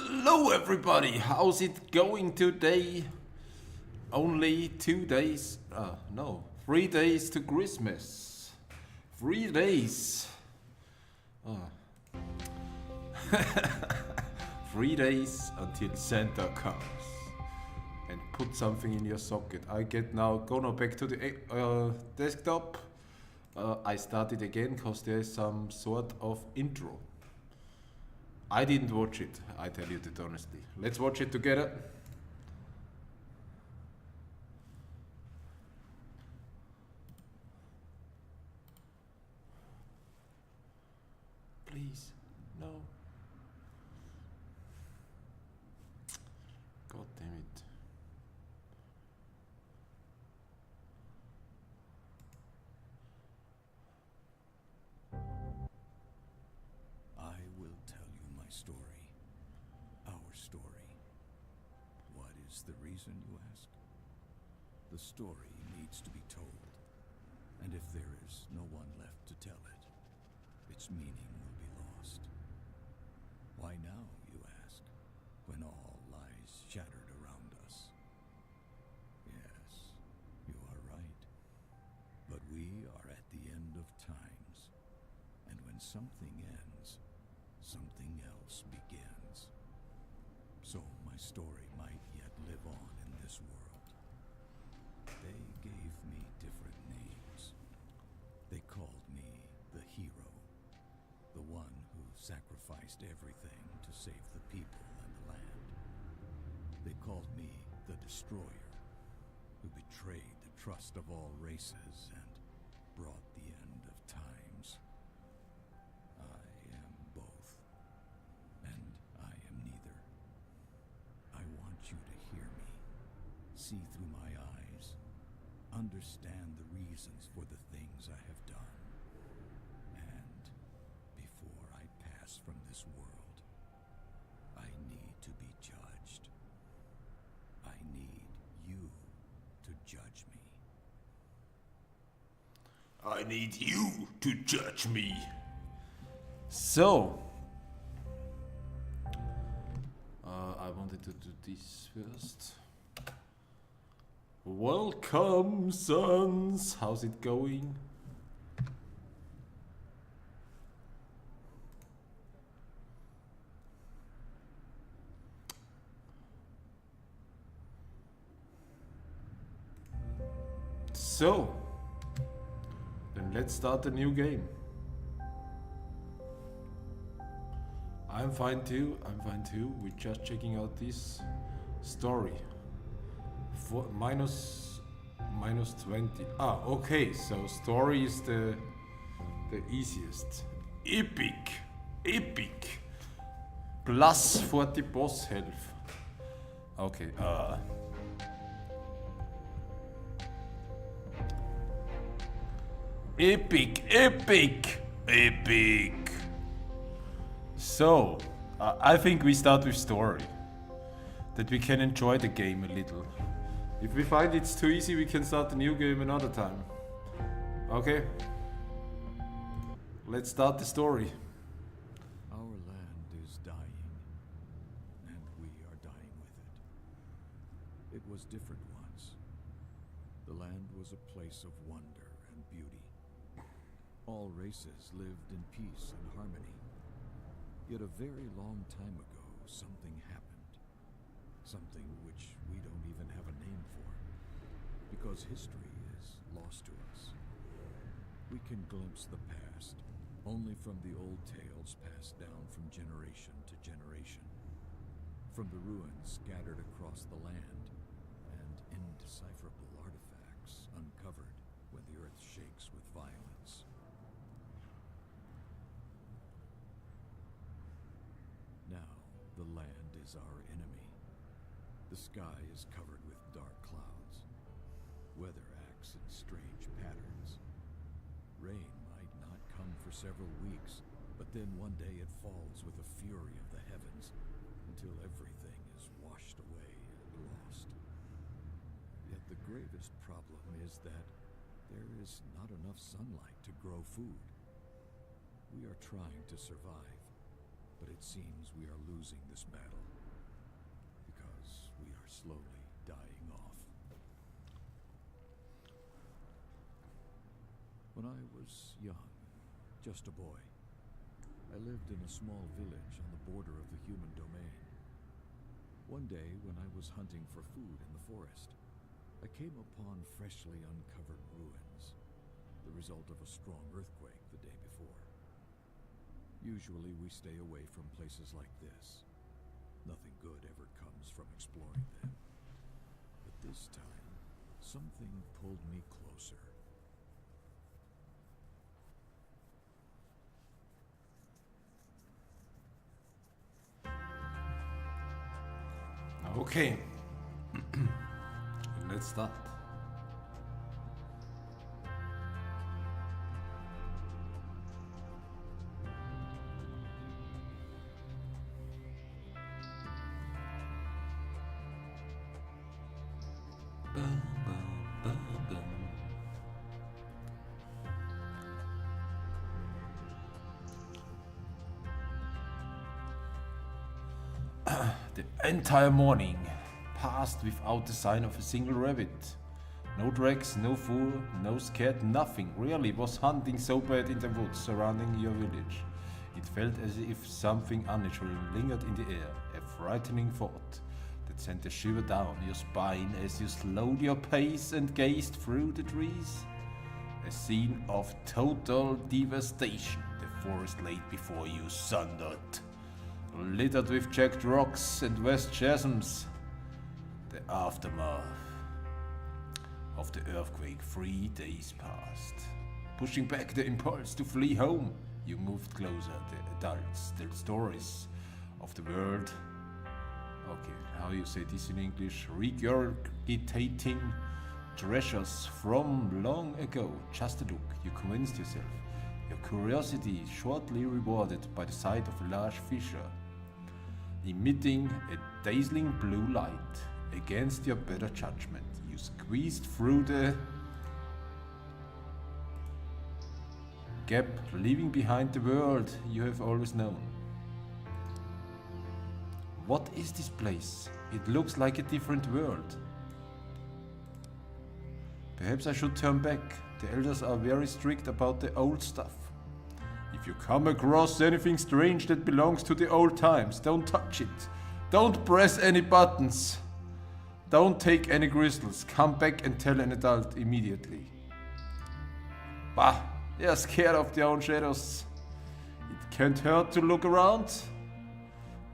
Hello everybody, how's it going today? Only 2 days, no, 3 days to Christmas. 3 days. 3 days until Santa comes and put something in your socket. I get now, go now back to the desktop. I started again because there is some sort of intro. I didn't watch it, I tell you that honestly. Let's watch it together. Please, no. God damn it. I will tell you my story. Our story. What is the reason, you ask? The story needs to be told. And if there is no one left to tell it, its meaning will be lost. Why now, you ask, when all lies shattered around us? Yes, you are right. But we are at the end of times. And when something ends, something else begins. So my story might yet live on in this world. They gave me different names. They called me the hero, the one who sacrificed everything to save the people and the land. They called me the destroyer, who betrayed the trust of all races and brought the end of times. I am both, and I am neither. I want you to hear me, see through my eyes, understand the reasons for the things I have done. And before I pass from this world, I need to be judged. I need you to judge me. I need you to judge me. So, I wanted to do this first. Welcome, sons. How's it going? So, then let's start a new game. I'm fine too, We're just checking out this story. For minus 20. Ah, okay, so story is the easiest. Epic. Plus 40 boss health. Okay, Epic. So, I think we start with story. That we can enjoy the game a little. If we find it's too easy, we can start the new game another time. Okay? Let's start the story. Our land is dying, and we are dying with it. It was different once. The land was a place of wonder and beauty. All races lived in peace and harmony. Yet a very long time ago, something happened. Something which we don't even have a name for. Because history is lost to us. We can glimpse the past only from the old tales passed down from generation to generation. From the ruins scattered across the land and indecipherable artifacts uncovered when the earth shakes with violence. Now, the land is our enemy. The sky is covered with dark clouds. Weather acts in strange patterns. Rain might not come for several weeks, but then one day it falls with the fury of the heavens until everything is washed away and lost. Yet the gravest problem is that there is not enough sunlight to grow food. We are trying to survive, but it seems we are losing this battle. slowly dying off. When I was young, just a boy, I lived in a small village on the border of the human domain. One day, when I was hunting for food in the forest, I came upon freshly uncovered ruins, the result of a strong earthquake the day before. Usually we stay away from places like this. Nothing good ever comes from exploring them. But this time, something pulled me closer. Okay. Let's start. The entire morning passed without the sign of a single rabbit. No tracks, no food, no scat, nothing. Really was hunting so bad in the woods surrounding your village. It felt as if something unnatural lingered in the air, a frightening thought that sent a shiver down your spine as you slowed your pace and gazed through the trees. A scene of total devastation the forest laid before you sundered, littered with jagged rocks and vast chasms. The aftermath of the earthquake 3 days passed. Pushing back the impulse to flee home, you moved closer. The adults tell stories of the world. Okay, how you say this in English? Regurgitating treasures from long ago. Just a look, you convinced yourself. Your curiosity shortly rewarded by the sight of a large fissure, emitting a dazzling blue light. Against your better judgment, you squeezed through the gap, leaving behind the world you have always known. What is this place? It looks like a different world. Perhaps I should turn back. The elders are very strict about the old stuff. If you come across anything strange that belongs to the old times, don't touch it. Don't press any buttons. Don't take any crystals. Come back and tell an adult immediately. Bah, they are scared of their own shadows. It can't hurt to look around.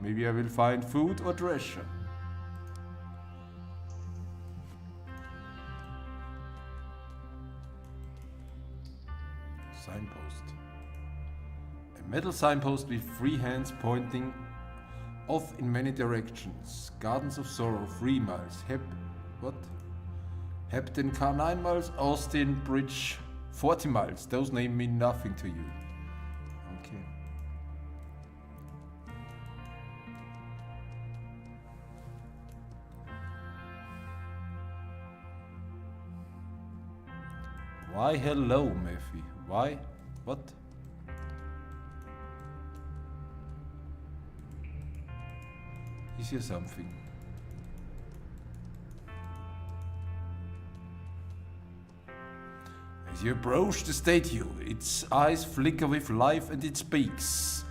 Maybe I will find food or treasure. Signpost. A metal signpost with 3 hands pointing off in many directions. Gardens of Sorrow 3 miles. Hebden Car 9 miles. Austin Bridge 40 miles. Those names mean nothing to you. Okay. Why hello, Murphy? Why? What? Is here something? As you approach the statue, its eyes flicker with life and it speaks.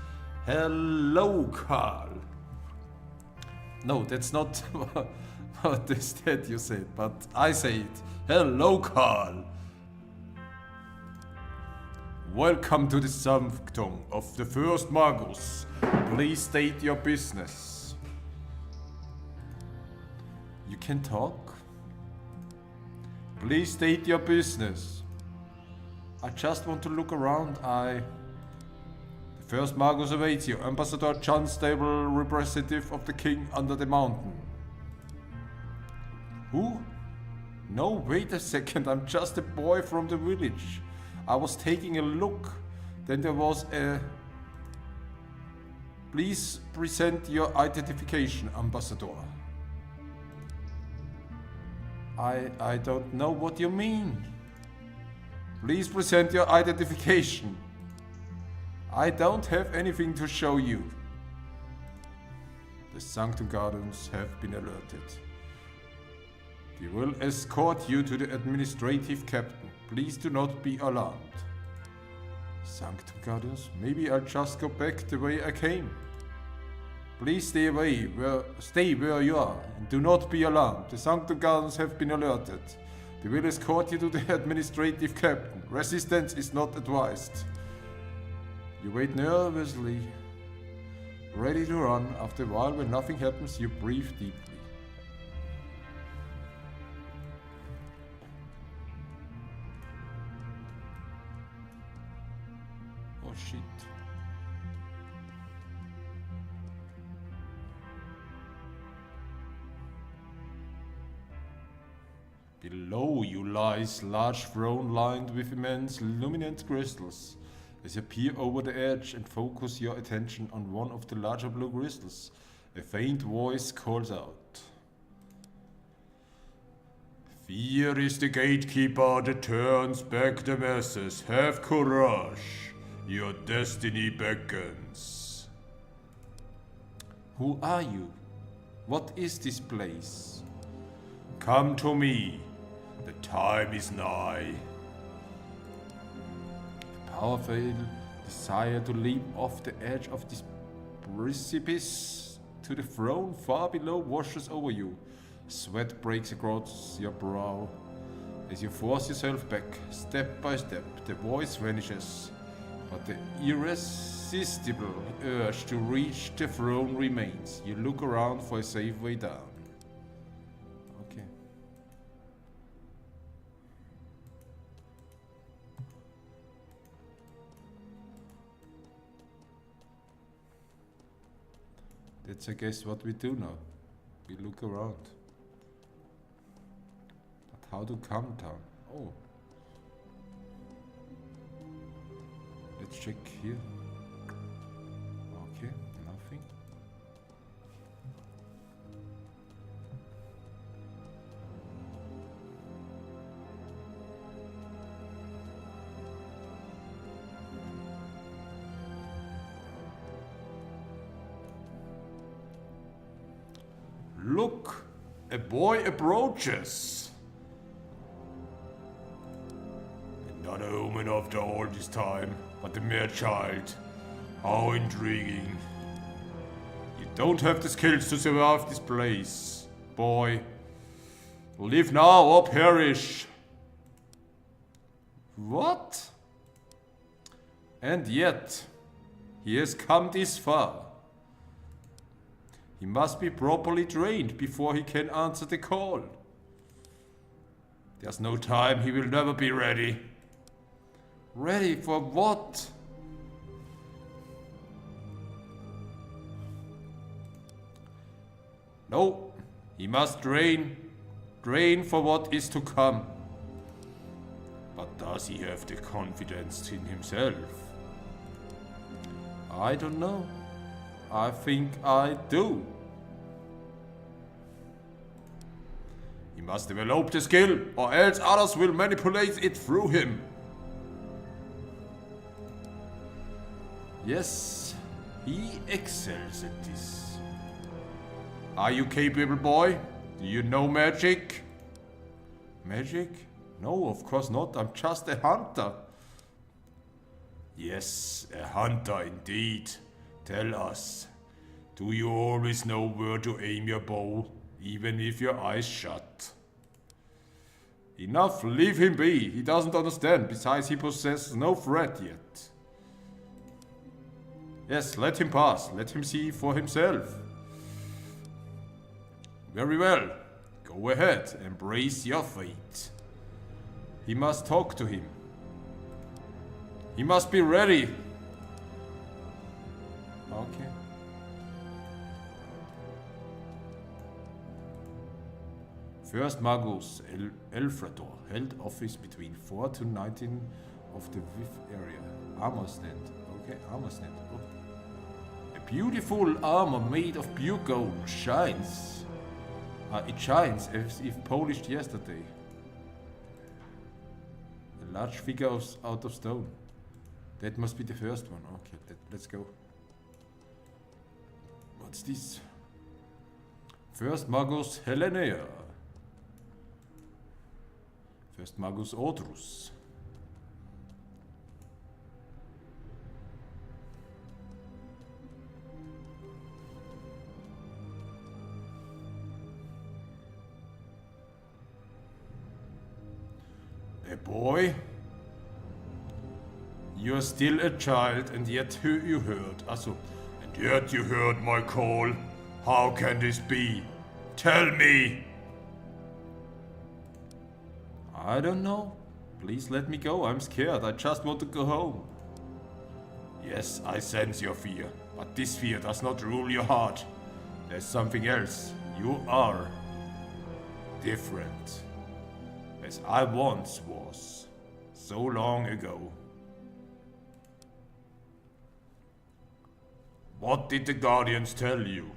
Hello, Carl. No, that's not what the statue said, but I say it. Hello, Carl. Welcome to the sanctum of the first Magus. Please state your business. You can talk? Please state your business. I just want to look around. The first Magus awaits you. Ambassador John Stable, representative of the king under the mountain. Who? No, wait a second. I'm just a boy from the village. I was taking a look. Then there was a... Please present your identification, Ambassador. I don't know what you mean. Please present your identification. I don't have anything to show you. The Sanctum Guardians have been alerted. He will escort you to the administrative captain. Please do not be alarmed. Sanctum Guardians, maybe I'll just go back the way I came. Please stay where you are, and do not be alarmed. The Sanctum Guardians have been alerted. They will escort you to the administrative captain. Resistance is not advised. You wait nervously, ready to run. After a while, when nothing happens, you breathe deeply. Oh shit. Below you lies large throne lined with immense luminant crystals. As you peer over the edge and focus your attention on one of the larger blue crystals, a faint voice calls out. Fear is the gatekeeper that turns back the masses. Have courage. Your destiny beckons. Who are you? What is this place? Come to me. The time is nigh. The powerful desire to leap off the edge of this precipice to the throne far below washes over you. Sweat breaks across your brow. As you force yourself back, step by step, the voice vanishes, but the irresistible urge to reach the throne remains. You look around for a safe way down. Okay. That's, I guess, what we do now. We look around. But how to come down? Oh. Let's check here. Okay, nothing. Look, a boy approaches. Not a human after all this time, but a mere child. How intriguing. You don't have the skills to survive this place, boy. Live now or perish. What? And yet, he has come this far. He must be properly trained before he can answer the call. There's no time, he will never be ready. Ready for what? No, he must train for what is to come. But does he have the confidence in himself? I don't know. I think I do. He must develop the skill, or else others will manipulate it through him. Yes, he excels at this. Are you capable, boy? Do you know magic? Magic? No, of course not. I'm just a hunter. Yes, a hunter indeed. Tell us, do you always know where to aim your bow, even with your eyes shut? Enough, leave him be. He doesn't understand. Besides, he possesses no threat yet. Yes, let him pass. Let him see for himself. Very well. Go ahead. Embrace your fate. He must talk to him. He must be ready. Okay. First Magus Elfrador held office between 4 to 19 of the Viv area. Armor stand. Okay, armor stand. Oh. A beautiful armor made of pure gold shines. It shines as if polished yesterday. A large figure out of stone. That must be the first one. Okay, let's go. What's this? First Magus Helenia. First Magus Odrus. A boy? You're still a child, and yet you heard. And yet you heard my call. How can this be? Tell me! I don't know. Please let me go. I'm scared. I just want to go home. Yes, I sense your fear, but this fear does not rule your heart. There's something else. You are different. As I once was, so long ago. What did the Guardians tell you?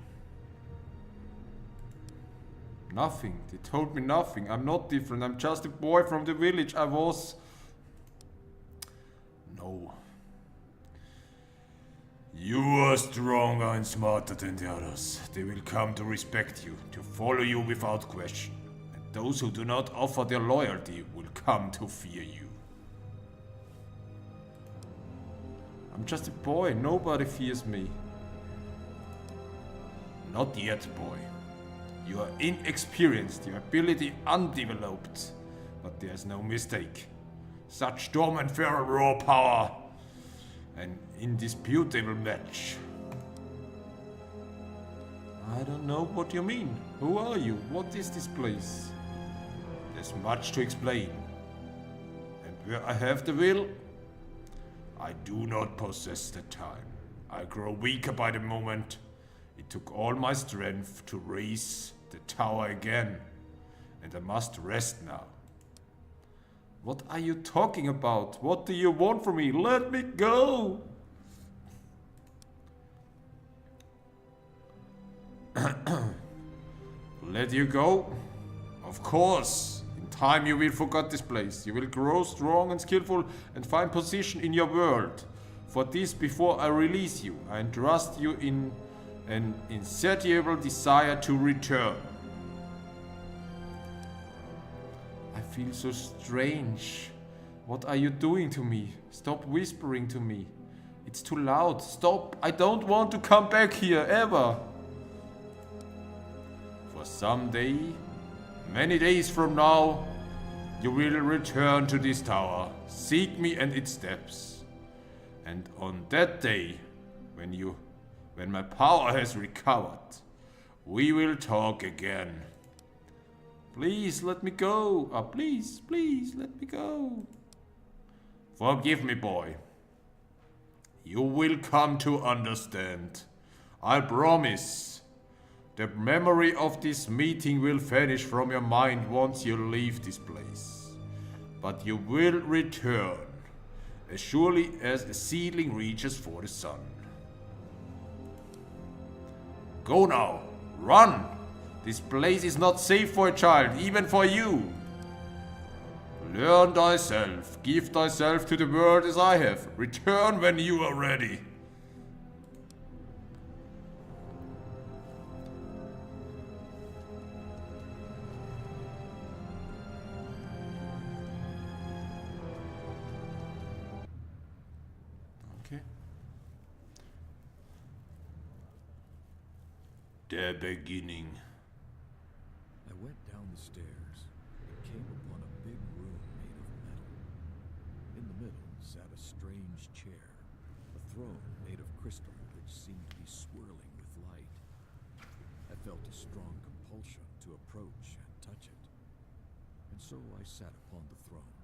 Nothing. They told me nothing. I'm not different. I'm just a boy from the village I was. No. You are stronger and smarter than the others. They will come to respect you, to follow you without question. And those who do not offer their loyalty will come to fear you. I'm just a boy. Nobody fears me. Not yet, boy. You are inexperienced, your ability undeveloped. But there's no mistake. Such storm and feral raw power. An indisputable match. I don't know what you mean. Who are you? What is this place? There's much to explain. And where I have the will, I do not possess the time. I grow weaker by the moment. It took all my strength to raise the tower again, and I must rest now. What are you talking about? What do you want from me? Let me go! Let you go? Of course. In time you will forget this place. You will grow strong and skillful and find position in your world. For this, before I release you, I entrust you in an insatiable desire to return. I feel so strange. What are you doing to me? Stop whispering to me. It's too loud. Stop. I don't want to come back here, ever. For some day, many days from now, you will return to this tower, seek me and its depths. And on that day, when my power has recovered, we will talk again. Please let me go. Please let me go. Forgive me, boy. You will come to understand. I promise. The memory of this meeting will vanish from your mind once you leave this place. But you will return, as surely as a seedling reaches for the sun. Go now. Run. This place is not safe for a child, even for you. Learn thyself. Give thyself to the world as I have. Return when you are ready. Okay. The beginning. I went down the stairs and came upon a big room made of metal. In the middle sat a strange chair, a throne made of crystal which seemed to be swirling with light. I felt a strong compulsion to approach and touch it, and so I sat upon the throne.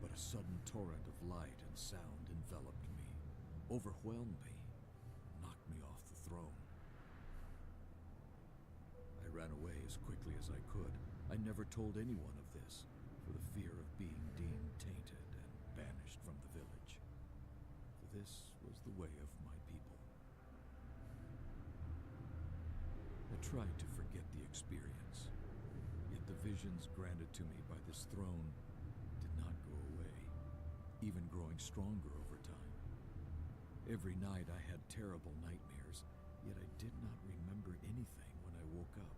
But a sudden torrent of light and sound enveloped me, overwhelmed me, knocked me off the throne. I ran away as quickly as I could. I never told anyone of this, for the fear of being deemed tainted and banished from the village. For this was the way of my people. I tried to forget the experience, yet the visions granted to me by this throne did not go away, even growing stronger over time. Every night I had terrible nightmares, yet I did not remember anything when I woke up.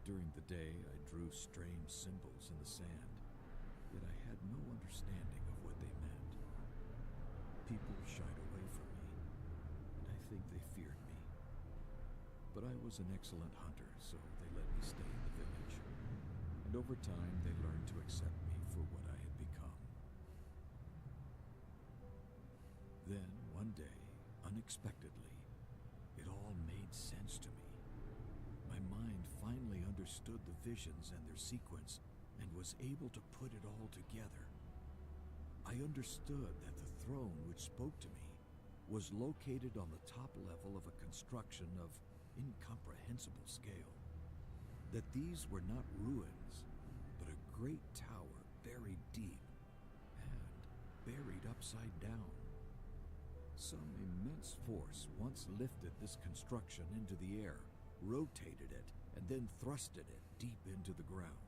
During the day, I drew strange symbols in the sand, But I was an excellent hunter, so they let me stay in the village. And over time, they learned to accept me for what I had become. Then, one day, unexpectedly, it all made sense to me. My mind finally understood the visions and their sequence, and was able to put it all together. I understood that the throne which spoke to me was located on the top level of a construction of incomprehensible scale. That these were not ruins, but a great tower buried deep and buried upside down. Some immense force once lifted this construction into the air, rotated it, and then thrusted it deep into the ground.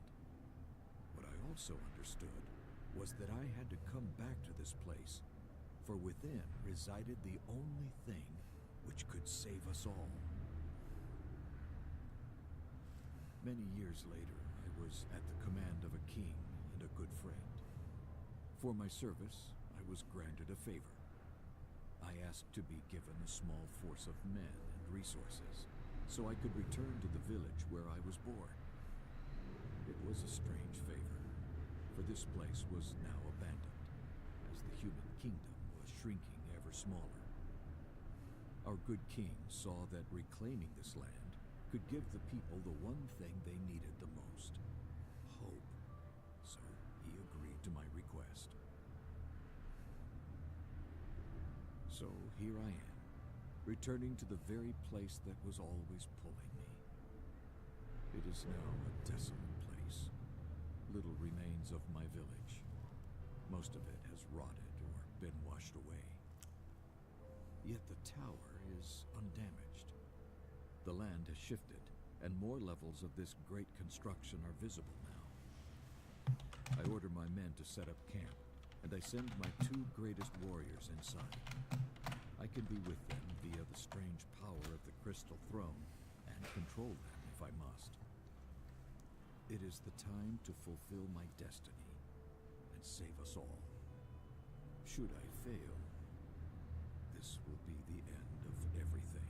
What I also understood was that I had to come back to this place, for within resided the only thing which could save us all. Many years later, I was at the command of a king and a good friend. For my service, I was granted a favor. I asked to be given a small force of men and resources, so I could return to the village where I was born. It was a strange favor, for this place was now abandoned, as the human kingdom was shrinking ever smaller. Our good king saw that reclaiming this land could give the people the one thing they needed the most: hope. So he agreed to my request. So here I am, returning to the very place that was always pulling me. It is now a desolate place. Little remains of my village. Most of it has rotted or been washed away. Yet the tower is undamaged. The land has shifted, and more levels of this great construction are visible now. I order my men to set up camp, and I send my 2 greatest warriors inside. I can be with them via the strange power of the crystal throne, and control them if I must. It is the time to fulfill my destiny, and save us all. Should I fail, this will be the end of everything.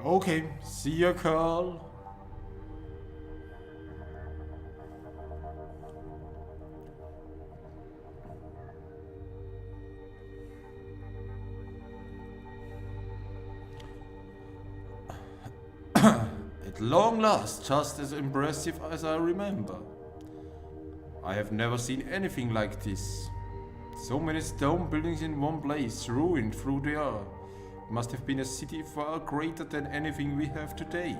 Okay, see you, Carl. At long last, just as impressive as I remember. I have never seen anything like this. So many stone buildings in one place, ruined through the air. It must have been a city far greater than anything we have today.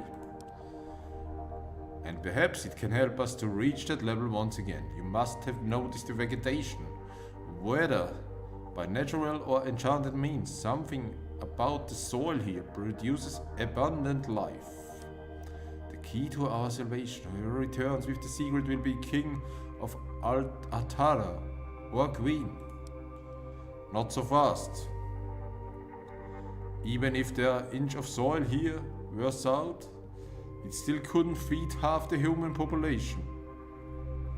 And perhaps it can help us to reach that level once again. You must have noticed the vegetation. Whether by natural or enchanted means, something about the soil here produces abundant life. The key to our salvation. Whoever returns with the secret will be king of Altara or queen. Not so fast. Even if the inch of soil here were south, it still couldn't feed half the human population.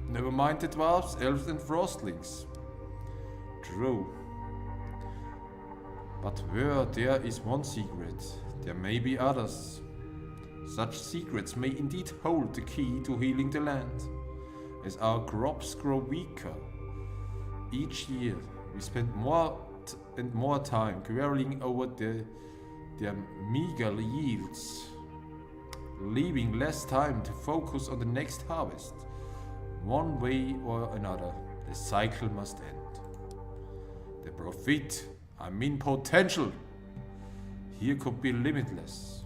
Never mind the dwarves, elves and frostlings. True. But where there is one secret, there may be others. Such secrets may indeed hold the key to healing the land. As our crops grow weaker, each year we spend more and more time quarreling over their meager yields, leaving less time to focus on the next harvest. One way or another, the cycle must end. The profit, I mean potential, here could be limitless.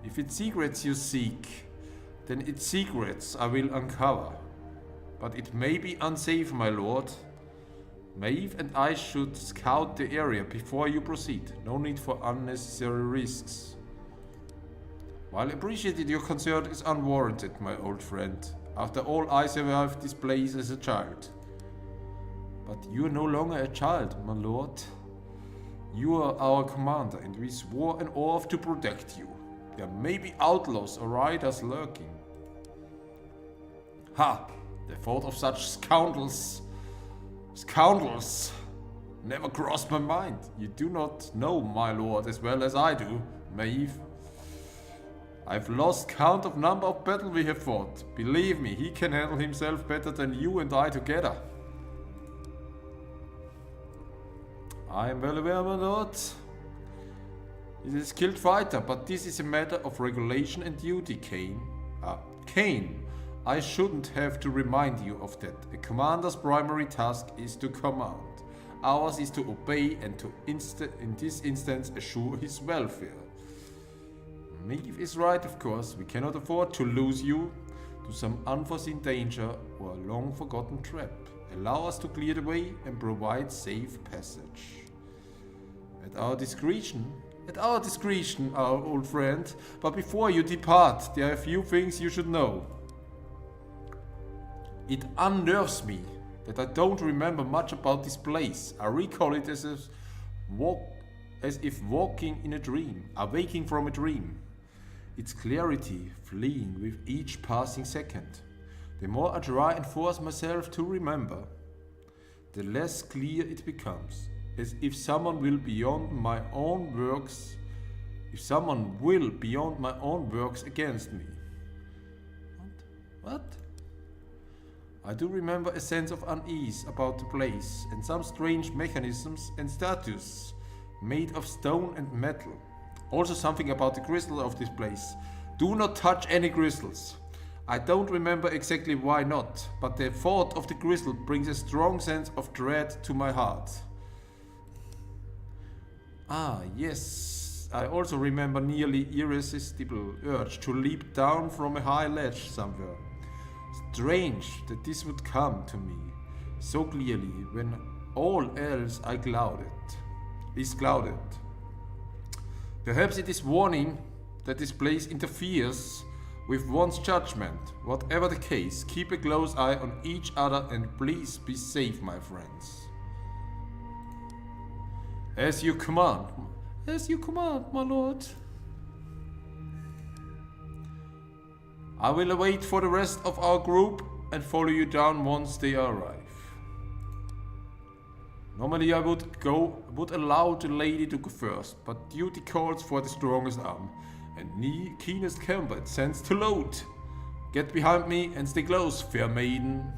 If it's secrets you seek, then its secrets I will uncover. But it may be unsafe, my lord. Maeve and I should scout the area before you proceed. No need for unnecessary risks. While appreciated, your concern is unwarranted, my old friend. After all, I survived this place as a child. But you are no longer a child, my lord. You are our commander, and we swore an oath to protect you. There may be outlaws or riders lurking. Ha! The thought of such scoundrels never crossed my mind. You do not know my lord as well as I do, Maeve. I've lost count of number of battles we have fought. Believe me, he can handle himself better than you and I together. I am well aware, my lord. He is a skilled fighter, but this is a matter of regulation and duty, Kane. Kane, I shouldn't have to remind you of that. A commander's primary task is to command. Ours is to obey and to, in this instance, assure his welfare. Maeve is right, of course. We cannot afford to lose you to some unforeseen danger or a long-forgotten trap. Allow us to clear the way and provide safe passage. At our discretion, our old friend. But before you depart, there are a few things you should know. It unnerves me that I don't remember much about this place. I recall it as if walking in a dream, awaking from a dream. Its clarity fleeing with each passing second. The more I try and force myself to remember, the less clear it becomes. As if someone will beyond my own works, against me. What? I do remember a sense of unease about the place and some strange mechanisms and statues made of stone and metal. Also something about the crystal of this place. Do not touch any crystals. I don't remember exactly why not, but the thought of the crystal brings a strong sense of dread to my heart. Ah, yes. I also remember nearly irresistible urge to leap down from a high ledge somewhere. Strange that this would come to me so clearly when all else is clouded. Perhaps it is warning that this place interferes with one's judgment. Whatever the case, keep a close eye on each other and please be safe, my friends. As you command, my lord. I will await for the rest of our group and follow you down once they arrive. Normally I would allow the lady to go first, but duty calls for the strongest arm and keenest combat sends to load. Get behind me and stay close, fair maiden.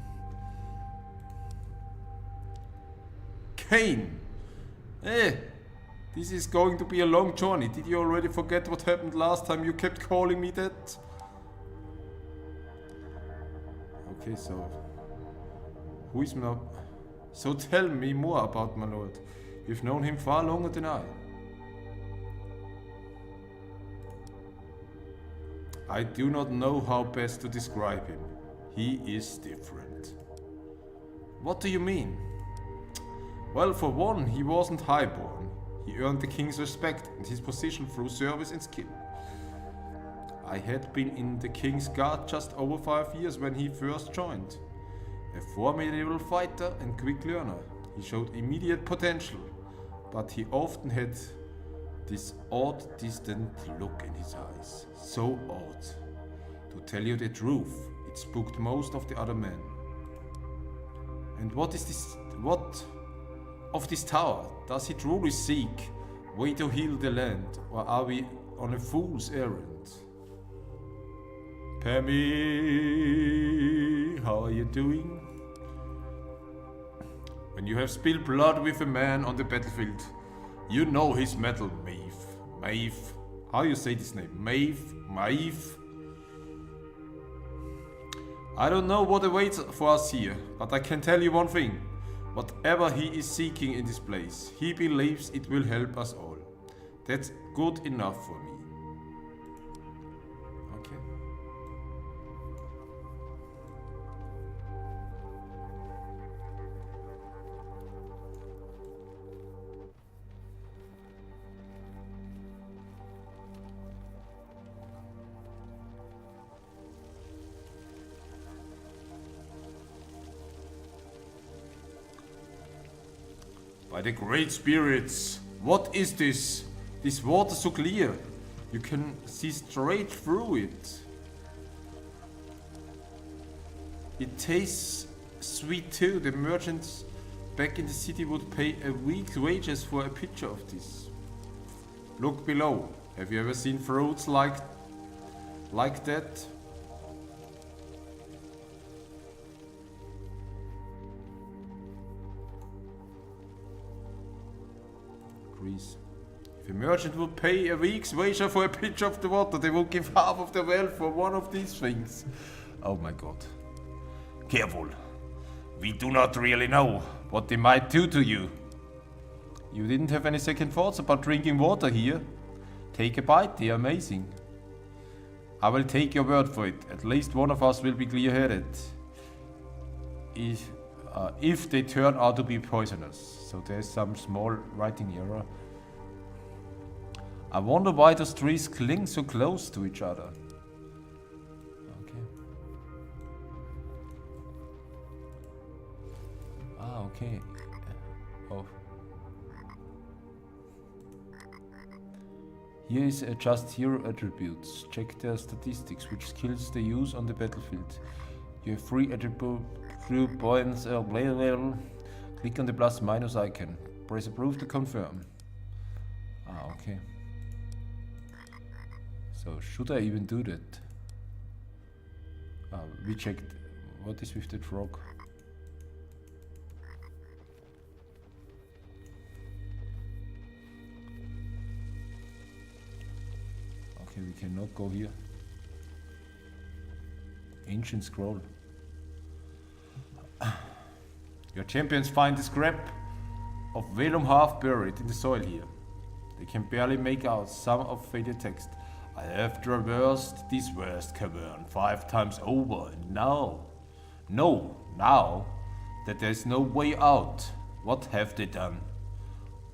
Kane! This is going to be a long journey. Did you already forget what happened last time you kept calling me that? Okay, so who is now? So tell me more about my lord. You've known him far longer than I. I do not know how best to describe him. He is different. What do you mean? Well, for one, he wasn't highborn. He earned the king's respect and his position through service and skill. I had been in the king's guard just over 5 years when he first joined. A formidable fighter and quick learner, he showed immediate potential, but he often had this odd, distant look in his eyes. So odd. To tell you the truth, it spooked most of the other men. And what of this tower? Does he truly seek way to heal the land, or are we on a fool's errand? Pammy, how are you doing? When you have spilled blood with a man on the battlefield, you know his mettle, Maeve. Maeve. How you say this name? Maeve? Maeve? I don't know what awaits for us here, but I can tell you one thing. Whatever he is seeking in this place, he believes it will help us all. That's good enough for me. Okay. By the great spirits, what is this? This water so clear, you can see straight through it. It tastes sweet too. The merchants back in the city would pay a week's wages for a picture of this. Look below. Have you ever seen fruits like that? Greece. If a merchant would pay a week's wager for a pitcher of the water, they would give half of their wealth for one of these things. Oh my god. Careful. We do not really know what they might do to you. You didn't have any second thoughts about drinking water here? Take a bite, they're amazing. I will take your word for it. At least one of us will be clear-headed. If they turn out to be poisonous. So there's some small writing error. I wonder why those trees cling so close to each other. Okay. Ah, okay. Oh. Here is just hero attributes. Check their statistics, which skills they use on the battlefield. You have 3 attribute points. Click on the plus minus icon. Press approve to confirm. Ah, okay. So should I even do that? We checked. What is with the frog? Okay, we cannot go here. Ancient scroll. Your champions find the scrap of vellum half buried in the soil here. They can barely make out some of faded text. I have traversed this vast cavern 5 times over, and now that there is no way out, what have they done?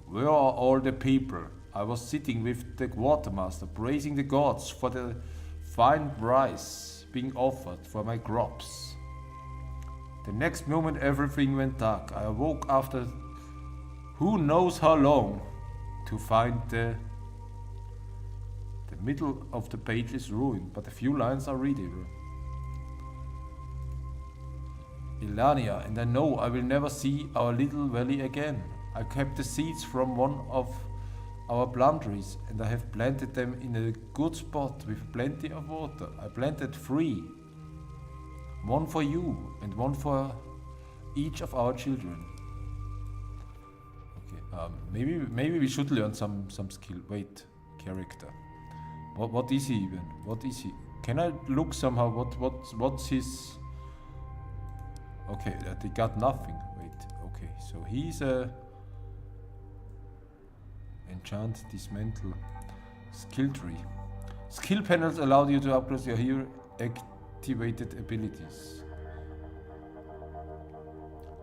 Where are all the people? I was sitting with the quartermaster, praising the gods for the fine price being offered for my crops. The next moment everything went dark. I awoke after who knows how long to find the middle of the page is ruined, but a few lines are readable. Ilania, and I know I will never see our little valley again. I kept the seeds from one of our plum trees, and I have planted them in a good spot with plenty of water. I planted 3. One for you, and one for each of our children. Okay, maybe we should learn some skill. Wait, character. What is he even? What is he? Can I look somehow? What's his? Okay, they got nothing. Wait. Okay, so he's a enchant, dismantle, skill tree. Skill panels allow you to upgrade your hero activated abilities.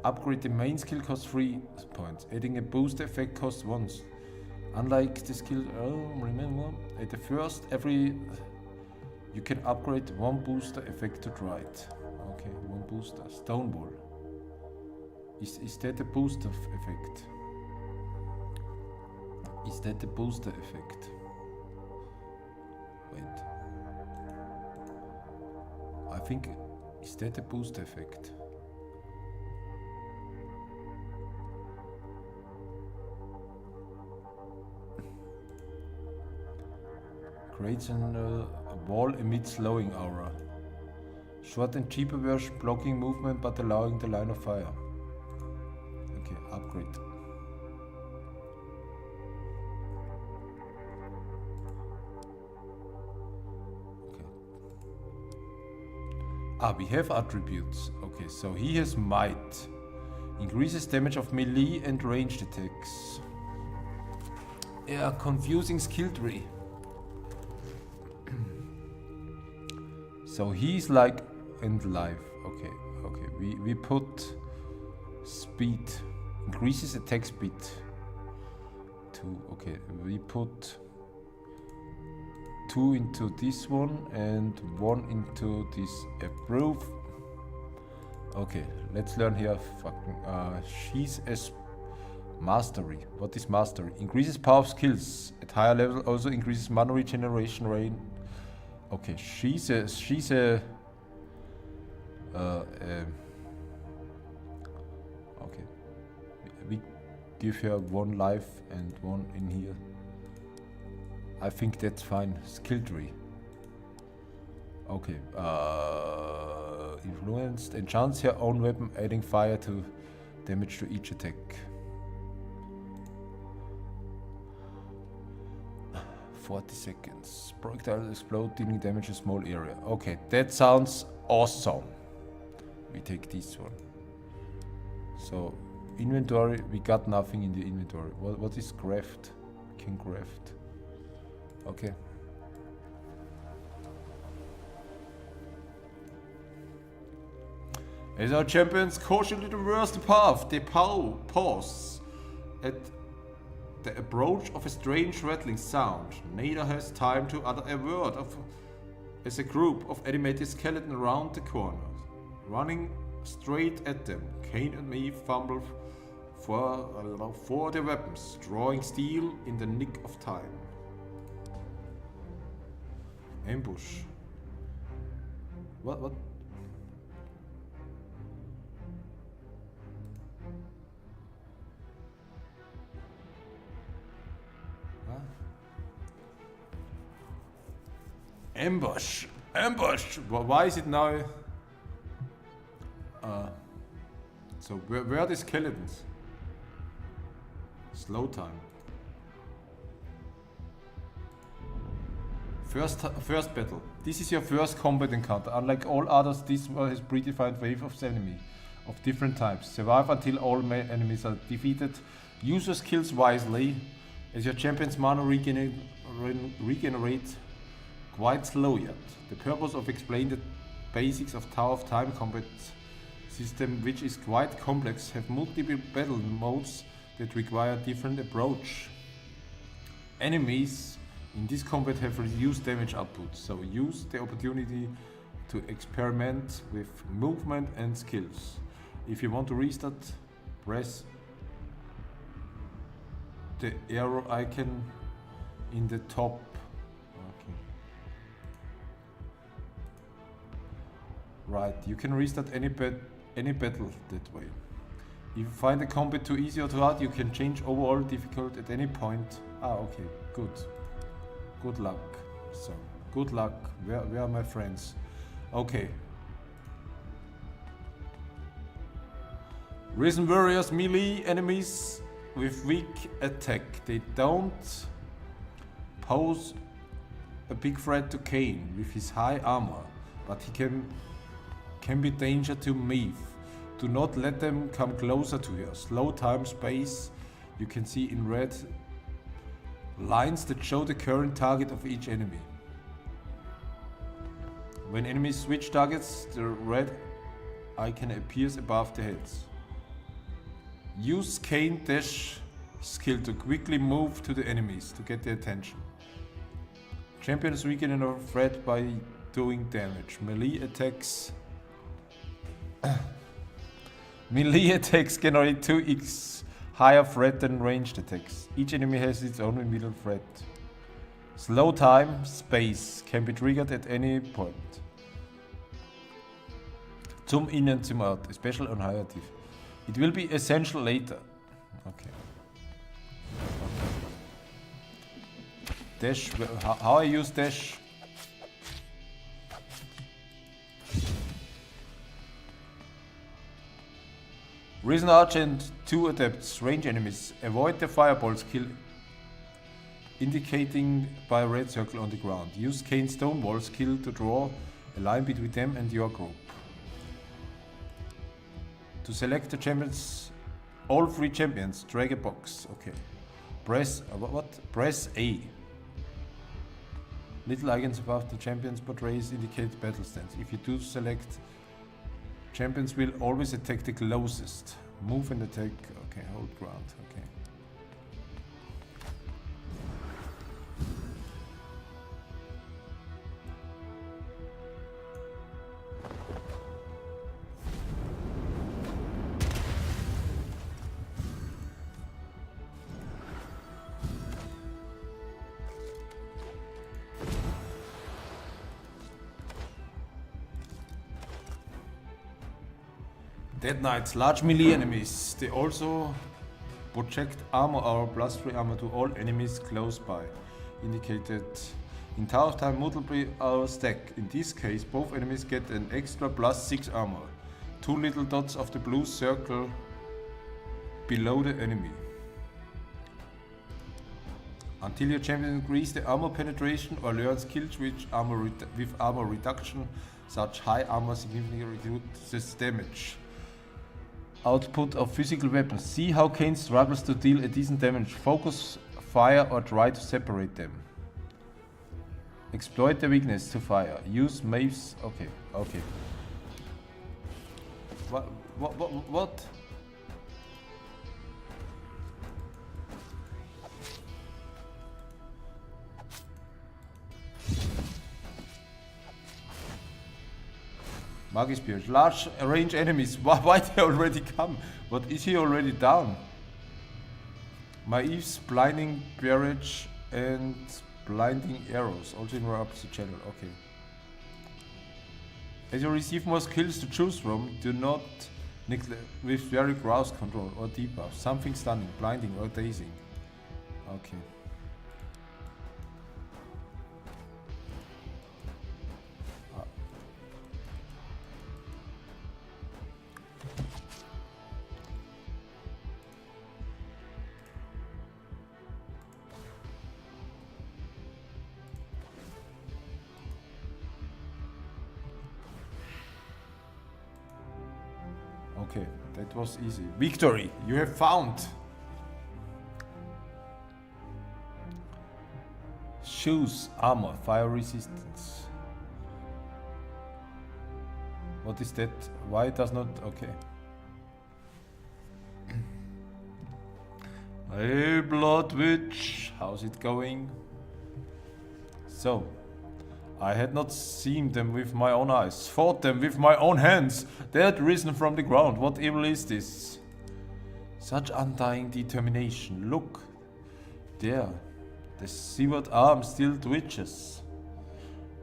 Upgrade the main skill costs 3 points. Adding a boost effect costs 1. Unlike the skill, remember, at the first you can upgrade 1 booster effect to try it. Okay, 1 booster. Stone ball. Is that a booster effect? Is that the booster effect? Wait. I think, is that a booster effect? Creates a wall emits slowing aura. Short and cheaper version, blocking movement but allowing the line of fire. Okay, upgrade. Okay. We have attributes. Okay, so he has might. Increases damage of melee and ranged attacks. Yeah, confusing skill tree. So he's like end life. Okay. We put speed. Increases attack speed. 2. Okay, we put 2 into this one and 1 into this approve. Okay, let's learn here. She's a mastery. What is mastery? Increases power of skills at higher level. Also increases mana regeneration rate. Okay, she's a Okay. We give her 1 life and 1 in here. I think that's fine. Skill tree. Okay. Influenced. Enchants her own weapon, adding fire to damage to each attack. 40 seconds. Projectiles explode, dealing damage in a small area. Okay, that sounds awesome. We take this one. So, inventory, we got nothing in the inventory. What is craft? We can craft. Okay. As our champions cautiously traverse the path, they pause at the approach of a strange rattling sound. Neither has time to utter a word as a group of animated skeletons around the corner, running straight at them. Kane and me fumble for their weapons, drawing steel in the nick of time. Ambush. What? Huh? Ambush. Ambush. Why is it now? So where are the skeletons? Slow time. First battle. This is your first combat encounter. Unlike all others, this one has predefined wave of enemy of different types. Survive until all enemies are defeated. Use your skills wisely, as your champion's mana regenerate quite slow yet. The purpose of explaining the basics of Tower of Time combat system, which is quite complex, have multiple battle modes that require different approach. Enemies in this combat have reduced damage output, so use the opportunity to experiment with movement and skills. If you want to restart, press the arrow icon in the top. Okay. Right, you can restart any battle that way. If you find the combat too easy or too hard, you can change overall difficulty at any point. Okay, good. Good luck. So, good luck. Where are my friends? Okay. Risen warriors, melee enemies with weak attack. They don't pose a big threat to Kane with his high armor, but he can be danger to Maeve. Do not let them come closer to you. Slow time space you can see in red lines that show the current target of each enemy. When enemies switch targets, the red icon appears above their heads. Use Kane dash skill to quickly move to the enemies to get their attention. Champions weaken a threat by doing damage. Melee attacks generate 2x higher threat than ranged attacks. Each enemy has its own middle threat. Slow time space can be triggered at any point. Zoom in and zoom out, especially on higher diff. It will be essential later. Okay. Dash, how I use dash? Risen Archer and 2 adepts, range enemies. Avoid the fireball skill indicating by a red circle on the ground. Use Kane's Stonewall skill to draw a line between them and your group. To select the champions, all 3 champions, drag a box. Okay. Press, Press A. Little icons above the champions portrays indicate battle stance. If you do select, champions will always attack the closest. Move and attack. Okay, hold ground. Okay. Dead Knights, large melee enemies. They also project armor or +3 armor to all enemies close by. Indicated in Tower of Time multiply our stack. In this case, both enemies get an extra +6 armor. 2 little dots of the blue circle below the enemy. Until your champion increases the armor penetration or learns skills with armor reduction, such high armor significantly reduces damage. Output of physical weapons. See how Kane struggles to deal a decent damage. Focus fire or try to separate them. Exploit the weakness to fire. Use mace. Okay, okay. What? Magic Spirit. Large range enemies. Why they already come? What, is he already down? Maeve's blinding barrage and blinding arrows. Also interrupts the channel. Okay. As you receive more skills to choose from, do not neglect with very grouse control or debuff. Something stunning, blinding or dazing. Okay. Okay, that was easy. Victory! You have found! Shoes, armor, fire resistance. What is that? Why it does not... Okay. Hey, Blood Witch! How's it going? So... I had not seen them with my own eyes, fought them with my own hands. They had risen from the ground. What evil is this? Such undying determination. Look, there, the severed arm still twitches.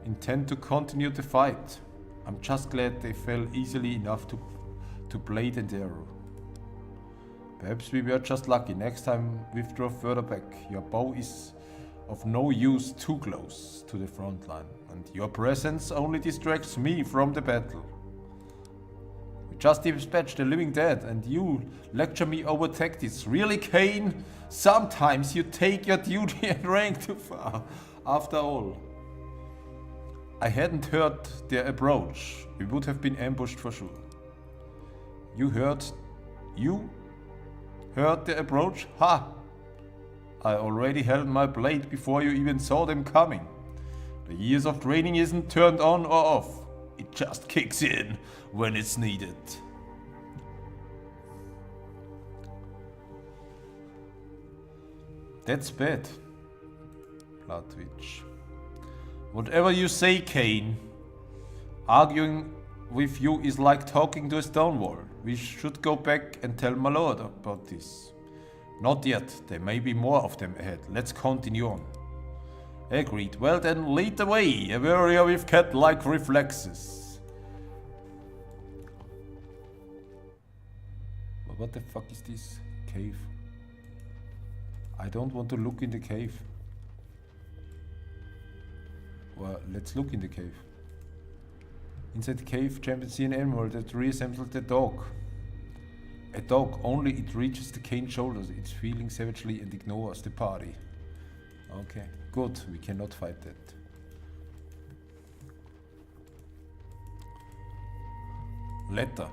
Intend to continue the fight. I'm just glad they fell easily enough to blade and arrow. Perhaps we were just lucky. Next time, withdraw further back. Your bow is of no use too close to the front line, and your presence only distracts me from the battle. We just dispatched the living dead, and you lecture me over tactics. Really, Kane? Sometimes you take your duty and rank too far. After all, I hadn't heard their approach. We would have been ambushed for sure. You heard the approach? Ha! I already held my blade before you even saw them coming. The years of training isn't turned on or off. It just kicks in when it's needed. That's bad. Blood Witch. Whatever you say, Kane. Arguing with you is like talking to a stone wall. We should go back and tell my lord about this. Not yet. There may be more of them ahead. Let's continue on. Agreed. Well then, lead the way. A warrior with cat-like reflexes. What the fuck is this? Cave. I don't want to look in the cave. Well, let's look in the cave. Inside the cave, champions see an animal that resembles the dog. A dog, only it reaches the Kane's shoulders. It's feeling savagely and ignores the party. Okay, good. We cannot fight that. Letter.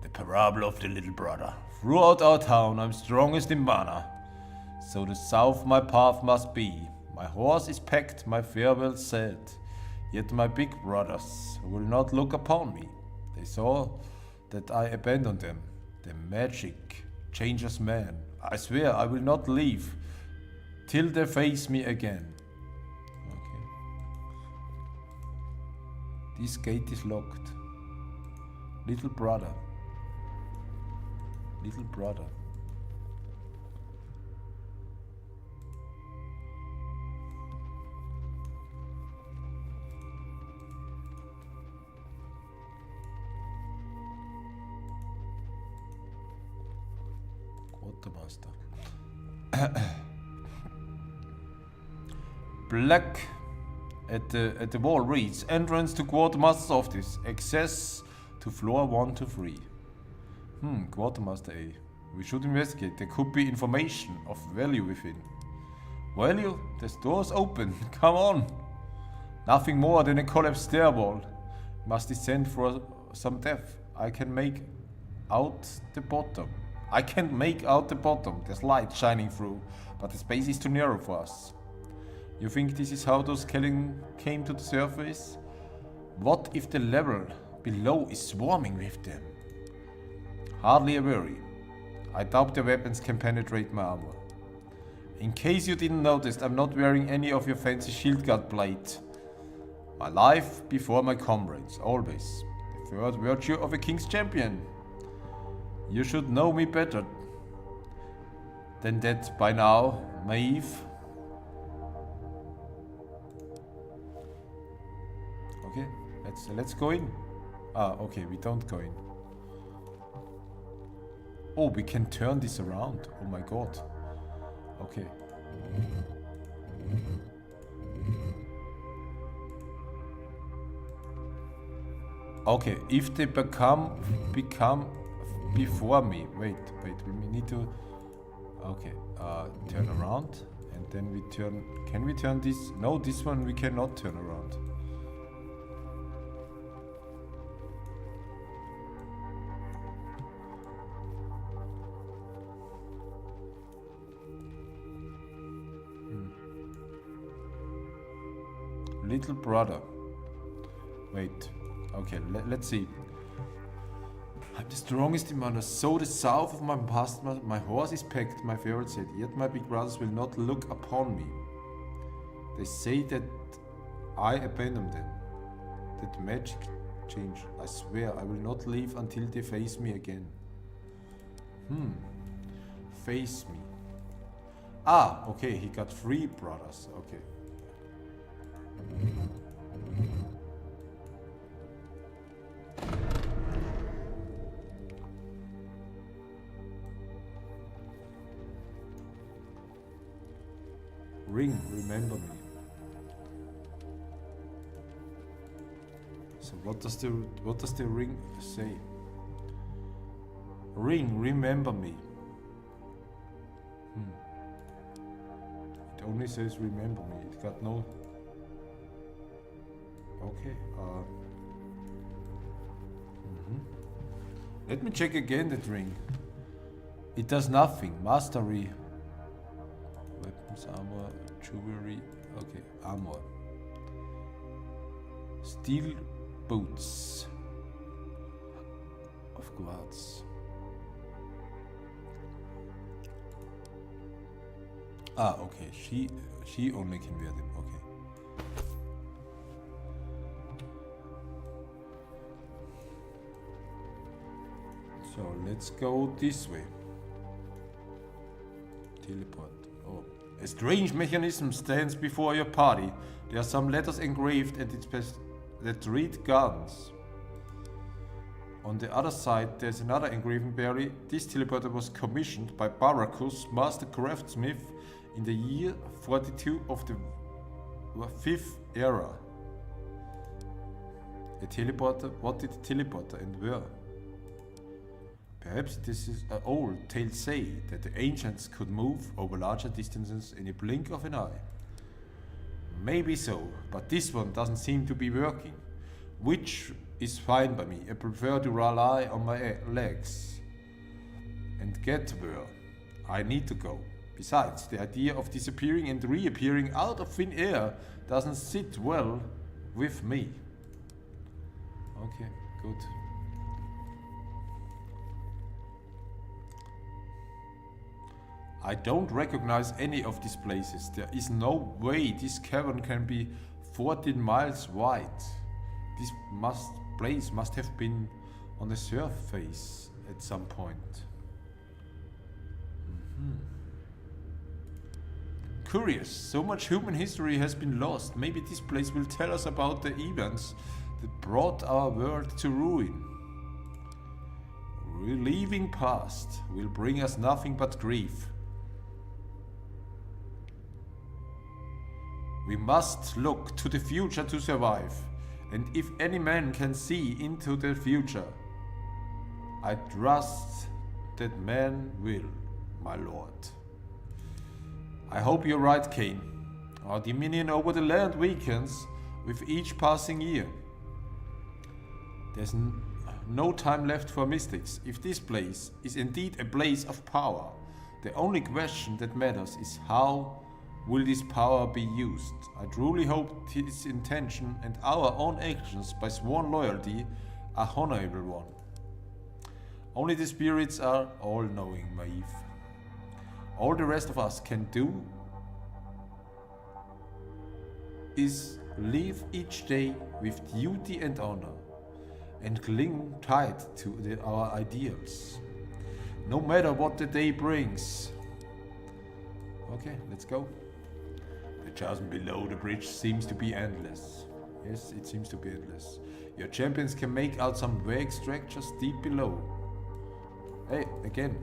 The parable of the little brother. Throughout our town, I'm strongest in mana. So the south my path must be. My horse is packed, my farewell said. Yet my big brothers will not look upon me. They saw that I abandoned them. The magic changes man. I swear I will not leave till they face me again. Okay. This gate is locked. Little brother. Little brother. Quartermaster. Black at the wall reads entrance to Quartermaster's office. Access to floor 1 to 3. Quartermaster A. We should investigate. There could be information of value within. Value? This door's open. Come on. Nothing more than a collapsed stairwell. Must descend for some depth. I can make out the bottom. There's light shining through, but the space is too narrow for us. You think this is how those Kelling came to the surface? What if the level below is swarming with them? Hardly a worry. I doubt the weapons can penetrate my armor. In case you didn't notice, I'm not wearing any of your fancy shield guard plate. My life before my comrades, always. The third virtue of a king's champion. You should know me better than that by now, Maeve. Okay, let's go in. Okay, we don't go in. Oh, we can turn this around. Oh my god. Okay. Okay, if they become before me. Wait, we need to. Okay, turn around, and then we turn. Can we turn this? No, this one we cannot turn around. Little brother. Wait. Okay, let's see. I'm the strongest in Mana, so the south of my past, my horse is packed, my favorite said, yet my big brothers will not look upon me. They say that I abandoned them, that magic changed. I swear I will not leave until they face me again. Face me. Ah, okay, he got 3 brothers, okay. Ring, remember me. So what does the ring say? Ring, remember me. It only says remember me. It got no. Okay. Let me check again that ring. It does nothing. Mastery. Weapons, armor, jewelry. Okay, armor. Steel boots of quartz. Ah, okay. She only can wear them. Okay. So let's go this way. Teleport. Oh. A strange mechanism stands before your party. There are some letters engraved at its best that read guns. On the other side there's another engraving berry. This teleporter was commissioned by Baracus, master craftsmith, in the year 42 of the 5th era. A teleporter? What did a teleporter and where? Perhaps this is an old tale say that the ancients could move over larger distances in a blink of an eye. Maybe so, but this one doesn't seem to be working. Which is fine by me. I prefer to rely on my legs and get where I need to go. Besides, the idea of disappearing and reappearing out of thin air doesn't sit well with me. Okay, good. I don't recognize any of these places. There is no way this cavern can be 14 miles wide. This place must have been on the surface at some point. Curious, so much human history has been lost. Maybe this place will tell us about the events that brought our world to ruin. Reliving past will bring us nothing but grief. We must look to the future to survive, and if any man can see into the future, I trust that man will, my lord. I hope you're right, Cain. Our dominion over the land weakens with each passing year. There's no time left for mistakes. If this place is indeed a place of power, the only question that matters is how will this power be used. I truly hope his intention and our own actions by sworn loyalty are honorable one. Only the spirits are all-knowing, Maeve. All the rest of us can do is live each day with duty and honor, and cling tight to our ideals, no matter what the day brings. Okay, let's go. The chasm below the bridge seems to be endless. Yes, it seems to be endless. Your champions can make out some vague structures deep below. Hey, again.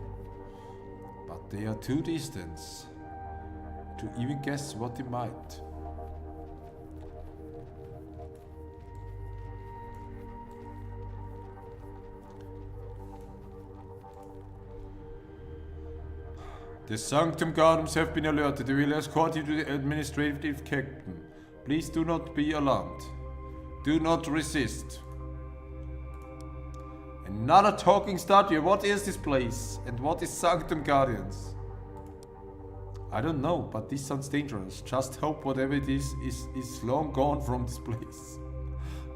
But they are too distant to even guess what they might. The Sanctum Guardians have been alerted. They will escort you to the administrative captain. Please do not be alarmed. Do not resist. Another talking statue. What is this place? And what is Sanctum Guardians? I don't know, but this sounds dangerous. Just hope whatever it is long gone from this place.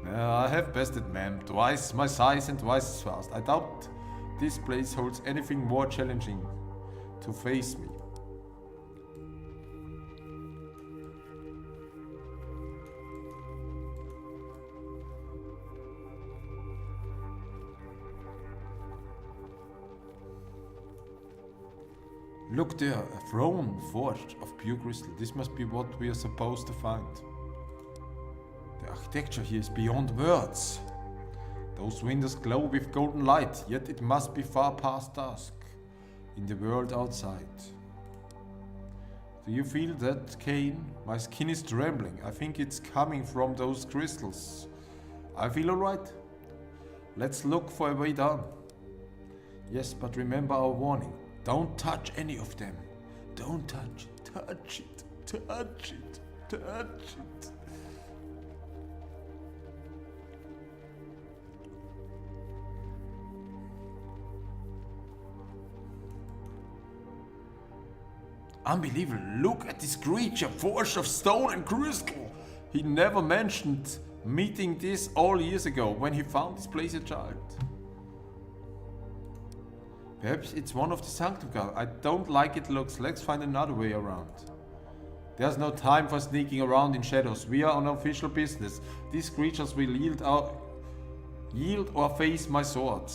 I have bested men, twice my size and twice as fast. I doubt this place holds anything more challenging to face me. Look there, a throne forged of pure crystal. This must be what we are supposed to find. The architecture here is beyond words. Those windows glow with golden light, yet it must be far past dusk in the world outside. Do you feel that, Cain? My skin is trembling. I think it's coming from those crystals. I feel alright. Let's look for a way down. Yes, but remember our warning. Don't touch any of them. Don't touch it. Touch it. Touch it. Touch it. Unbelievable. Look at this creature, forged of stone and crystal. He never mentioned meeting this all years ago when he found this place a child. Perhaps it's one of the Sanctum Guard. I don't like it looks. Let's find another way around. There's no time for sneaking around in shadows. We are on official business. These creatures will yield or face my sword.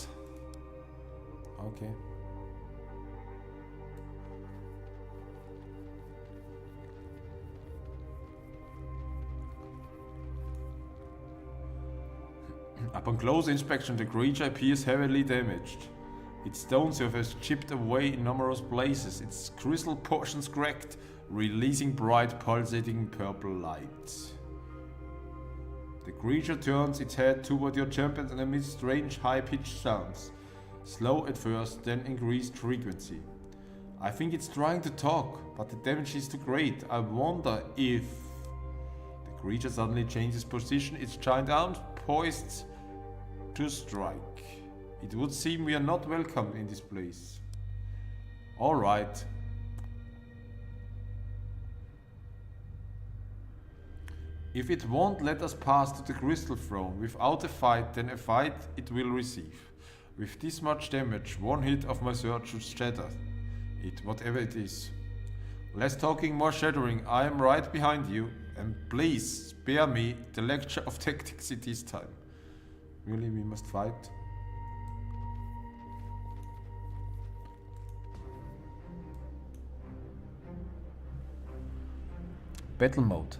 Okay. Upon close inspection, the creature appears heavily damaged. Its stone surface chipped away in numerous places, its crystal portions cracked, releasing bright pulsating purple light. The creature turns its head toward your champions and emits strange high-pitched sounds, slow at first, then increased frequency. I think it's trying to talk, but the damage is too great. I wonder if... The creature suddenly changes position, its giant arms poised to strike. It would seem we are not welcome in this place. Alright. If it won't let us pass to the crystal throne without a fight, then a fight it will receive. With this much damage, one hit of my sword should shatter it, whatever it is. Less talking, more shattering. I am right behind you, and please spare me the lecture of tactics at this time. Really, we must fight? Battle mode.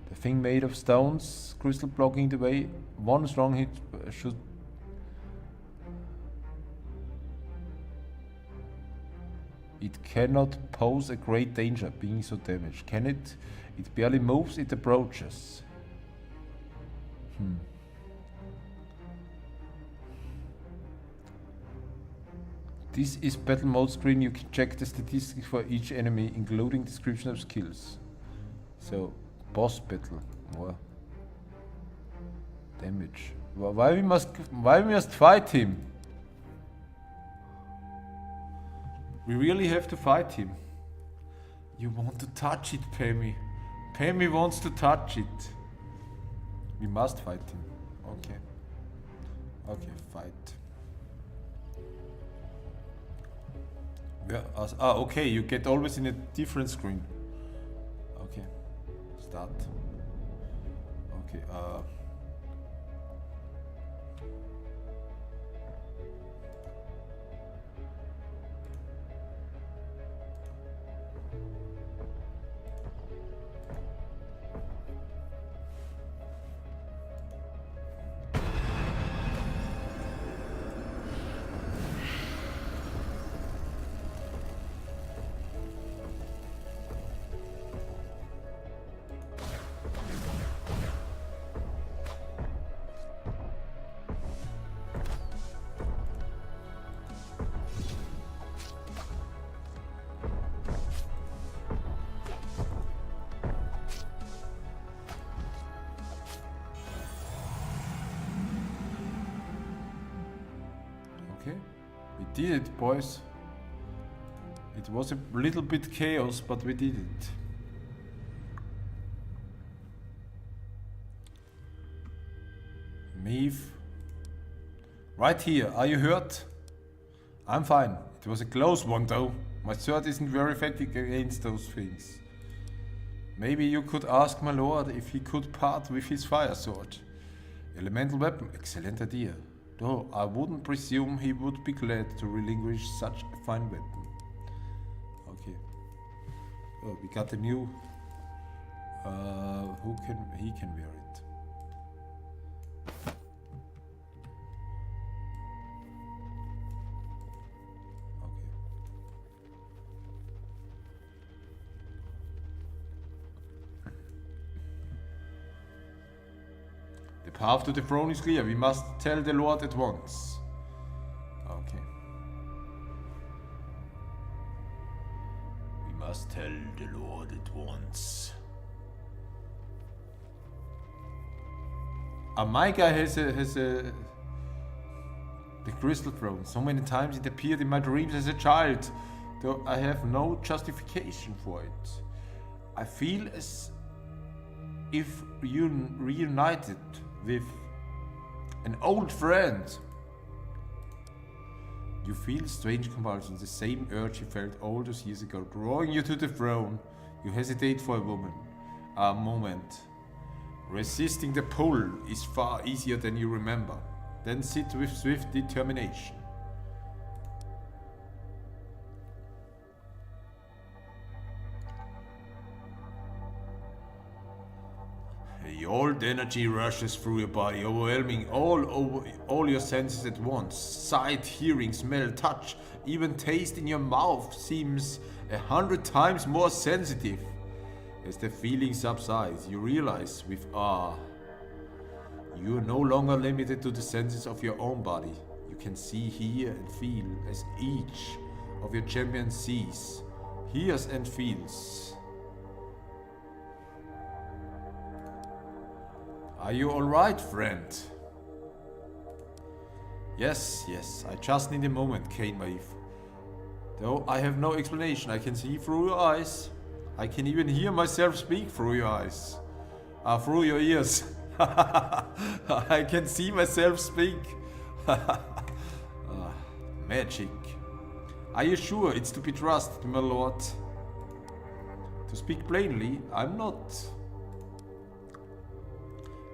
The thing made of stones, crystal blocking the way. One strong hit should It cannot pose a great danger, being so damaged. Can it? It barely moves, it approaches. This is battle mode screen. You can check the statistics for each enemy, including description of skills. So, boss battle. More damage. Why we must fight him? We really have to fight him. You want to touch it, Pammy. Pammy wants to touch it. We must fight him. Okay. Okay, fight. Okay, you get always in a different screen. Okay. Start. Okay, okay, we did it, boys. It was a little bit chaos, but we did it. Maeve. Right here, are you hurt? I'm fine. It was a close one though. My sword isn't very effective against those things. Maybe you could ask my lord if he could part with his fire sword. Elemental weapon, excellent idea. Though I wouldn't presume he would be glad to relinquish such a fine weapon. Okay. Oh, we got a new... he can wear it. Okay. The path to the throne is clear. We must tell the Lord at once. Okay. We must tell the Lord at once. My guy has the crystal throne. So many times it appeared in my dreams as a child, though I have no justification for it. I feel as if reunited with an old friend. You feel strange compulsions, the same urge you felt all those years ago, drawing you to the throne. You hesitate for a moment. Resisting the pull is far easier than you remember. Then sit with swift determination. The old energy rushes through your body, overwhelming all your senses at once. Sight, hearing, smell, touch, even taste in your mouth seems 100 times more sensitive. As the feeling subsides, you realize with awe, you are no longer limited to the senses of your own body. You can see, hear, and feel as each of your champions sees, hears, and feels. Are you alright, friend? Yes, I just need a moment, Cain Maeve. Though I have no explanation, I can see through your eyes. I can even hear myself speak through your eyes. Through your ears. I can see myself speak. Magic. Are you sure it's to be trusted, my lord? To speak plainly, I'm not.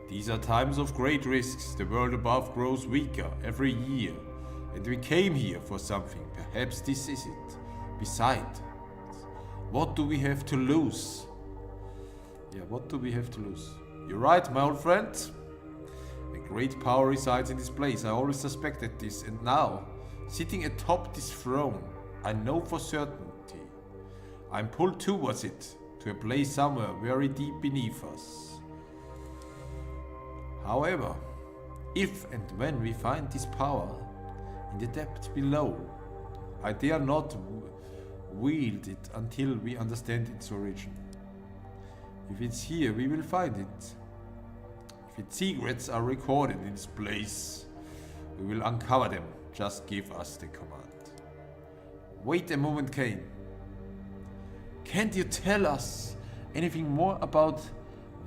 These are times of great risks. The world above grows weaker every year. And we came here for something. Perhaps this is it. Besides, what do we have to lose? Yeah, what do we have to lose? You're right, my old friend. A great power resides in this place. I always suspected this. And now, sitting atop this throne, I know for certain I'm pulled towards it, to a place somewhere very deep beneath us. However, if and when we find this power in the depths below, I dare not wield it until we understand its origin. If it's here, we will find it. If its secrets are recorded in this place, we will uncover them. Just give us the command. Wait a moment, Cain. Can't you tell us anything more about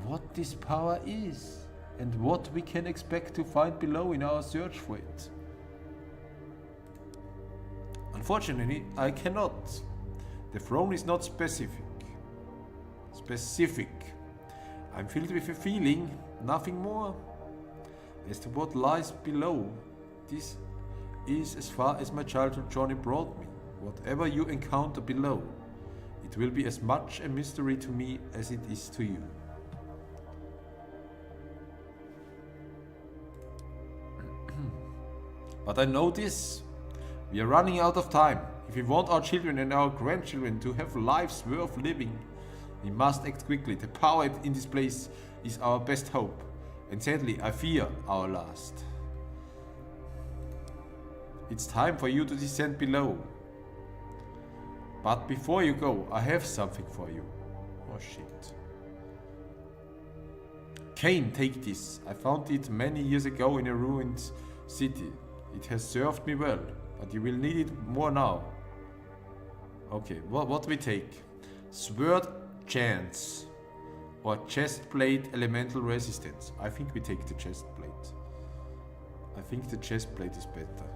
what this power is and what we can expect to find below in our search for it? Unfortunately, I cannot. The throne is not specific. I'm filled with a feeling, nothing more. As to what lies below, this is as far as my childhood journey brought me. Whatever you encounter below, it will be as much a mystery to me as it is to you. But I know this. We are running out of time. If we want our children and our grandchildren to have lives worth living, we must act quickly. The power in this place is our best hope. And sadly, I fear our last. It's time for you to descend below. But before you go, I have something for you. Oh shit. Cain, take this. I found it many years ago in a ruined city. It has served me well, but you will need it more now. Okay, what we take? Sword chance or chest plate elemental resistance. I think we take the chest plate. I think the chest plate is better.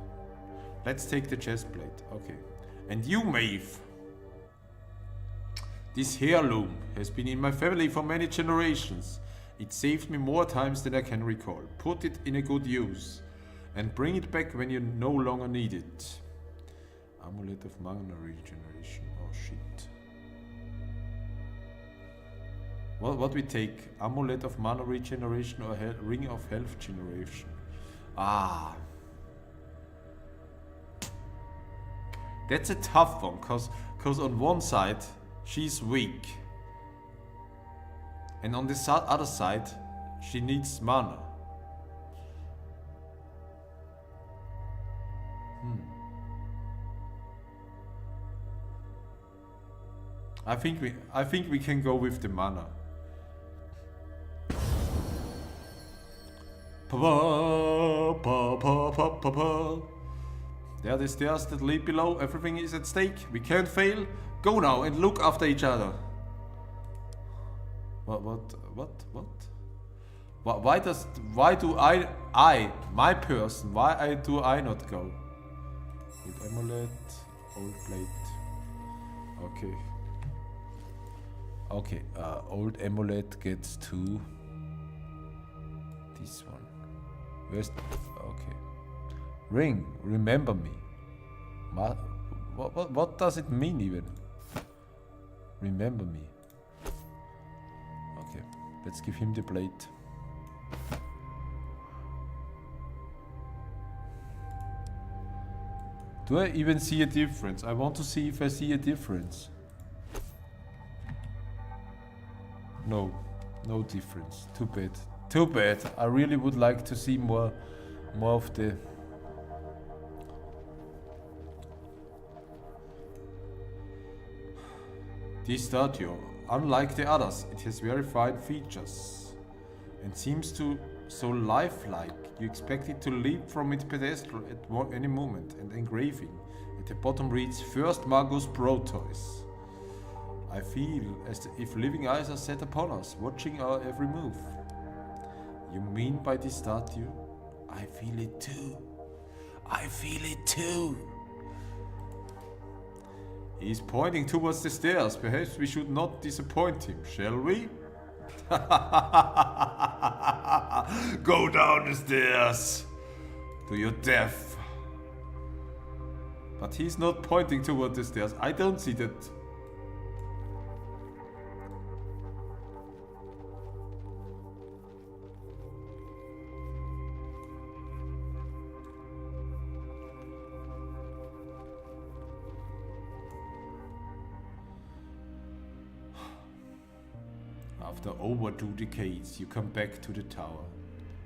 Let's take the chest plate. Okay. And you, Maeve. This heirloom has been in my family for many generations. It saved me more times than I can recall. Put it in a good use and bring it back when you no longer need it. Amulet of mana regeneration. Oh shit. What we take? Amulet of mana regeneration or ring of health generation? Ah. That's a tough one, cause on one side she's weak, and on the other side she needs mana. I think we can go with the mana. There are the stairs that lead below. Everything is at stake. We can't fail. Go now and look after each other. What? Why do I, my person, do I not go? Old amulet, old plate. Okay. Okay, old amulet gets to this one. Where's okay. Ring, remember me. What does it mean even? Remember me. Okay, let's give him the plate. Do I even see a difference? I want to see if I see a difference. No, no difference. Too bad. Too bad. I really would like to see more of the... This statue, unlike the others, it has very fine features and seems to so lifelike. You expect it to leap from its pedestal at any moment, and engraving at the bottom reads First Magus Proteus. I feel as if living eyes are set upon us, watching our every move. You mean by this statue? I feel it too. I feel it too. He's pointing towards the stairs. Perhaps we should not disappoint him, shall we? Go down the stairs to your death. But he's not pointing toward the stairs. I don't see that. After over 2 decades, you come back to the tower.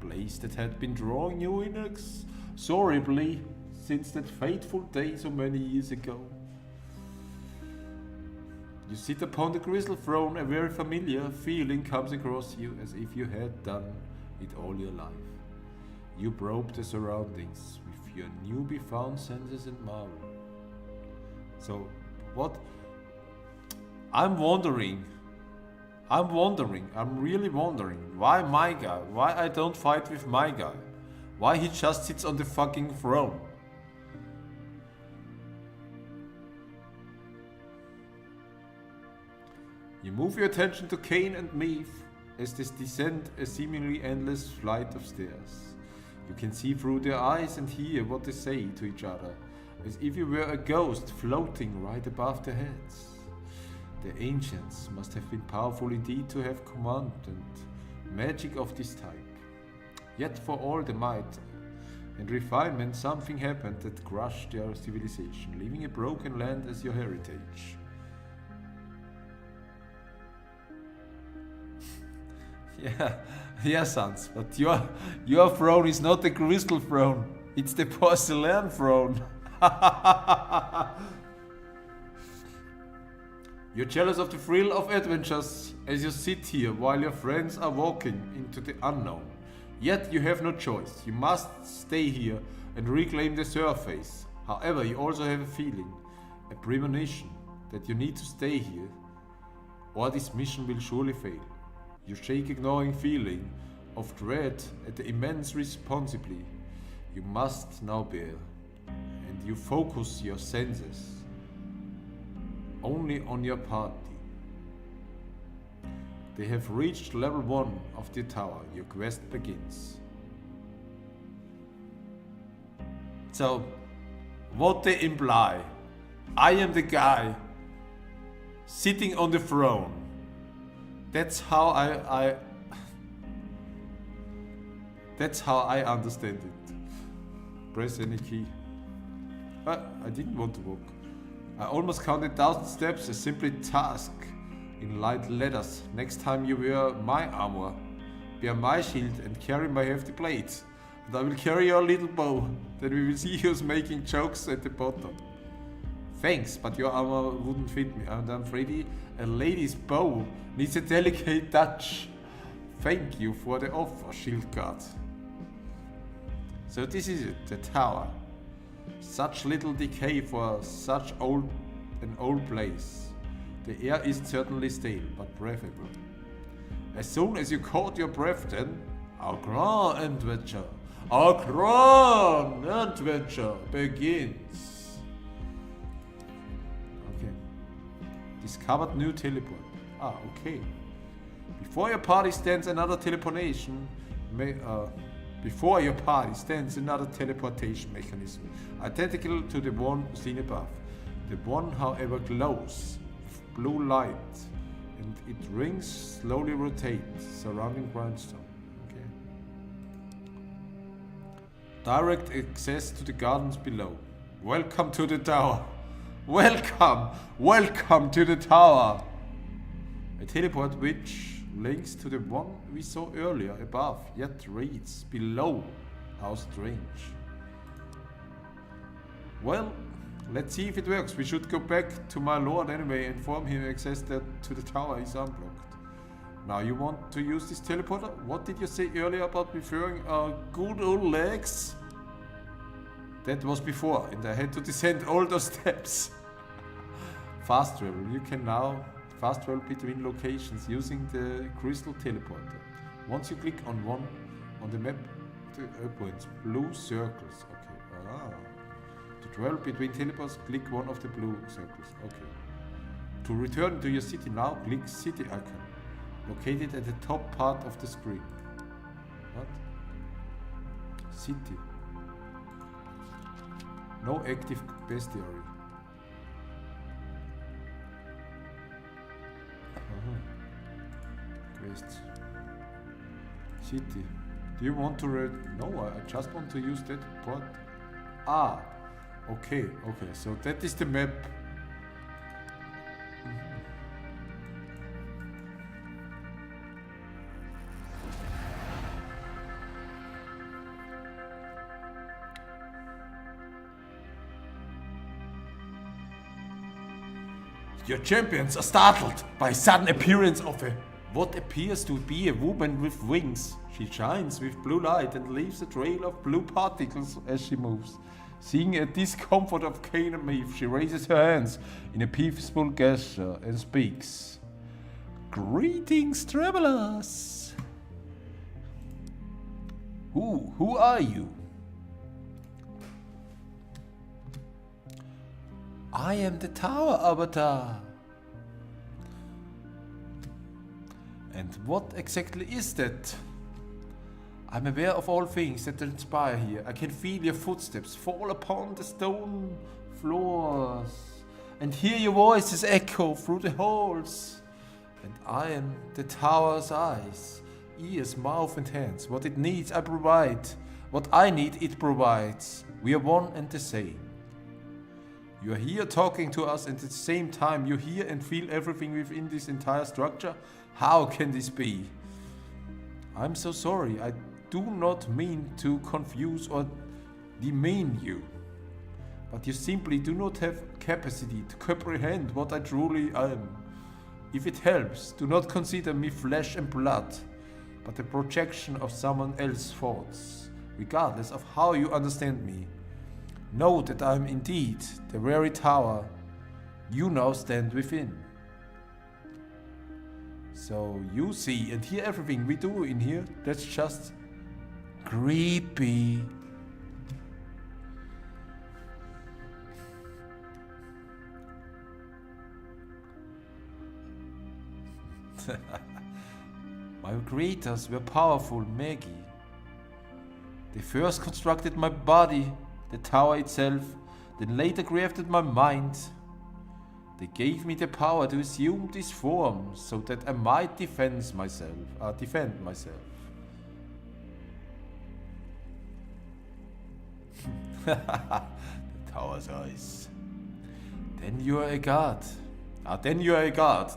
Place that had been drawing you inexorably since that fateful day so many years ago. You sit upon the crystal throne, a very familiar feeling comes across you as if you had done it all your life. You probe the surroundings with your newly found senses and marvel. So, what? I'm really wondering, why my guy? Why I don't fight with my guy? Why he just sits on the fucking throne? You move your attention to Cain and Maeve as they descend a seemingly endless flight of stairs. You can see through their eyes and hear what they say to each other, as if you were a ghost floating right above their heads. The ancients must have been powerful indeed to have command and magic of this type. Yet for all the might and refinement, something happened that crushed their civilization, leaving a broken land as your heritage. Yeah, sons, but your throne is not the crystal throne, it's the porcelain throne. You're jealous of the thrill of adventures as you sit here while your friends are walking into the unknown. Yet you have no choice, you must stay here and reclaim the surface. However, you also have a feeling, a premonition, that you need to stay here or this mission will surely fail. You shake, ignoring feeling of dread at the immense responsibility you must now bear, and you focus your senses only on your party. They have reached level 1 of the tower. Your quest begins. So, what they imply, I am the guy sitting on the throne. That's how that's how I understand it. Press any key. I didn't want to walk. I almost counted 1,000 steps, a simple task in light letters. Next time you wear my armor, bear my shield and carry my hefty blades. And I will carry your little bow. Then we will see who's making jokes at the bottom. Thanks, but your armor wouldn't fit me, and I'm afraid a lady's bow needs a delicate touch. Thank you for the offer, shield guard. So this is it, the tower. Such little decay for such an old place. The air is certainly stale, but breathable. As soon as you caught your breath then, our grand adventure begins. Discovered new teleport. Okay. Before your party stands another teleportation. Before your party stands another teleportation mechanism, identical to the one seen above. The one, however, glows with blue light, and its rings slowly rotate, surrounding grindstone. Okay. Direct access to the gardens below. Welcome to the tower. Welcome to the tower! A teleport which links to the one we saw earlier above, yet reads below. How strange. Well, let's see if it works. We should go back to my lord anyway and inform him access to the tower is unblocked. Now you want to use this teleporter? What did you say earlier about preferring our good old legs? That was before, and I had to descend all those steps. Fast travel. You can now fast travel between locations using the crystal teleporter. Once you click on one on the map, the points blue circles. Okay. To travel between teleports, click one of the blue circles. Okay. To return to your city now, click city icon, located at the top part of the screen. What? City. No active bestiary. Quests. City. Do you want to read? No, I just want to use that port. Okay. So that is the map. Your champions are startled by sudden appearance of what appears to be a woman with wings. She shines with blue light and leaves a trail of blue particles as she moves. Seeing a discomfort of Cain and Maeve, she raises her hands in a peaceful gesture and speaks. Greetings, travelers! Who are you? I am the Tower Avatar. And what exactly is that? I'm aware of all things that transpire here. I can feel your footsteps fall upon the stone floors and hear your voices echo through the halls. And I am the tower's eyes, ears, mouth and hands. What it needs, I provide. What I need, it provides. We are one and the same. You are here talking to us and at the same time you hear and feel everything within this entire structure? How can this be? I'm so sorry. I do not mean to confuse or demean you, but you simply do not have capacity to comprehend what I truly am. If it helps, do not consider me flesh and blood, but a projection of someone else's thoughts, regardless of how you understand me. Know that I am indeed the very tower you now stand within. So you see and hear everything we do in here. That's just creepy. My creators were powerful, Maggie. They first constructed my body, the tower itself, then later crafted my mind. They gave me the power to assume this form so that I might defend myself. The tower's eyes. Then you are a god.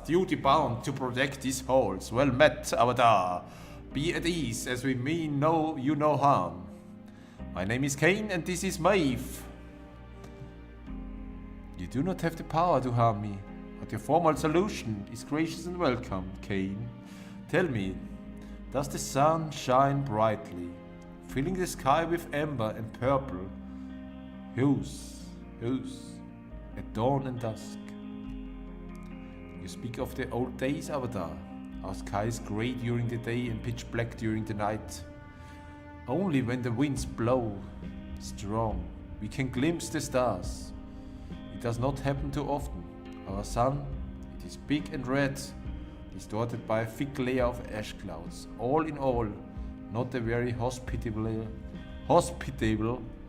Duty bound to protect these halls. Well met, Avatar. Be at ease, as we mean you no harm. My name is Cain, and this is Maeve. You do not have the power to harm me, but your formal solution is gracious and welcome, Cain. Tell me, does the sun shine brightly, filling the sky with amber and purple hues at dawn and dusk? You speak of the old days, Avatar. Our sky is grey during the day and pitch black during the night. Only when the winds blow strong, we can glimpse the stars. It does not happen too often. Our sun, it is big and red, distorted by a thick layer of ash clouds. All in all, not a very hospitable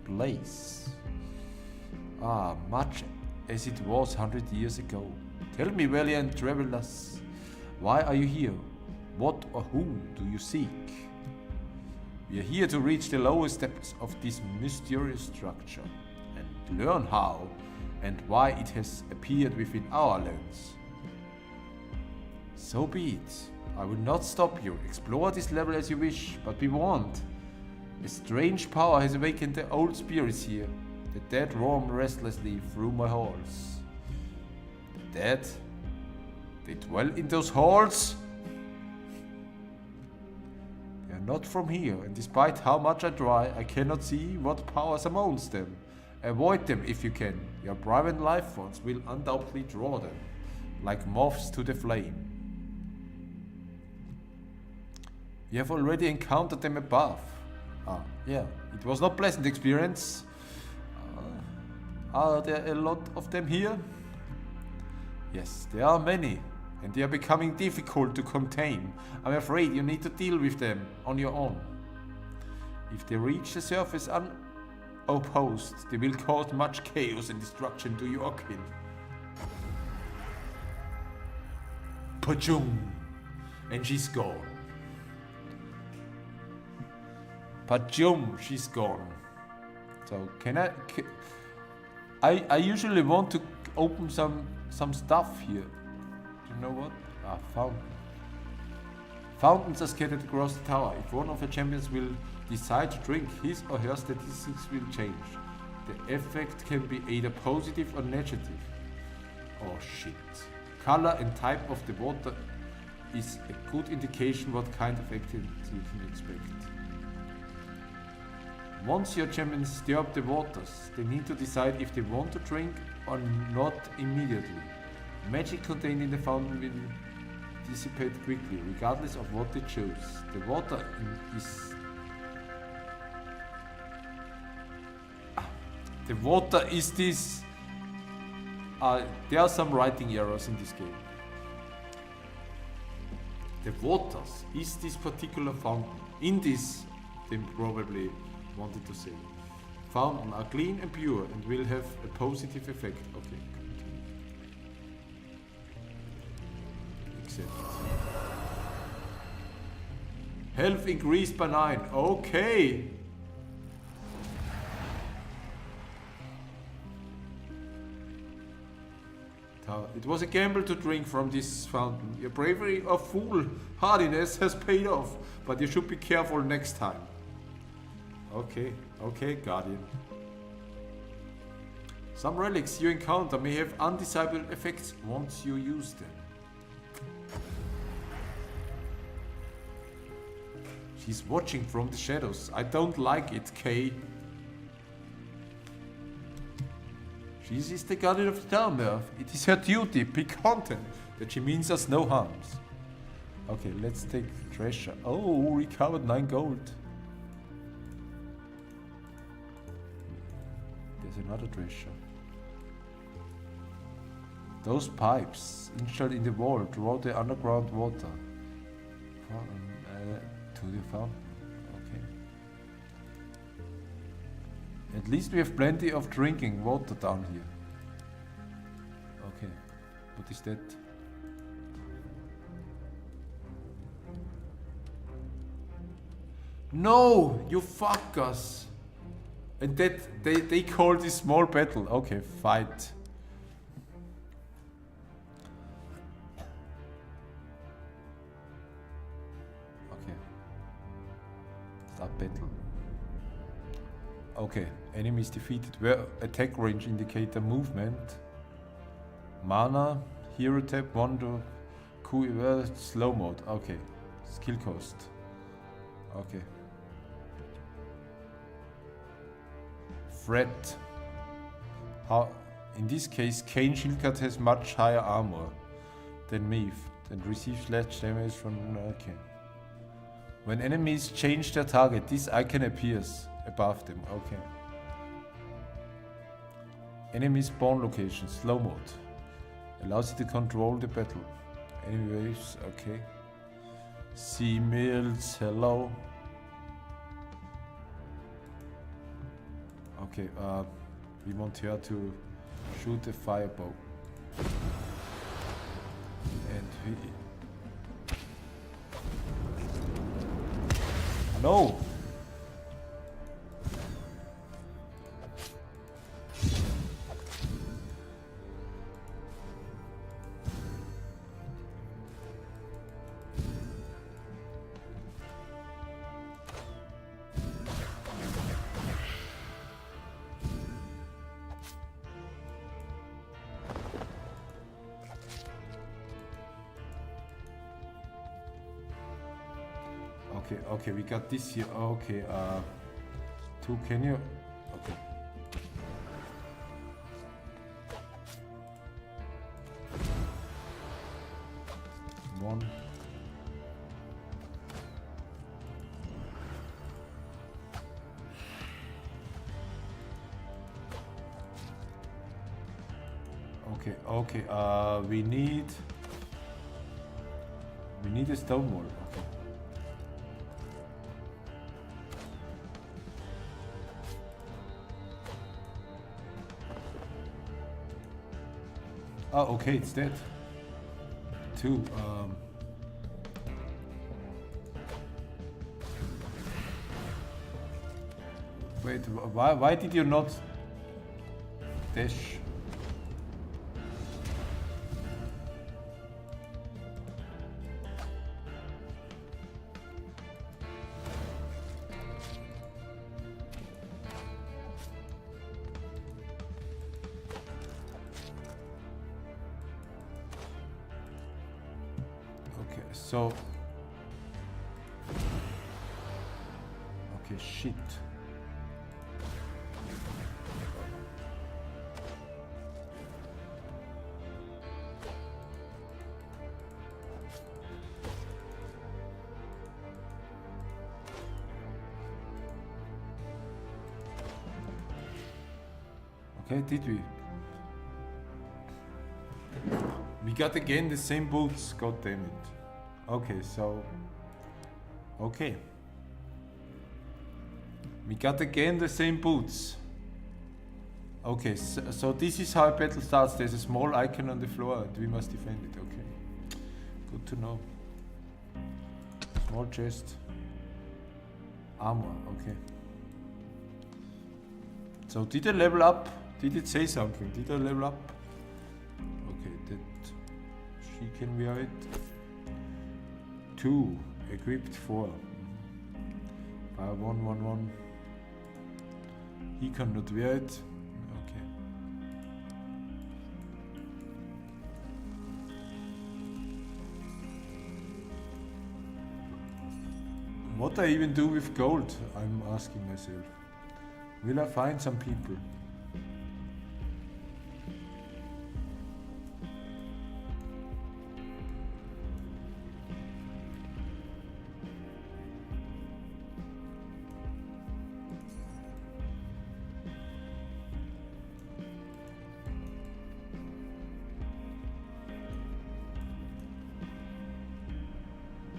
place. Much as it was 100 years ago. Tell me, valiant travelers, why are you here? What or whom do you seek? We are here to reach the lowest depths of this mysterious structure and learn how and why it has appeared within our lands. So be it. I will not stop you. Explore this level as you wish, but be warned. A strange power has awakened the old spirits here. The dead roam restlessly through my halls. The dead? They dwell in those halls? They are not from here, and despite how much I try, I cannot see what powers amongst them. Avoid them if you can. Your private life force will undoubtedly draw them, like moths to the flame. You have already encountered them above. Yeah, it was not a pleasant experience. Are there a lot of them here? Yes, there are many, and they are becoming difficult to contain. I'm afraid you need to deal with them on your own. If they reach the surface unopposed, they will cause much chaos and destruction to your kin. Pachung! And she's gone. Pachum, she's gone. So I usually want to open some stuff here. Do you know what? Fountain. Fountains are scattered across the tower. If one of the champions will decide to drink, his or her statistics will change. The effect can be either positive or negative. Oh shit. color and type of the water is a good indication what kind of activity you can expect. Once your champions stir up the waters, they need to decide if they want to drink or not immediately. Magic contained in the fountain will dissipate quickly, regardless of what they choose. The water is this. There are some writing errors in this game. The waters is this particular fountain. In this, they probably wanted to say. Fountain are clean and pure and will have a positive effect. Okay, continue. Accept. Health increased by 9. Okay. It was a gamble to drink from this fountain. Your bravery or foolhardiness has paid off, but you should be careful next time. Okay, Guardian. Some relics you encounter may have undesirable effects once you use them. She's watching from the shadows. I don't like it, Kay. She is the guardian of the town, Earth. It is her duty, be content, that she means us no harms. Okay, let's take treasure. Oh, recovered 9 gold. There's another treasure. Those pipes installed in the wall draw the underground water to the fountain. Okay. At least we have plenty of drinking water down here. Okay. What is that? No! You fuckers! And that they call this small battle. Okay, fight. Okay. Start battle. Okay, enemies defeated. Where attack range indicator movement. Mana, hero tap, wonder, slow mode. Okay. Skill cost. Okay. Threat. How? In this case, Kane Shieldguard has much higher armor than Meave and receives less damage from. Okay. When enemies change their target, this icon appears above them. Okay. Enemy spawn location, slow mode. Allows you to control the battle. Enemy waves, okay. Sea mills, hello. Okay, we want her to shoot a firebow. And we... No! Okay, we got this here. Okay, 2, can you? Okay. One. Okay, we need a stone wall. Okay. Oh, okay, it's dead. 2. Wait, why did you not dash? So... Okay, shit. Okay, did we? We got again the same boots, god damn it. Okay, so... Okay. We got again the same boots. Okay, so this is how a battle starts. There's a small icon on the floor and we must defend it, okay. Good to know. Small chest. Armor, okay. So did I level up? Did it say something? Did I level up? Okay, that she can wear it. 2, equipped 4. 1. He cannot wear it. Okay. What I even do with gold? I'm asking myself. Will I find some people?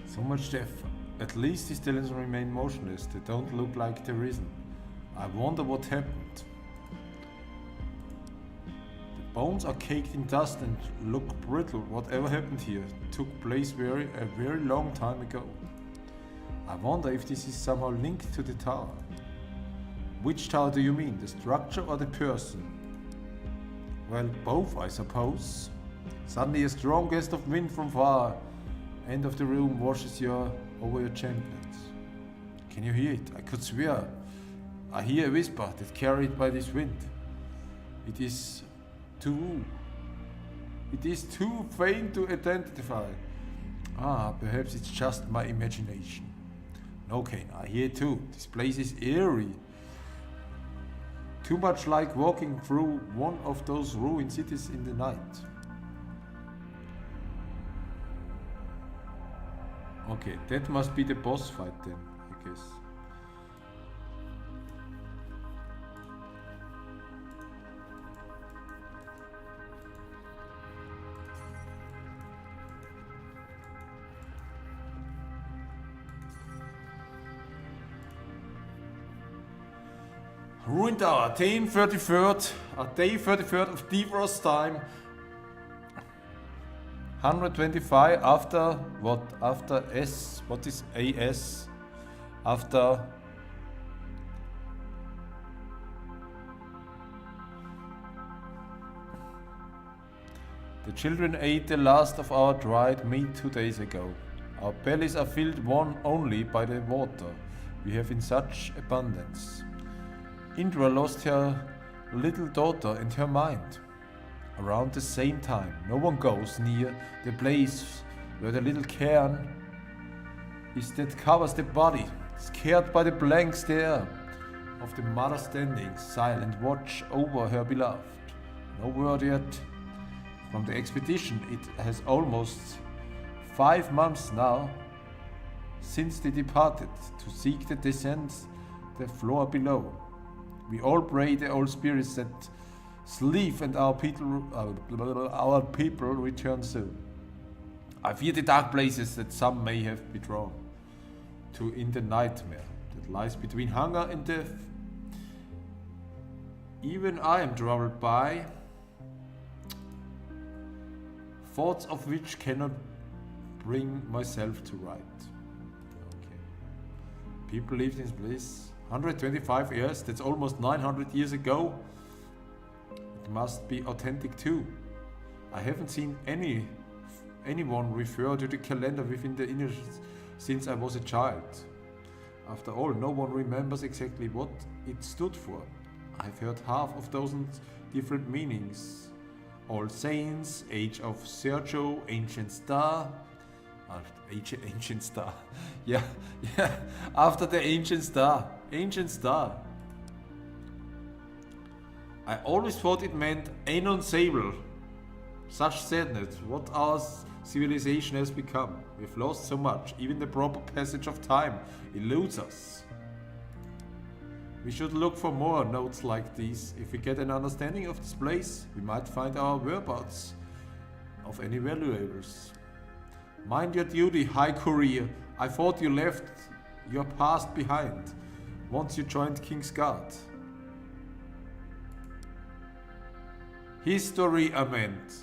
So much death. At least these stallions remain motionless. They don't look like they're risen. I wonder what happened. The bones are caked in dust and look brittle. Whatever happened here took place a very long time ago. I wonder if this is somehow linked to the tower. Which tower do you mean? The structure or the person? Well, both, I suppose. Suddenly a strong gust of wind from far end of the room washes over your champions. Can you hear it? I could swear. I hear a whisper that's carried by this wind. It is too faint to identify. Ah, perhaps it's just my imagination. No, Kane, I hear too. This place is eerie. Too much like walking through one of those ruined cities in the night. Okay, that must be the boss fight then, I guess. Ruined Tower, day 33rd of toweroftime. 125 after what? After S? What is AS? After... The children ate the last of our dried meat 2 days ago. Our bellies are filled only by the water we have in such abundance. Indra lost her little daughter and her mind. Around the same time, no one goes near the place where the little cairn is that covers the body, scared by the blank stare of the mother standing silent watch over her beloved. No word yet from the expedition. It has almost 5 months now since they departed to seek the descents, the floor below. We all pray the old spirits that sleep and our people return soon. I fear the dark places that some may have been drawn to in the nightmare that lies between hunger and death. Even I am troubled by thoughts of which cannot bring myself to write. Okay. People lived in this place 125 years, that's almost 900 years ago. It must be authentic too. I haven't seen anyone refer to the calendar within the inner since I was a child. After all, no one remembers exactly what it stood for. I've heard half of dozens different meanings. All Saints, Age of Sergio, Ancient Star. Ancient star. Yeah, yeah. After the ancient star. Ancient star. I always thought it meant anonsable. Such sadness. What our civilization has become. We've lost so much. Even the proper passage of time eludes us. We should look for more notes like these. If we get an understanding of this place, we might find our whereabouts of any valuables. Mind your duty, High Courier. I thought you left your past behind once you joined King's Guard. History, I meant.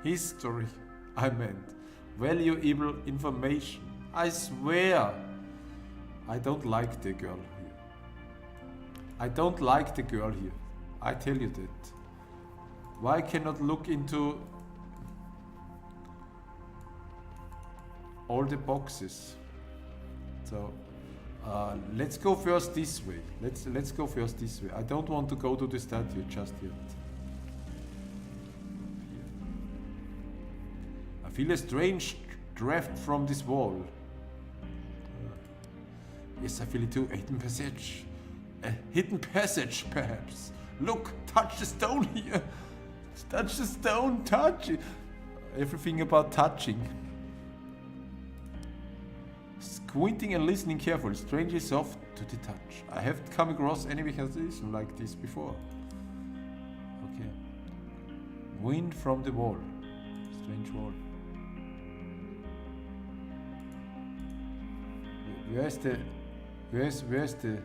History, I meant. Valuable information. I swear. I don't like the girl here. I don't like the girl here. I tell you that. Why cannot look into all the boxes? So let's go first this way. Let's go first this way. I don't want to go to the statue just yet. I feel a strange draft from this wall. Yes, I feel it too. A hidden passage. A hidden passage, perhaps. Look, touch the stone here. Touch the stone, touch it. Everything about touching. Squinting and listening carefully, strangely soft to the touch. I haven't come across any mechanism like this before. Okay. Wind from the wall. Strange wall. Where's the... Where's the...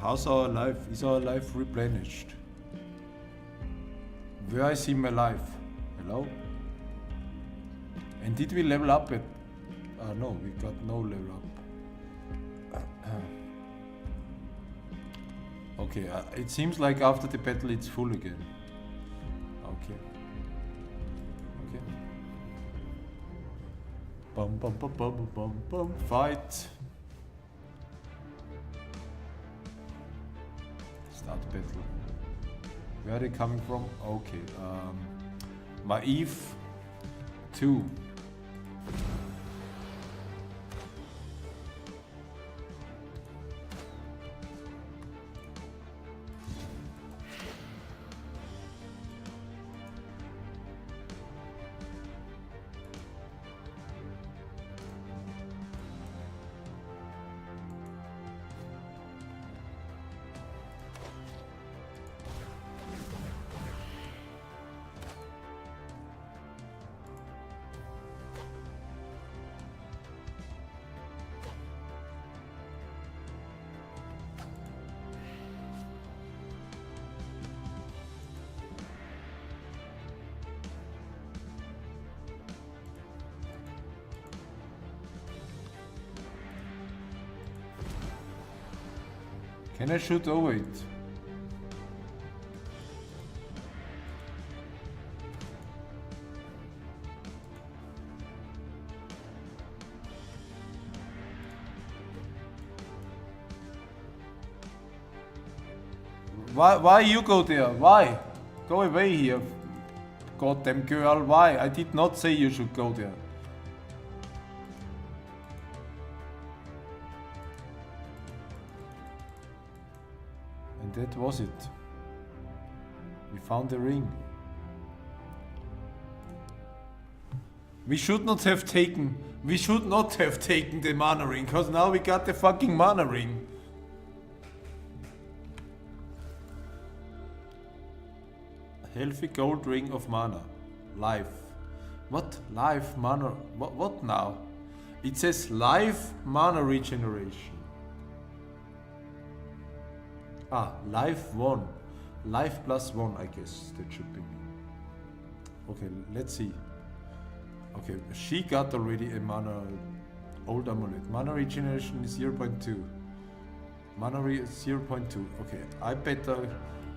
How's our life? Is our life replenished? Where is in my life? Hello? And did we level up at... no, we got no level up. Okay, it seems like after the battle it's full again. Okay. Okay. Bum bum bum bum bum bum. Fight. Start battle. Where are they coming from? Okay. Maeve 2. Can I shoot over it? Why you go there? Why? Go away here. Goddamn girl, why? I did not say you should go there. That was it. We found the ring. We should not have taken the mana ring, because now we got the fucking mana ring. Healthy gold ring of mana. Life. What? Life, mana. What now? It says life, mana regeneration. Ah, life 1. Life plus 1, I guess that should be. Okay, let's see. Okay, she got already a mana old amulet. Mana regeneration is 0.2. Mana 0.2. Okay, I better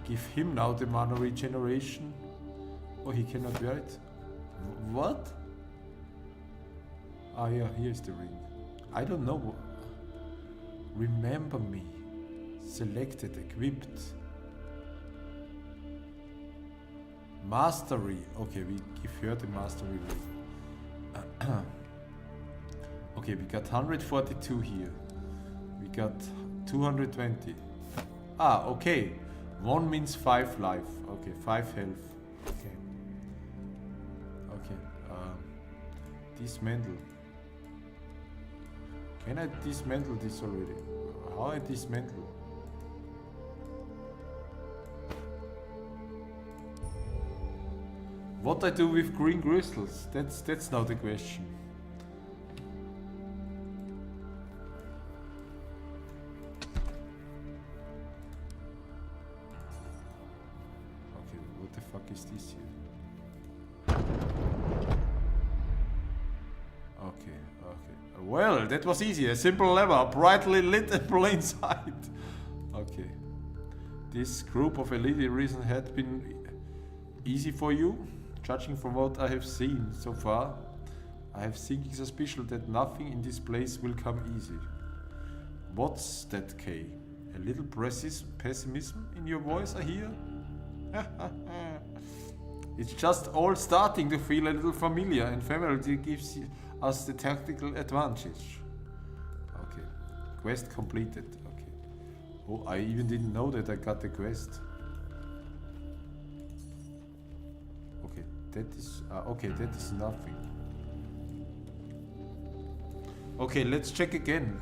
give him now the mana regeneration. Oh, he cannot wear it? What? Ah yeah, here's the ring. I don't know. Remember me. Selected, equipped. Mastery. Okay, we give her the mastery ring. Okay, we got 142 here. We got 220. Ah, okay. 1 means 5 life. Okay, 5 health. Okay. Okay. Dismantle. Can I dismantle this already? How I dismantle? What I do with green crystals? That's now the question. Okay, what the fuck is this here? Okay, okay. Well, that was easy. A simple lever, brightly lit in plain sight. Okay. This group of elite reasons had been easy for you? Judging from what I have seen so far, I have sinking suspicion that nothing in this place will come easy. What's that, Kay? A little pessimism in your voice, I hear? It's just all starting to feel a little familiar, and familiarity gives us the tactical advantage. Okay. Quest completed. Okay. Oh, I even didn't know that I got the quest. That is okay. That is nothing. Okay, let's check again.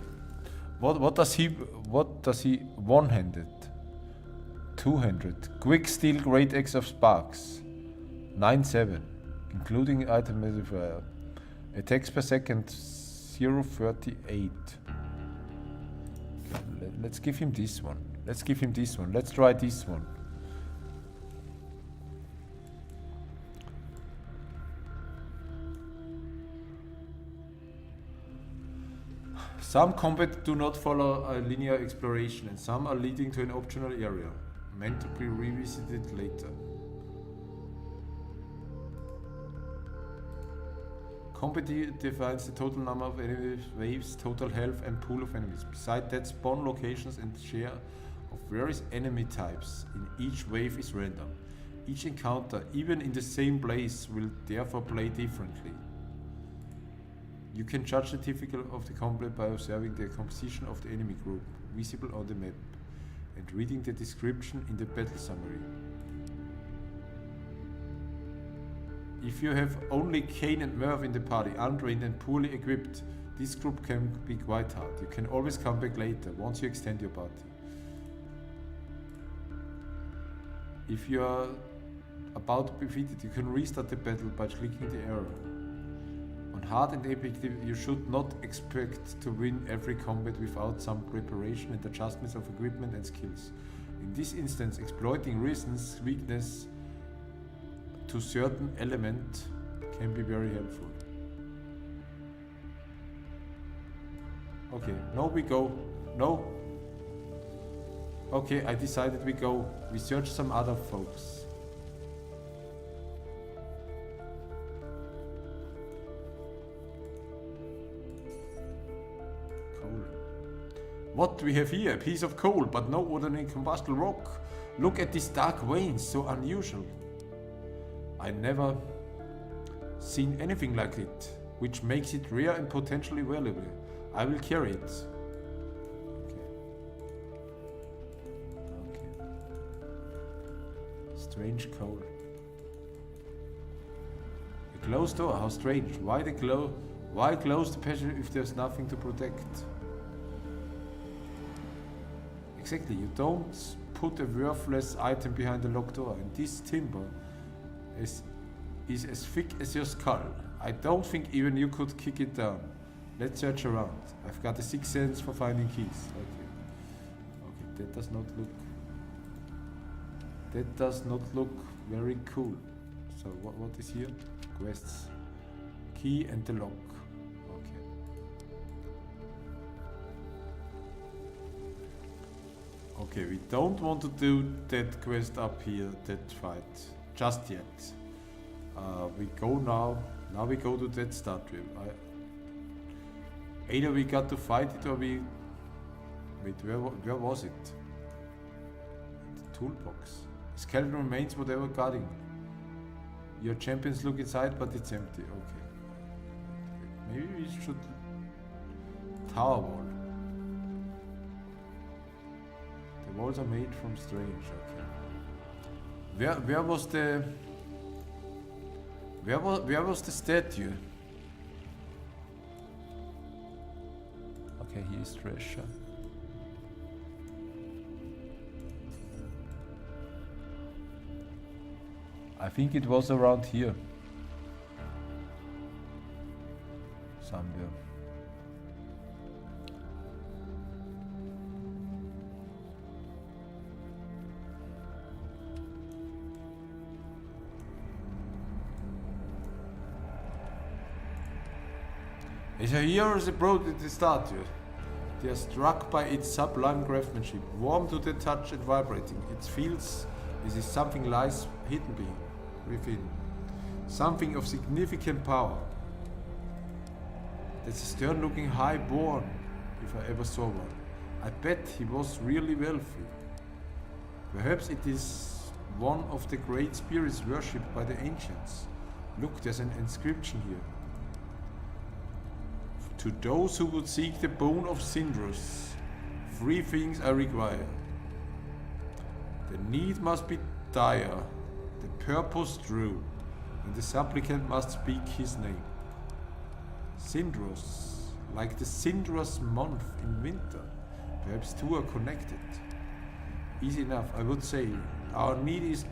What does he one-handed? 200. Quick steel great X of sparks. 97, including item modifier. Attacks per second 0.38. Let's give him this one. Let's give him this one. Let's try this one. Some combat do not follow a linear exploration, and some are leading to an optional area, meant to be revisited later. Combat defines the total number of enemy waves, total health, and pool of enemies. Besides that, spawn locations and share of various enemy types in each wave is random. Each encounter, even in the same place, will therefore play differently. You can judge the difficulty of the combat by observing the composition of the enemy group, visible on the map, and reading the description in the battle summary. If you have only Kane and Merv in the party, untrained and poorly equipped, this group can be quite hard. You can always come back later, once you extend your party. If you are about to be defeated, you can restart the battle by clicking the arrow. On hard and epic, you should not expect to win every combat without some preparation and adjustments of equipment and skills. In this instance, exploiting reasons, weakness to certain element can be very helpful. Okay, no, we go. No. Okay, I decided we go. We search some other folks. What do we have here? A piece of coal, but no ordinary combustible rock. Look at these dark veins, so unusual. I never seen anything like it, which makes it rare and potentially valuable. I will carry it. Okay. Strange coal. A closed door, how strange. Why close the passage if there's nothing to protect? Exactly, you don't put a worthless item behind a locked door, and this timber is as thick as your skull. I don't think even you could kick it down. Let's search around. I've got a sixth sense for finding keys. Okay. Okay, that does not look very cool. So what is here? Quests. Key and the lock. Okay, we don't want to do that quest up here, that fight, just yet. We go now. Now we go to that start room. Either we got to fight it or we... Wait, where was it? The toolbox. Skeleton remains, whatever guarding. Your champions look inside, but it's empty. Okay. Maybe we should... Tower wall. The walls are made from strange. Okay. Where was the... Where was the statue? Okay, here is treasure. I think it was around here. Somewhere. Is a hero is approached the statue. They are struck by its sublime craftsmanship, warm to the touch and vibrating. It feels as if something lies hidden within. Something of significant power. That's a stern-looking highborn, if I ever saw one. I bet he was really wealthy. Perhaps it is one of the great spirits worshipped by the ancients. Look, there's an inscription here. To those who would seek the bone of Sindros, 3 things I require. The need must be dire, the purpose true, and the supplicant must speak his name. Sindros, like the Sindros month in winter. Perhaps two are connected. Easy enough, I would say. Our need is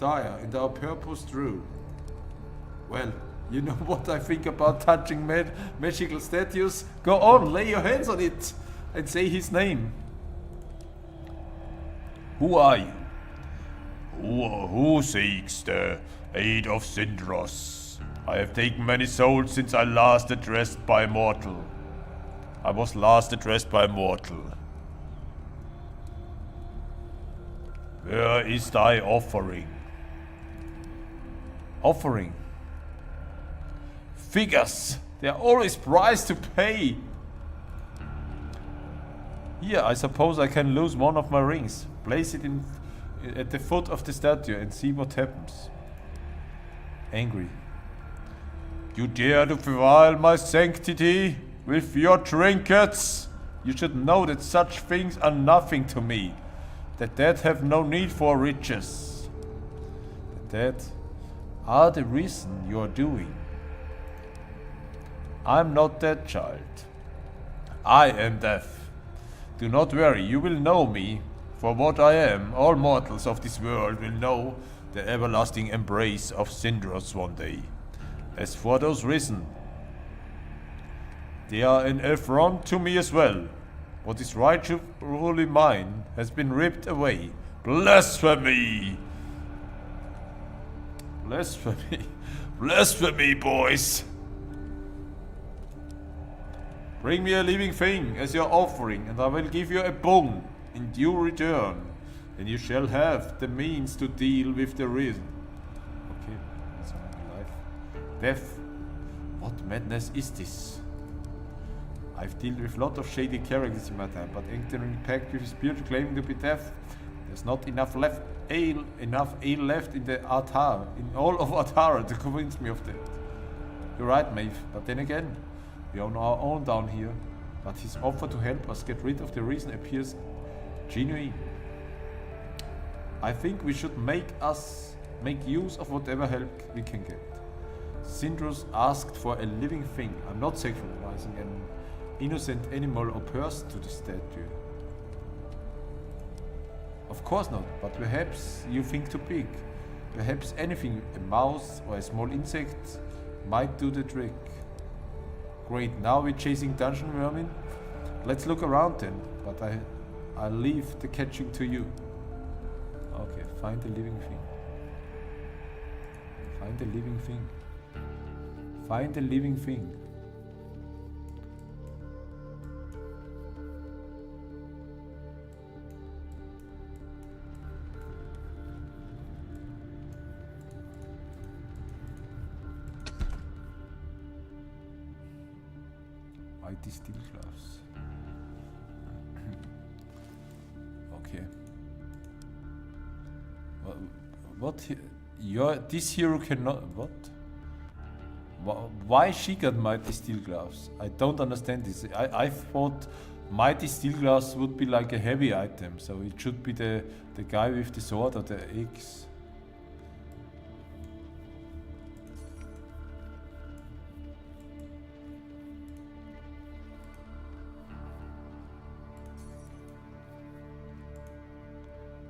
dire and our purpose true. Well, you know what I think about touching magical statues? Go on, lay your hands on it and say his name. Who are you? Who seeks the aid of Sindros? I have taken many souls since I last addressed by mortal. I was last addressed by mortal. Where is thy offering? Offering? Figures! They are always priced to pay! Here, I suppose I can lose one of my rings. Place it at the foot of the statue and see what happens. Angry. You dare to defile my sanctity with your trinkets? You should know that such things are nothing to me. The dead have no need for riches. The dead are the reason you are doing. I'm not that child. I am death. Do not worry, you will know me for what I am. All mortals of this world will know the everlasting embrace of Sindros one day. As for those risen, they are an affront to me as well. What is rightfully mine has been ripped away. Blasphemy! Blasphemy! Blasphemy, boys! Bring me a living thing as your offering, and I will give you a bone in due return, and you shall have the means to deal with the risen. Okay, that's my life. Death. What madness is this? I've dealt with a lot of shady characters in my time, but entering pact with a spirit claiming to be death, there's not enough ale left in the Atar, in all of Atara to convince me of that. You're right, Maeve, but then again, we own our own down here, but his offer to help us get rid of the reason appears genuine. I think we should make use of whatever help we can get. Sindros asked for a living thing. I'm not sacrificing an innocent animal or person to the statue. Of course not, but perhaps you think too big. Perhaps anything, a mouse or a small insect, might do the trick. Great, now we're chasing dungeon vermin? Let's look around then, but I'll leave the catching to you. Okay, find the living thing. Find the living thing. Find the living thing. Mighty steel gloves. Okay. What? This hero cannot. What? Why she got mighty steel gloves? I don't understand this. I thought mighty steel gloves would be like a heavy item, so it should be the guy with the sword or the axe.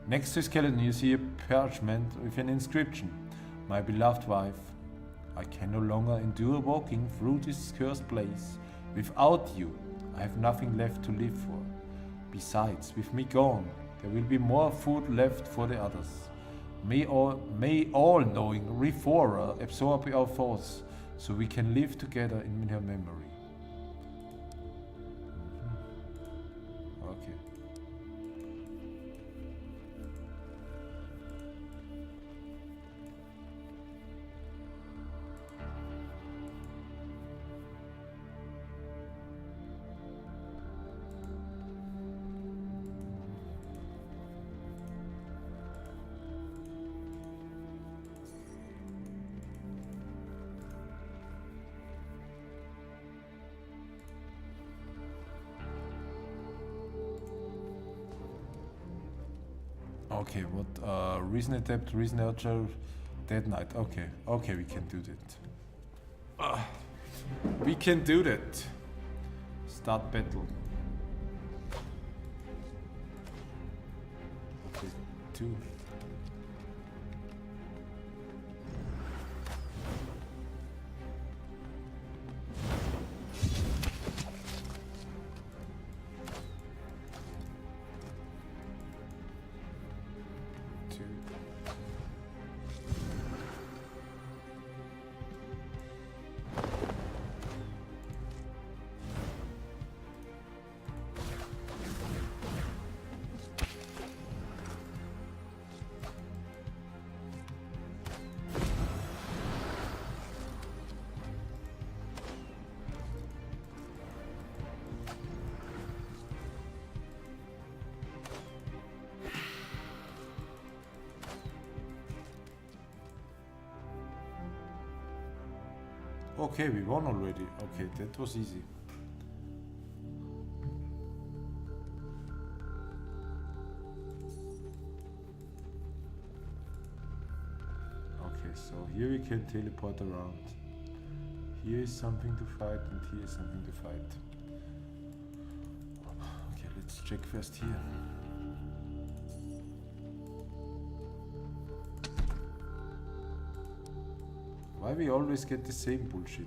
Next to the skeleton you see a parchment with an inscription. My beloved wife, I can no longer endure walking through this cursed place. Without you, I have nothing left to live for. Besides, with me gone, there will be more food left for the others. May all-knowing Reforer absorb our thoughts, so we can live together in her memory. Okay. Okay, what? Reason Adept, Reason Archer, Dead Knight. Okay, okay, we can do that. We can do that. Start battle. Okay, 2. Okay, we won already. Okay, that was easy. Okay, so here we can teleport around. Here is something to fight and here is something to fight. Okay, let's check first here. Why we always get the same bullshit?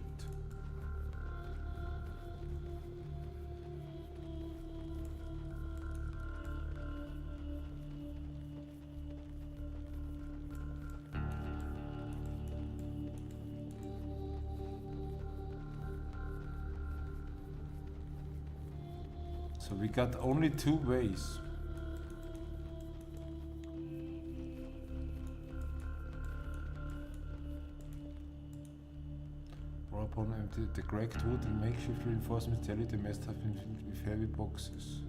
So we got only 2 ways. Upon empty the cracked wood and makeshift reinforcements tell you they must have been with heavy boxes.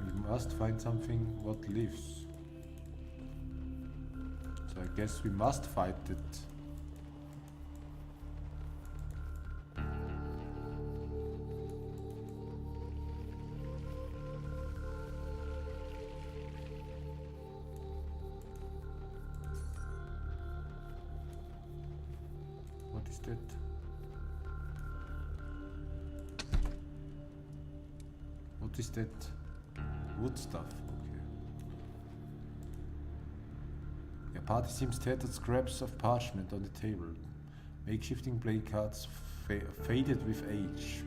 Okay. We must find something what lives. So I guess we must fight it. What is that? What is that? Wood stuff, okay. Your party seems tattered scraps of parchment on the table. Makeshifting play cards faded with age.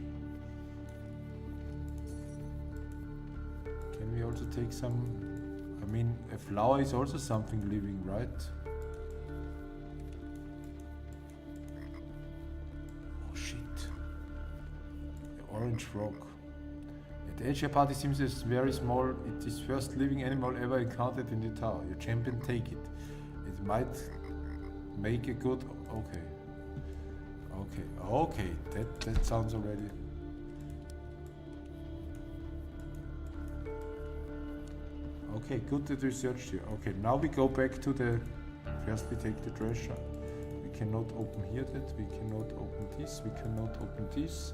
Can we also take some... I mean, a flower is also something living, right? Orange frog. At the edge your party seems very small. It is first living animal ever encountered in the tower. Your champion take it. It might Make a good. Okay. Okay. That sounds already. Okay, good that we searched here. Okay, now we go back to the. First, we take the treasure. We cannot open here that. We cannot open this. We cannot open this.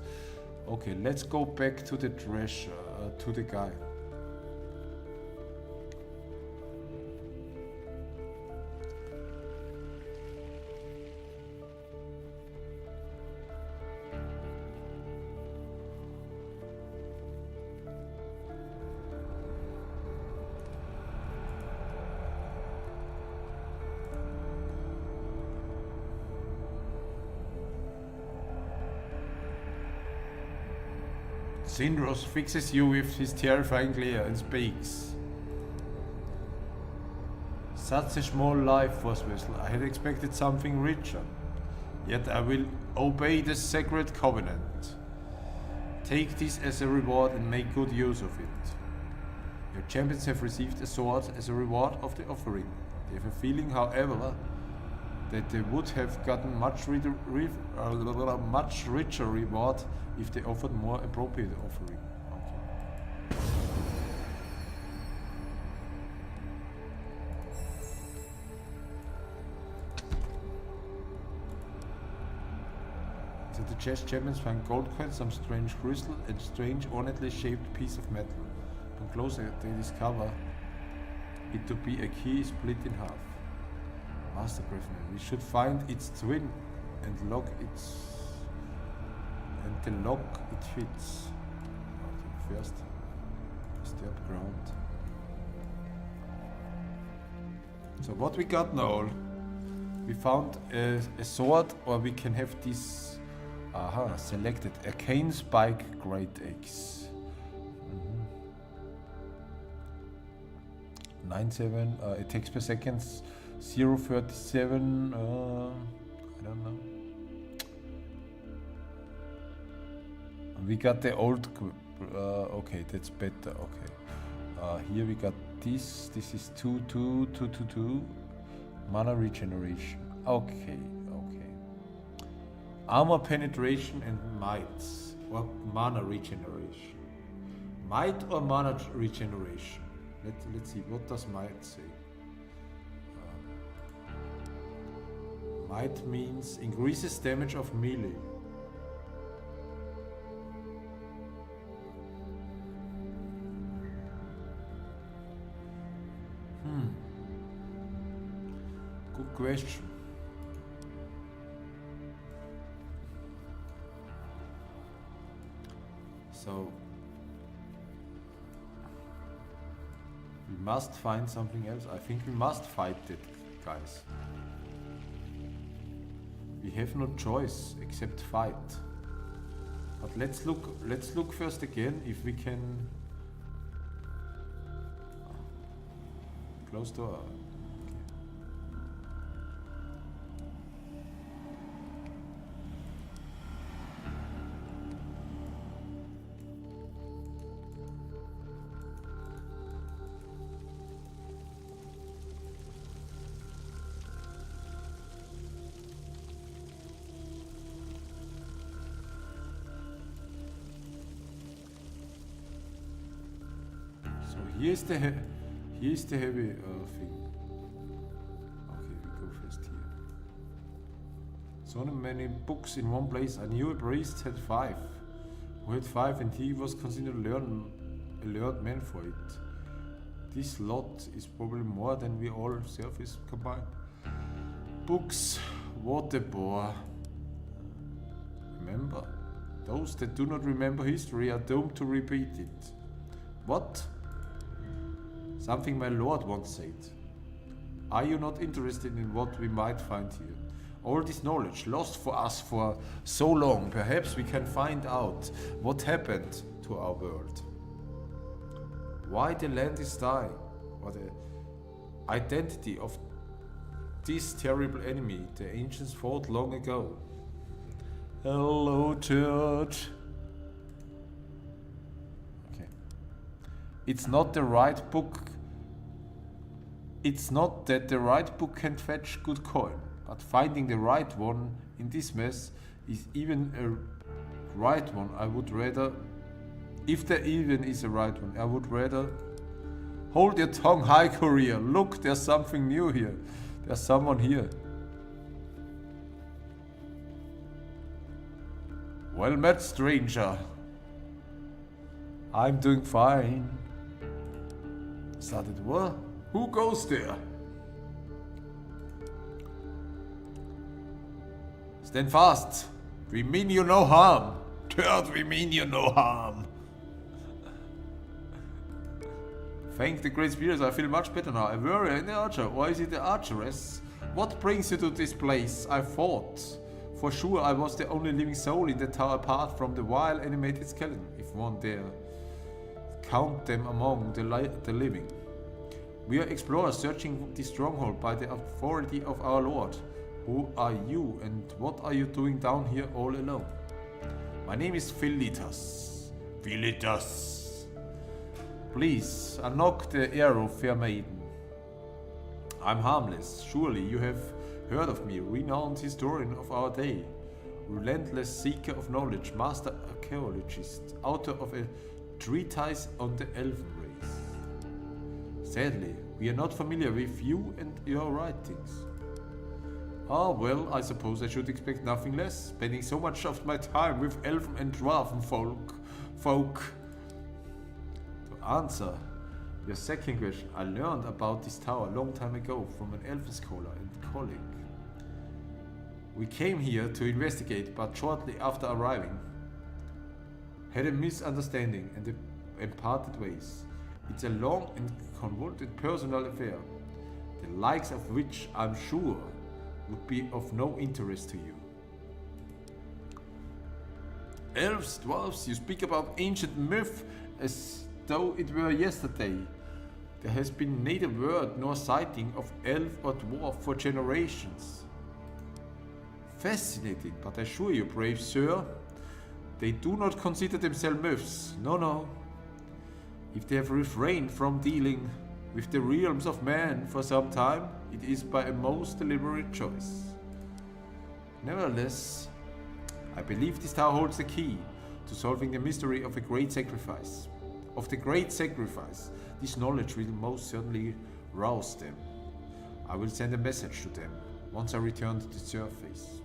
Okay, let's go back to the treasure, to the guy. Sindros fixes you with his terrifying glare and speaks. Such a small life force vessel. I had expected something richer. Yet I will obey the sacred covenant. Take this as a reward and make good use of it. Your champions have received a sword as a reward of the offering. They have a feeling, however, that they would have gotten much richer reward if they offered more appropriate offering. Okay. So the chest champions find gold coins, some strange crystal, and strange ornately shaped piece of metal. Upon closer they discover it to be a key split in half. Master Griffin. We should find its twin and lock its the lock it fits. Okay, first disturb ground. So what we got now? We found a sword, or we can have this. Aha, selected arcane spike great axe. 97 attacks per second. 0.37, I don't know. We got the old, okay, that's better, okay. Here we got this is 2, mana regeneration, okay. Armor penetration and might, or mana regeneration. Might or mana regeneration? Let's see, what does might say? Might means increases damage of melee. Good question. So we must find something else. I think we must fight it, guys. We have no choice except fight. But let's look first again if we can close door. Here's the heavy thing. Okay, we go first here. So many books in one place. I knew a priest had 5. Who had 5 and he was considered a learned man for it. This lot is probably more than we all selfies combined. Books, what a bore. Remember, those that do not remember history are doomed to repeat it. What? Something my lord once said. Are you not interested in what we might find here? All this knowledge lost for us for so long, perhaps we can find out what happened to our world. Why the land is dying, or the identity of this terrible enemy the ancients fought long ago. Hello, church. Okay. It's not the right book. It's not that the right book can fetch good coin. But finding the right one in this mess is even a right one. I would rather, if there even is a right one, I would rather. Hold your tongue, High Courier. Look, there's something new here. There's someone here. Well met, stranger. I'm doing fine. Started what? Who goes there? Stand fast. We mean you no harm. Turd, we mean you no harm. Thank the great spirits, I feel much better now. A warrior and the archer, or is it the archeress? What brings you to this place? I thought. For sure I was the only living soul in the tower apart from the vile animated skeleton, if one dare count them among the living. We are explorers searching the stronghold by the authority of our lord. Who are you and what are you doing down here all alone? My name is Philetas. Philetas. Please, unlock the arrow, fair maiden. I'm harmless. Surely you have heard of me, renowned historian of our day, relentless seeker of knowledge, master archaeologist, author of a treatise on the elven race. Sadly, we are not familiar with you and your writings. Ah, well, I suppose I should expect nothing less, spending so much of my time with elven and dwarven folk. To answer your second question, I learned about this tower a long time ago from an elven scholar and colleague. We came here to investigate, but shortly after arriving, had a misunderstanding and parted ways. It's a long and convoluted personal affair, the likes of which I'm sure would be of no interest to you. Elves, dwarves, you speak about ancient myth as though it were yesterday. There has been neither word nor sighting of elf or dwarf for generations. Fascinating, but I assure you, brave sir, they do not consider themselves myths. No, no. If they have refrained from dealing with the realms of man for some time, it is by a most deliberate choice. Nevertheless, I believe this tower holds the key to solving the mystery of a great sacrifice. This knowledge will most certainly rouse them. I will send a message to them once I return to the surface.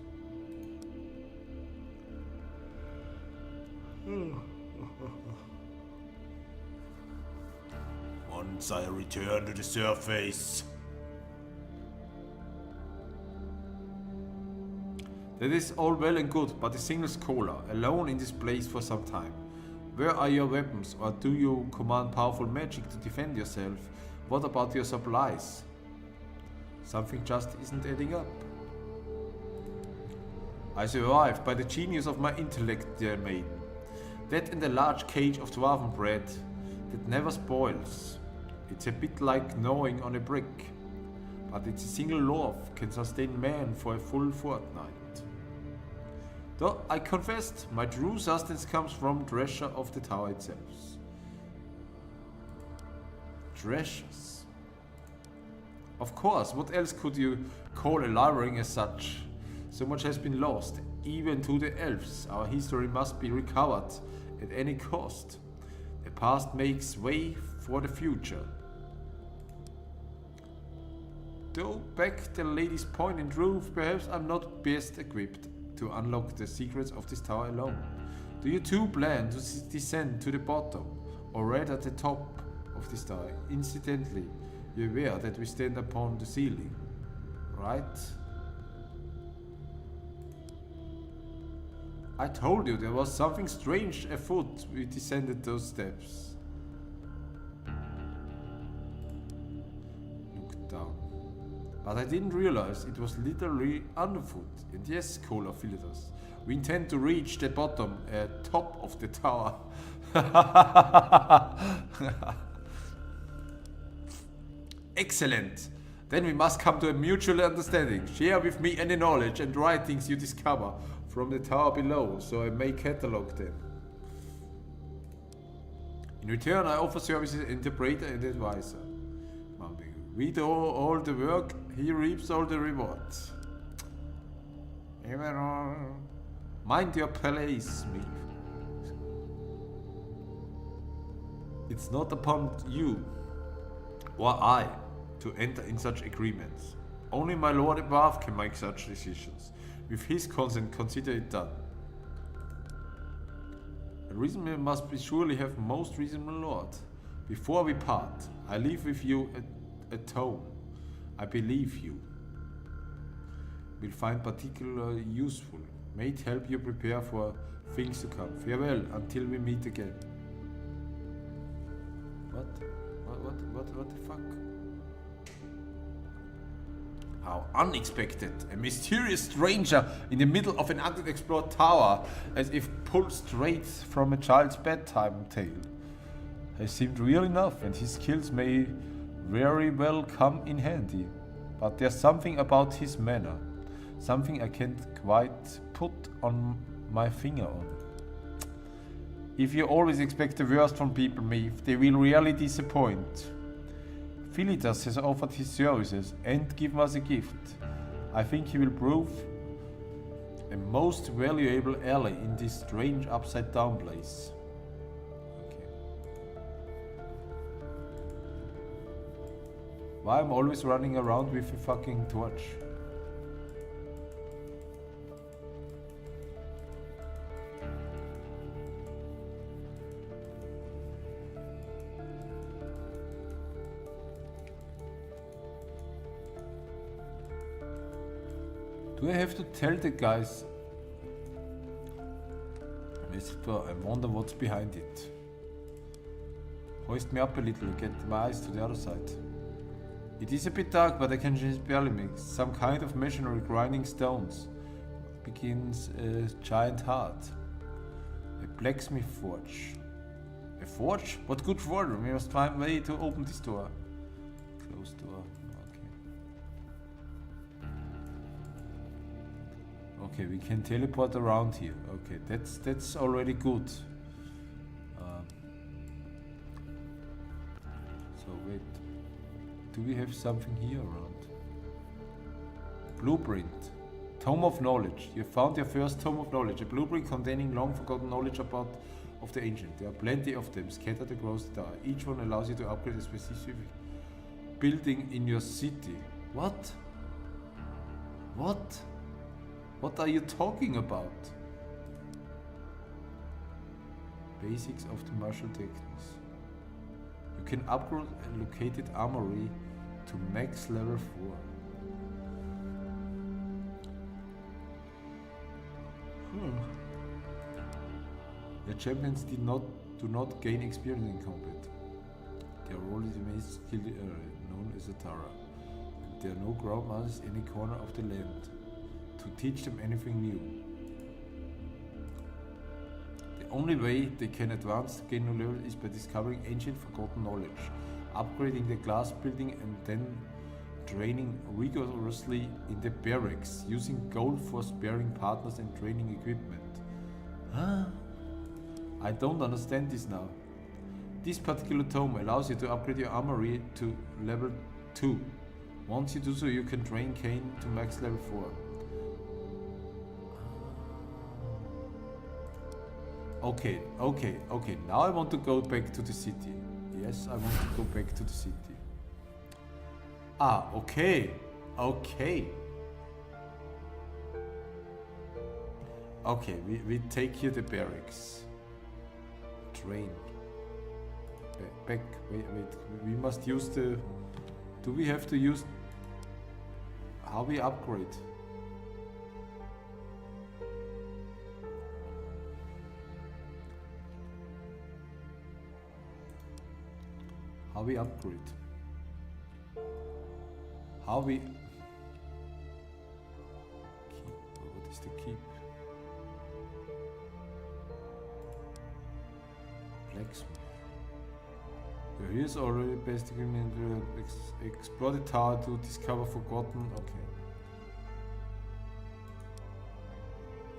Once I return to the surface. That is all well and good, but a single scholar, alone in this place for some time. Where are your weapons, or do you command powerful magic to defend yourself? What about your supplies? Something just isn't adding up. I survived by the genius of my intellect, dear maiden. That and a large cage of dwarven bread that never spoils. It's a bit like gnawing on a brick, but it's a single loaf can sustain man for a full fortnight. Though I confessed, my true sustenance comes from treasure of the tower itself. Treasures. Of course, what else could you call a library as such? So much has been lost, even to the elves. Our history must be recovered at any cost. The past makes way for the future. Though back the lady's point in truth, perhaps I'm not best equipped to unlock the secrets of this tower alone. Do you too plan to descend to the bottom, or rather the top of this tower? Incidentally, you're aware that we stand upon the ceiling, right? I told you there was something strange afoot. We descended those steps. Looked down. But I didn't realize it was literally underfoot. And yes, Scholar Philetas, we intend to reach the bottom, top of the tower. Excellent. Then we must come to a mutual understanding. Share with me any knowledge and writings you discover from the tower below, so I may catalog them. In return, I offer services as interpreter and advisor. We do all the work, he reaps all the rewards. Mind your place, me. It's not upon you or I to enter in such agreements. Only my lord above can make such decisions. With his consent, consider it done. A reasonable must be surely have most reasonable lord. Before we part, I leave with you a tome. I believe you will find particularly useful. May it help you prepare for things to come. Farewell until we meet again. What the fuck? How unexpected! A mysterious stranger in the middle of an unexplored tower, as if pulled straight from a child's bedtime tale. He seemed real enough, and his skills may very well come in handy. But there's something about his manner, something I can't quite put on my finger on. If you always expect the worst from people, Maeve, they will rarely disappoint. Philetas has offered his services and given us a gift. I think he will prove a most valuable ally in this strange upside-down place. Okay. Why I'm always running around with a fucking torch? Do I have to tell the guys? I wonder what's behind it. Hoist me up a little, get my eyes to the other side. It is a bit dark, but I can just barely make some kind of machinery grinding stones. Begins a giant heart. A blacksmith forge. A forge? What good for them? We must find a way to open this door. Closed door. Okay, we can teleport around here. Okay, that's already good. So wait, do we have something here around? Blueprint, Tome of Knowledge. You found your first Tome of Knowledge, a blueprint containing long forgotten knowledge of the ancient. There are plenty of them scattered across the tower. Each one allows you to upgrade a specific building in your city. What? What? What are you talking about? Basics of the martial techniques. You can upgrade a located armory to max level 4. Your champions do not gain experience in combat. They are only the most skilled area, known as a Tara. There are no ground masters in any corner of the land to teach them anything new. The only way they can advance to gain new level is by discovering ancient forgotten knowledge, upgrading the glass building, and then training rigorously in the barracks, using gold for sparing partners and training equipment. Huh? I don't understand this now. This particular tome allows you to upgrade your armory to level 2. Once you do so, you can train Kane to max level 4. Okay. Now I want to go back to the city. Yes, I want to go back to the city. Ah, okay. Okay, we take here the barracks. Train. Back. Wait. We must use the... Do we have to use... How we upgrade? How we upgrade? How we... Keep. What is the keep? Blacksmith. Here's already best agreement. Explore the tower to discover forgotten. Okay.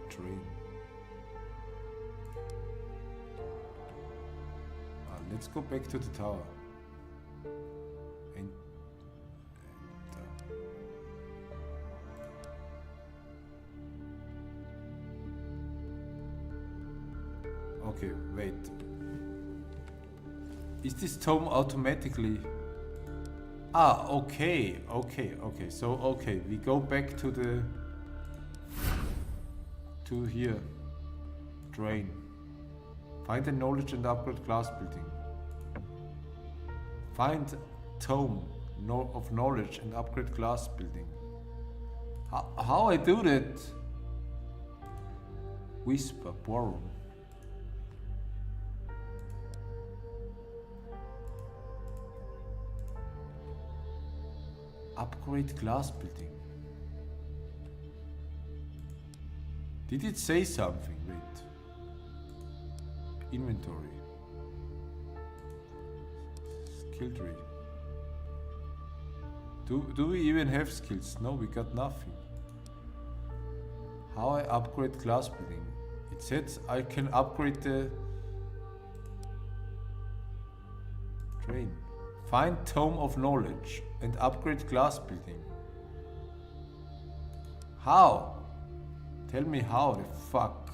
Train. Let's go back to the tower. Okay, wait. Is this tome automatically? Ah, okay. So, okay, we go back to the... to here. Drain. Find the knowledge and upgrade class building. Find tome of knowledge and upgrade class building. How I do that? Whisper, borrow. Upgrade class building. Did it say something? Wait. Inventory. Skill tree. Do we even have skills? No, we got nothing. How I upgrade class building? It says I can upgrade the train. Find tome of knowledge and upgrade class building. How? Tell me how the fuck.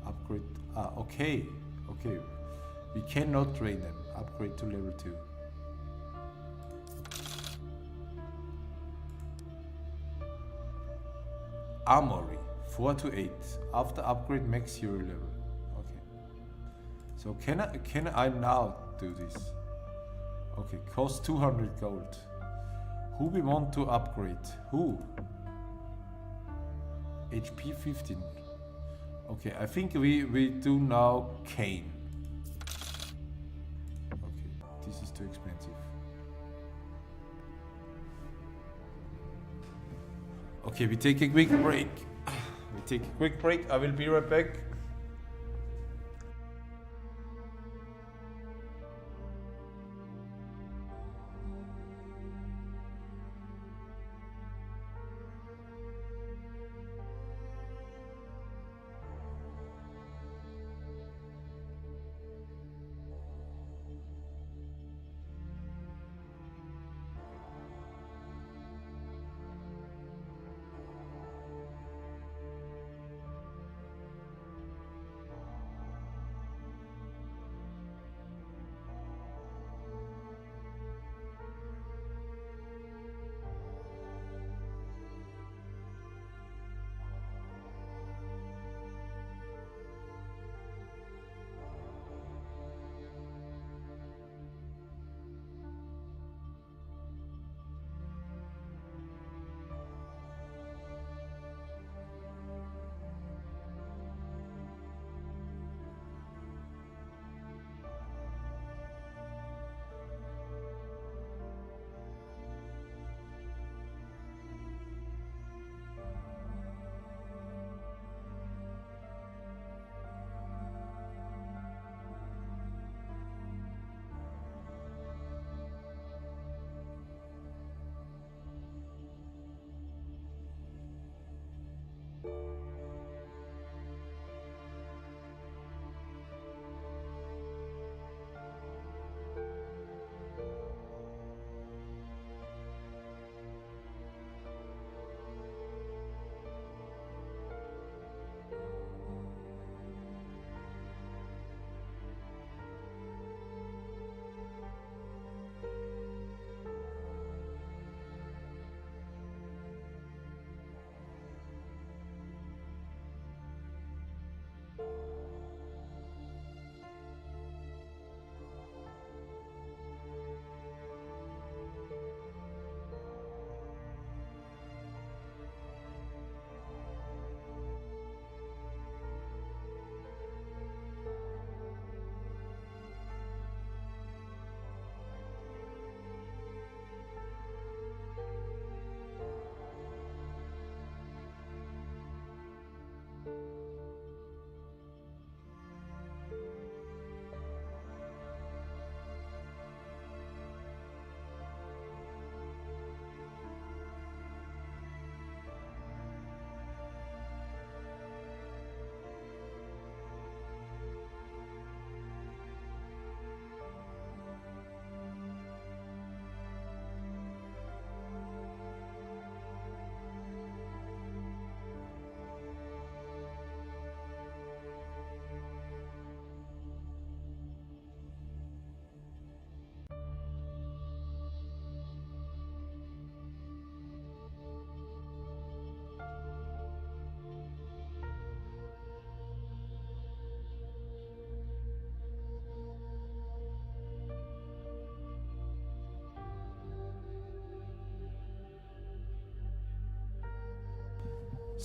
Upgrade. Ah, okay. Okay. We cannot train them. Upgrade to level 2. Armory. 4 to 8. After upgrade max hero level. Okay. So can I now do this? Okay, cost 200 gold. Who we want to upgrade? Who? HP 15. Okay, I think we do now Kane. Okay, this is too expensive. Okay, we take a quick break. I will be right back.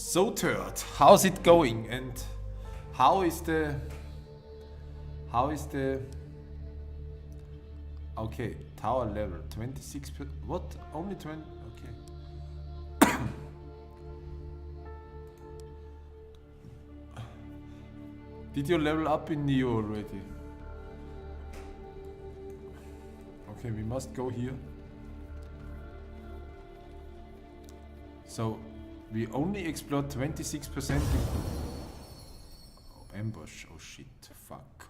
So third, how's it going and how is the okay, tower level 26 what? Only 20? Okay. Did you level up in Neo already? Okay, we must go here. So we only explored 26%. Oh, ambush. Oh shit. Fuck.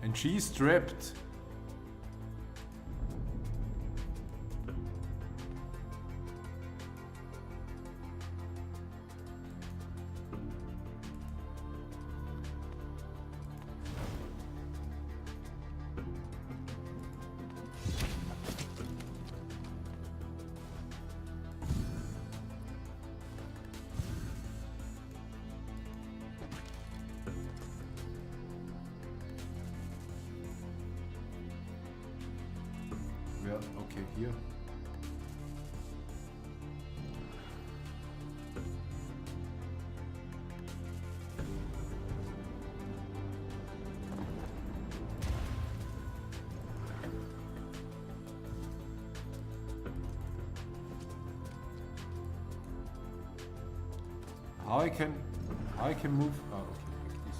And she's trapped. Okay, here. How I can move? Oh, okay, like this.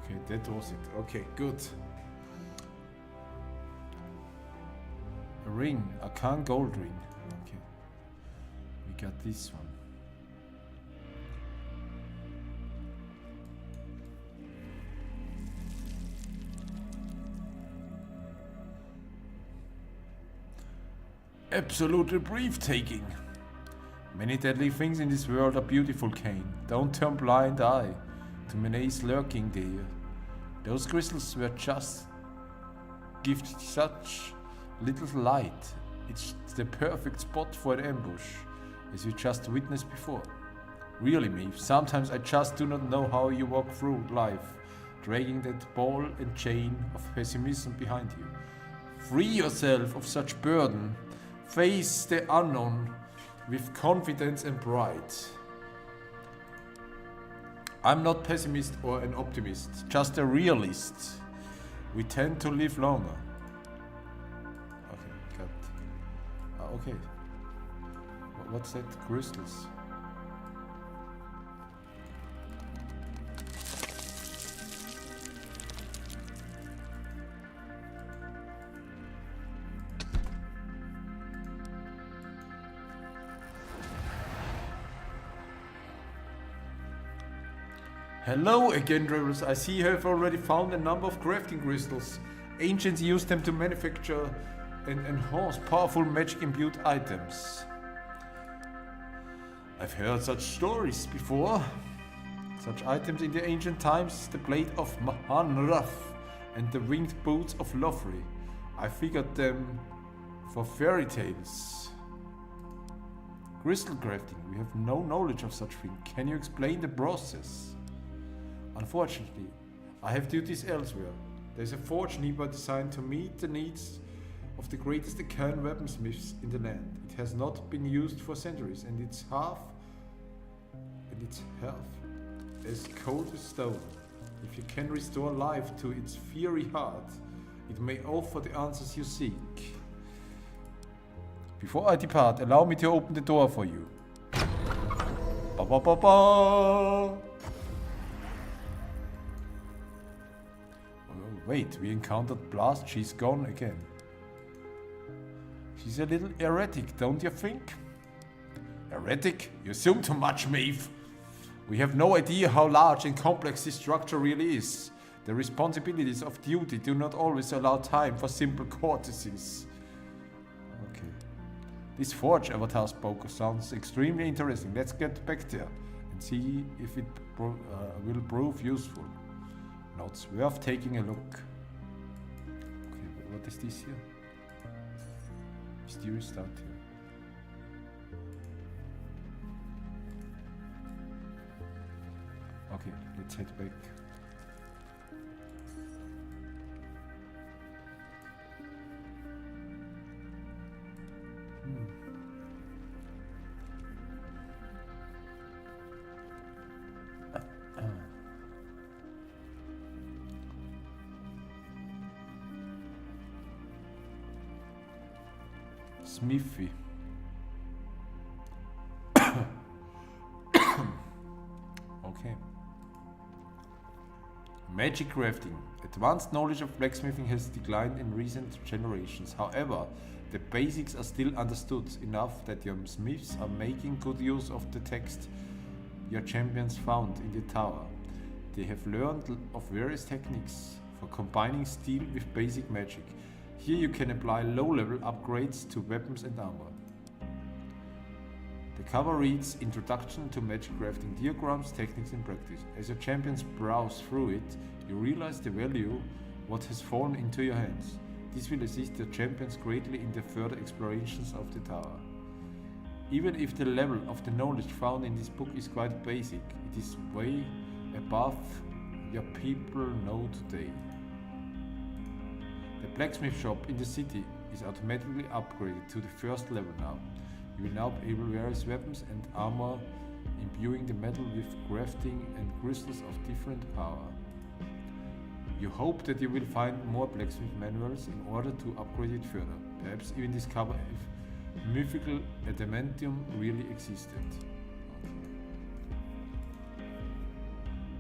Okay, that was it. Okay, good. A ring, a Khan gold ring. Okay, we got this one. Absolutely breathtaking. Many deadly things in this world are beautiful, Kane. Don't turn blind eye to menace lurking there. Those crystals were just give such little light. It's the perfect spot for an ambush, as you just witnessed before. Really, Maeve, sometimes I just do not know how you walk through life, dragging that ball and chain of pessimism behind you. Free yourself of such burden. Face the unknown with confidence and pride. I'm not pessimist or an optimist, just a realist. We tend to live longer. Okay, got. Okay. What's that? Crystals. Hello again, travelers. I see you have already found a number of crafting crystals. Ancients used them to manufacture and enhance powerful magic-imbued items. I've heard such stories before. Such items in the ancient times, the blade of Mahanrath and the winged boots of Lofri. I figured them for fairy tales. Crystal crafting, we have no knowledge of such thing. Can you explain the process? Unfortunately, I have duties elsewhere. There's a forge nearby designed to meet the needs of the greatest Akan weaponsmiths in the land. It has not been used for centuries, and it's half as cold as stone. If you can restore life to its fiery heart, it may offer the answers you seek. Before I depart, allow me to open the door for you. Ba ba ba ba! Wait, we encountered Blast. She's gone again. She's a little erratic, don't you think? Erratic? You assume too much, Maeve. We have no idea how large and complex this structure really is. The responsibilities of duty do not always allow time for simple courtesies. Okay. This forge avatar spoke sounds extremely interesting. Let's get back there and see if it will prove useful. Not worth taking a look. Okay, what is this here? Mysterious start here. Okay, let's head back. Smithy. Okay. Magic crafting. Advanced knowledge of blacksmithing has declined in recent generations. However, the basics are still understood enough that your smiths are making good use of the text your champions found in the tower. They have learned of various techniques for combining steel with basic magic. Here you can apply low-level upgrades to weapons and armor. The cover reads Introduction to Magic Crafting Diagrams, Techniques and Practice. As your champions browse through it, you realize the value what has fallen into your hands. This will assist your champions greatly in the further explorations of the tower. Even if the level of the knowledge found in this book is quite basic, it is way above your people know today. The blacksmith shop in the city is automatically upgraded to the first level now. You will now enable various weapons and armor, imbuing the metal with crafting and crystals of different power. You hope that you will find more blacksmith manuals in order to upgrade it further. Perhaps even discover if mythical adamantium really existed.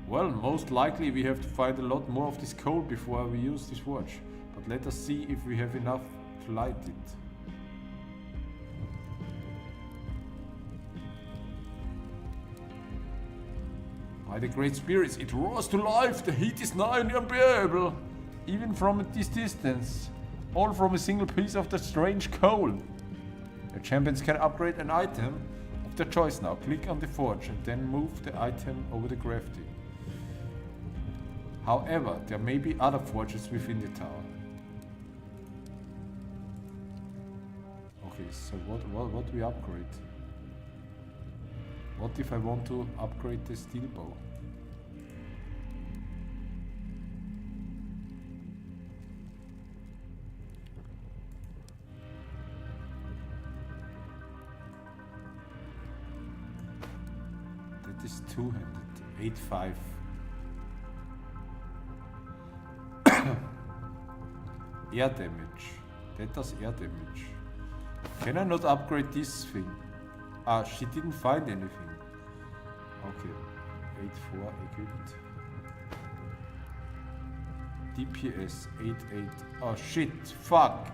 Well, most likely we have to find a lot more of this coal before we use this watch. But let us see if we have enough to light it. By the great spirits, it roars to life. The heat is nigh and unbearable, even from this distance. All from a single piece of the strange coal. Your champions can upgrade an item of their choice now. Click on the forge and then move the item over the crafting. However, there may be other forges within the tower. Okay, so what we upgrade? What if I want to upgrade the steel bow? That is two-handed, 8.5. Air damage. That does air damage. Can I not upgrade this thing? Ah, she didn't find anything. Okay. 8.4 equipped. DPS 8.8. Oh shit, fuck.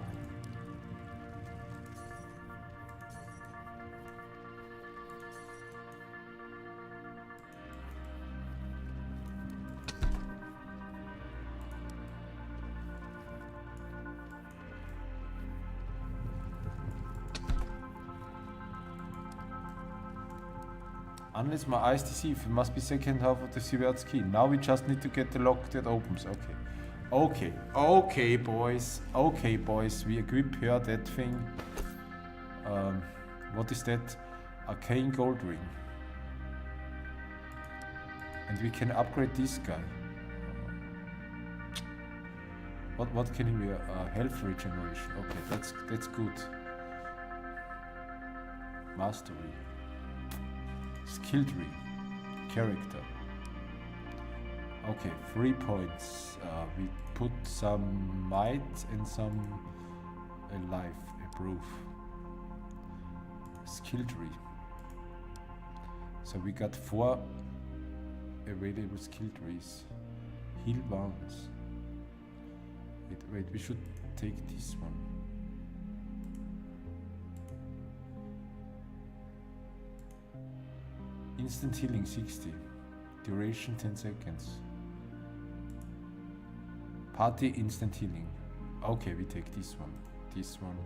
Unless my eyes deceive, it must be second half of the Sivert key. Now we just need to get the lock that opens. Okay. Okay, boys. Okay, boys. We equip here that thing. What is that? Arcane gold ring. And we can upgrade this guy. What can he wear? Health regeneration. Okay, that's good. Mastery. Skill tree. Character. Okay, 3 points. We put some might and some life, a proof. skill tree. So we got 4 available skill trees. Heal wounds. Wait, we should take this one. Instant healing 60. Duration 10 seconds. Party instant healing. Okay, we take this one. This one.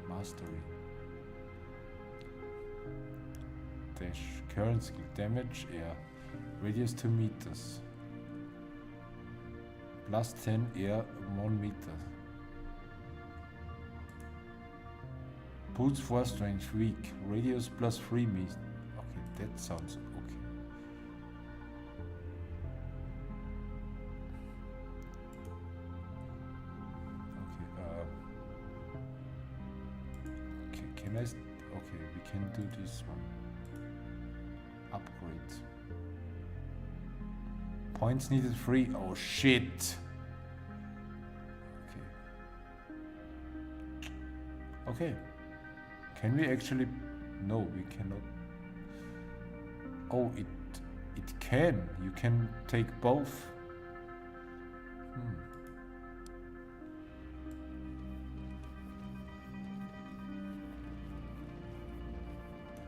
Mastery. Dash. Current skill. Damage air. Radius 2 meters. Plus 10 air 1 meter. Boots 4 strength weak. Radius plus 3 meters. Okay, that sounds okay. Okay, can I? Okay, we can do this one. Upgrade. Points needed 3. Oh shit. Okay. Can we actually? No, we cannot. Oh, it can. You can take both.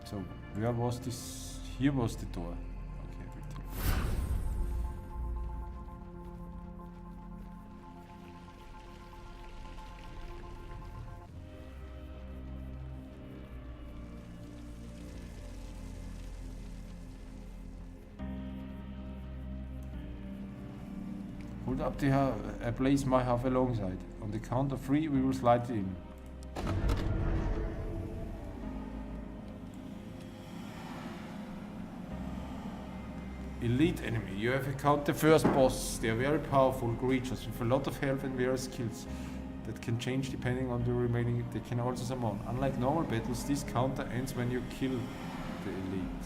So where was this? Here was the door. Okay, we take. Hold up the place my half alongside. On the count of 3, we will slide it in. Elite enemy. You have encountered the first boss. They are very powerful creatures with a lot of health and various skills that can change depending on the remaining. They can also summon. Unlike normal battles, this counter ends when you kill the elite.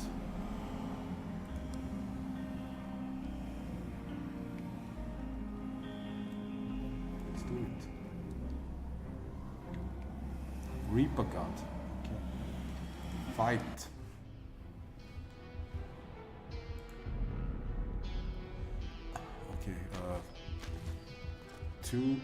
Let's do it. Reaper God. Okay. Fight. Okay, 2.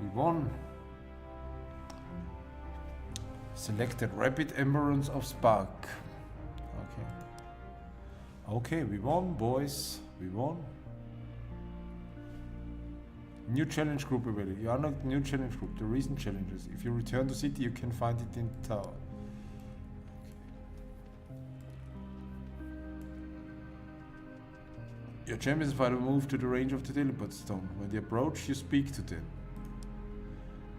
We won. Selected Rapid Embarance of Spark. Okay. Okay, we won, boys. We won. New challenge group available. You unlocked the new challenge group, the recent challenges. If you return to city, you can find it in the tower. Your champions fighter move to the range of the teleport stone. When they approach, you speak to them.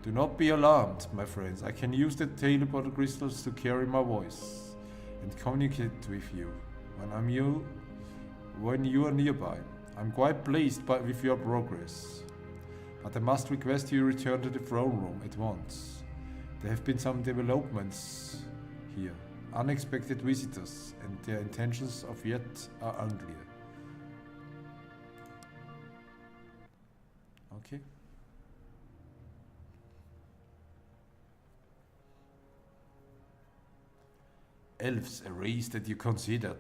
Do not be alarmed, my friends. I can use the teleport crystals to carry my voice and communicate with you when you are nearby. I'm quite pleased with your progress, but I must request you return to the throne room at once. There have been some developments here. Unexpected visitors, and their intentions of yet are unclear. Okay. Elves, a race that you considered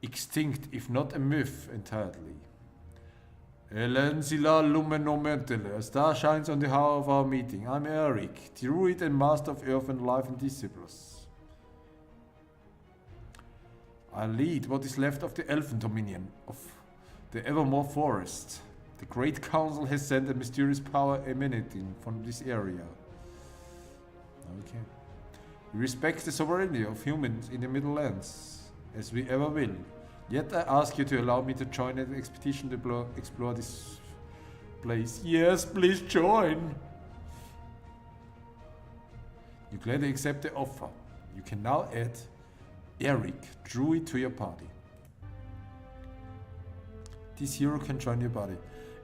extinct, if not a myth entirely. Elensila lumenomentele. A star shines on the hour of our meeting. I'm Eric, druid and master of earth and life and disciples. I lead what is left of the elven dominion of the evermore forest. The Great Council has sent a mysterious power emanating from this area. Okay. We respect the sovereignty of humans in the Middle Lands, as we ever will. Yet I ask you to allow me to join an expedition to explore this place. Yes, please join! You gladly accept the offer. You can now add Eric, druid, to your party. This hero can join your party.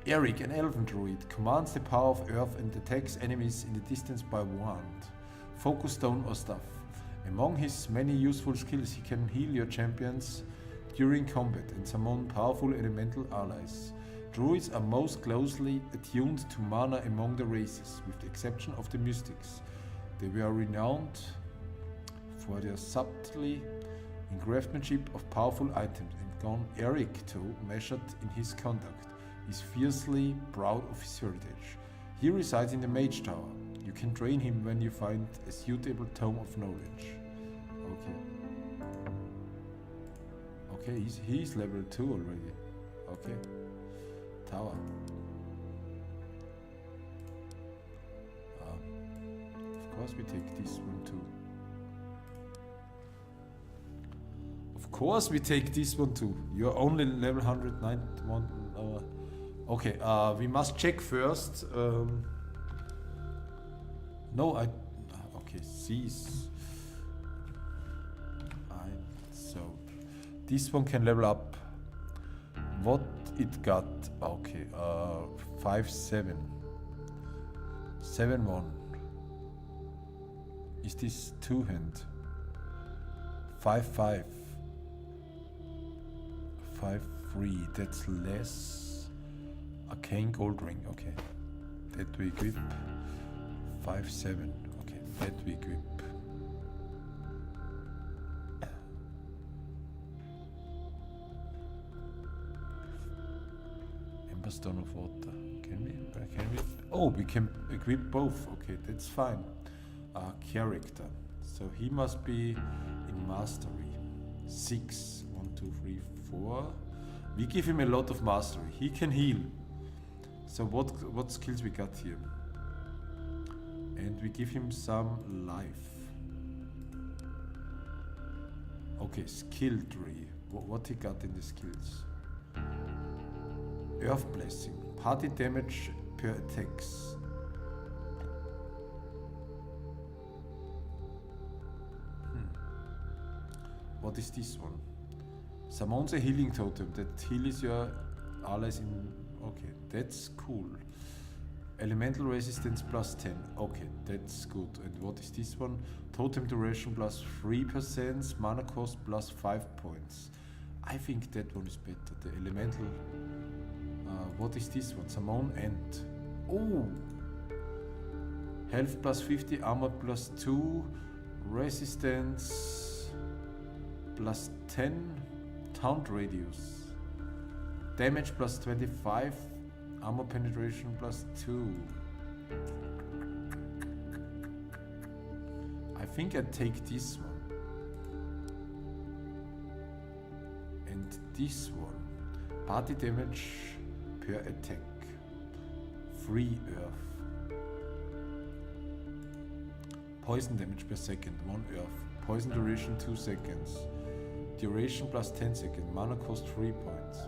Eric, an elven druid, commands the power of earth and attacks enemies in the distance by wand, focus stone or staff. Among his many useful skills, he can heal your champions during combat and summon powerful elemental allies. Druids are most closely attuned to mana among the races, with the exception of the mystics. They were renowned for their subtlety in craftsmanship of powerful items, and Gon Eric, too, measured in his conduct, is fiercely proud of his heritage. He resides in the Mage Tower. You can train him when you find a suitable tome of knowledge. Okay, he's level 2 already. Okay. Tower. Of course we take this one too. Of course we take this one too. You're only level 191. Okay, we must check first. No, okay, cease. So, this one can level up. What it got? Okay, 5-7. 7-1. Is this 2-hand? 5-5. 5-3. That's less. Arcane gold ring. Okay, that we equip. 5-7. Okay, that we equip. Ember Stone of Water. Can we? Oh, we can equip both. Okay, that's fine. Character. So he must be in mastery. 6. 1, 2, 3, 4. We give him a lot of mastery. He can heal. So what skills we got here? And we give him some life. Okay, skill tree. What he got in the skills? Earth Blessing. Party damage per attacks. What is this one? Summons a healing totem that heals your allies in... Okay, that's cool. Elemental resistance plus 10. Okay, that's good. And what is this one? Totem duration plus 3%, mana cost plus 5 points. I think that one is better. The elemental... what is this one? Summon and... Oh! Health plus 50, armor plus 2, resistance plus 10, taunt radius. Damage plus 25, armor penetration plus 2. I think I take this one. And this one. Party damage per attack. Free earth. Poison damage per second, 1 earth. Poison duration 2 seconds. Duration plus 10 seconds. Mana cost 3 points.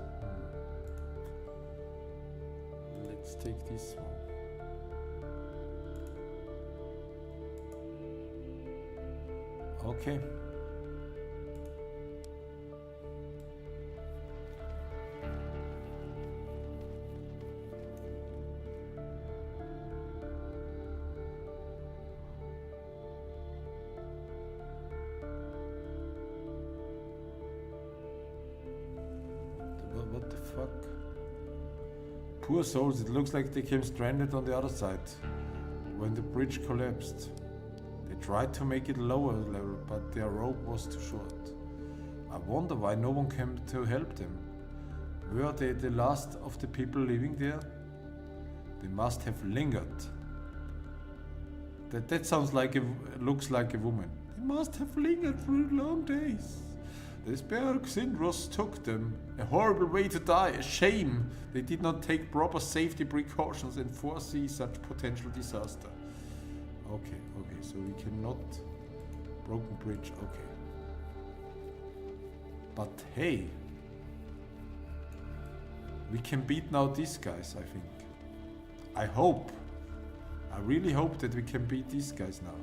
Let's take this one. Okay. What the fuck? Poor souls, it looks like they came stranded on the other side when the bridge collapsed. They tried to make it lower level, but their rope was too short. I wonder why no one came to help them. Were they the last of the people living there? They must have lingered. That sounds like looks like a woman. They must have lingered through long days. The Spark Sindros took them. A horrible way to die, a shame. They did not take proper safety precautions and foresee such potential disaster. Okay, so we cannot... Broken bridge, okay. But hey, we can beat now these guys, I think. I hope. I really hope that we can beat these guys now.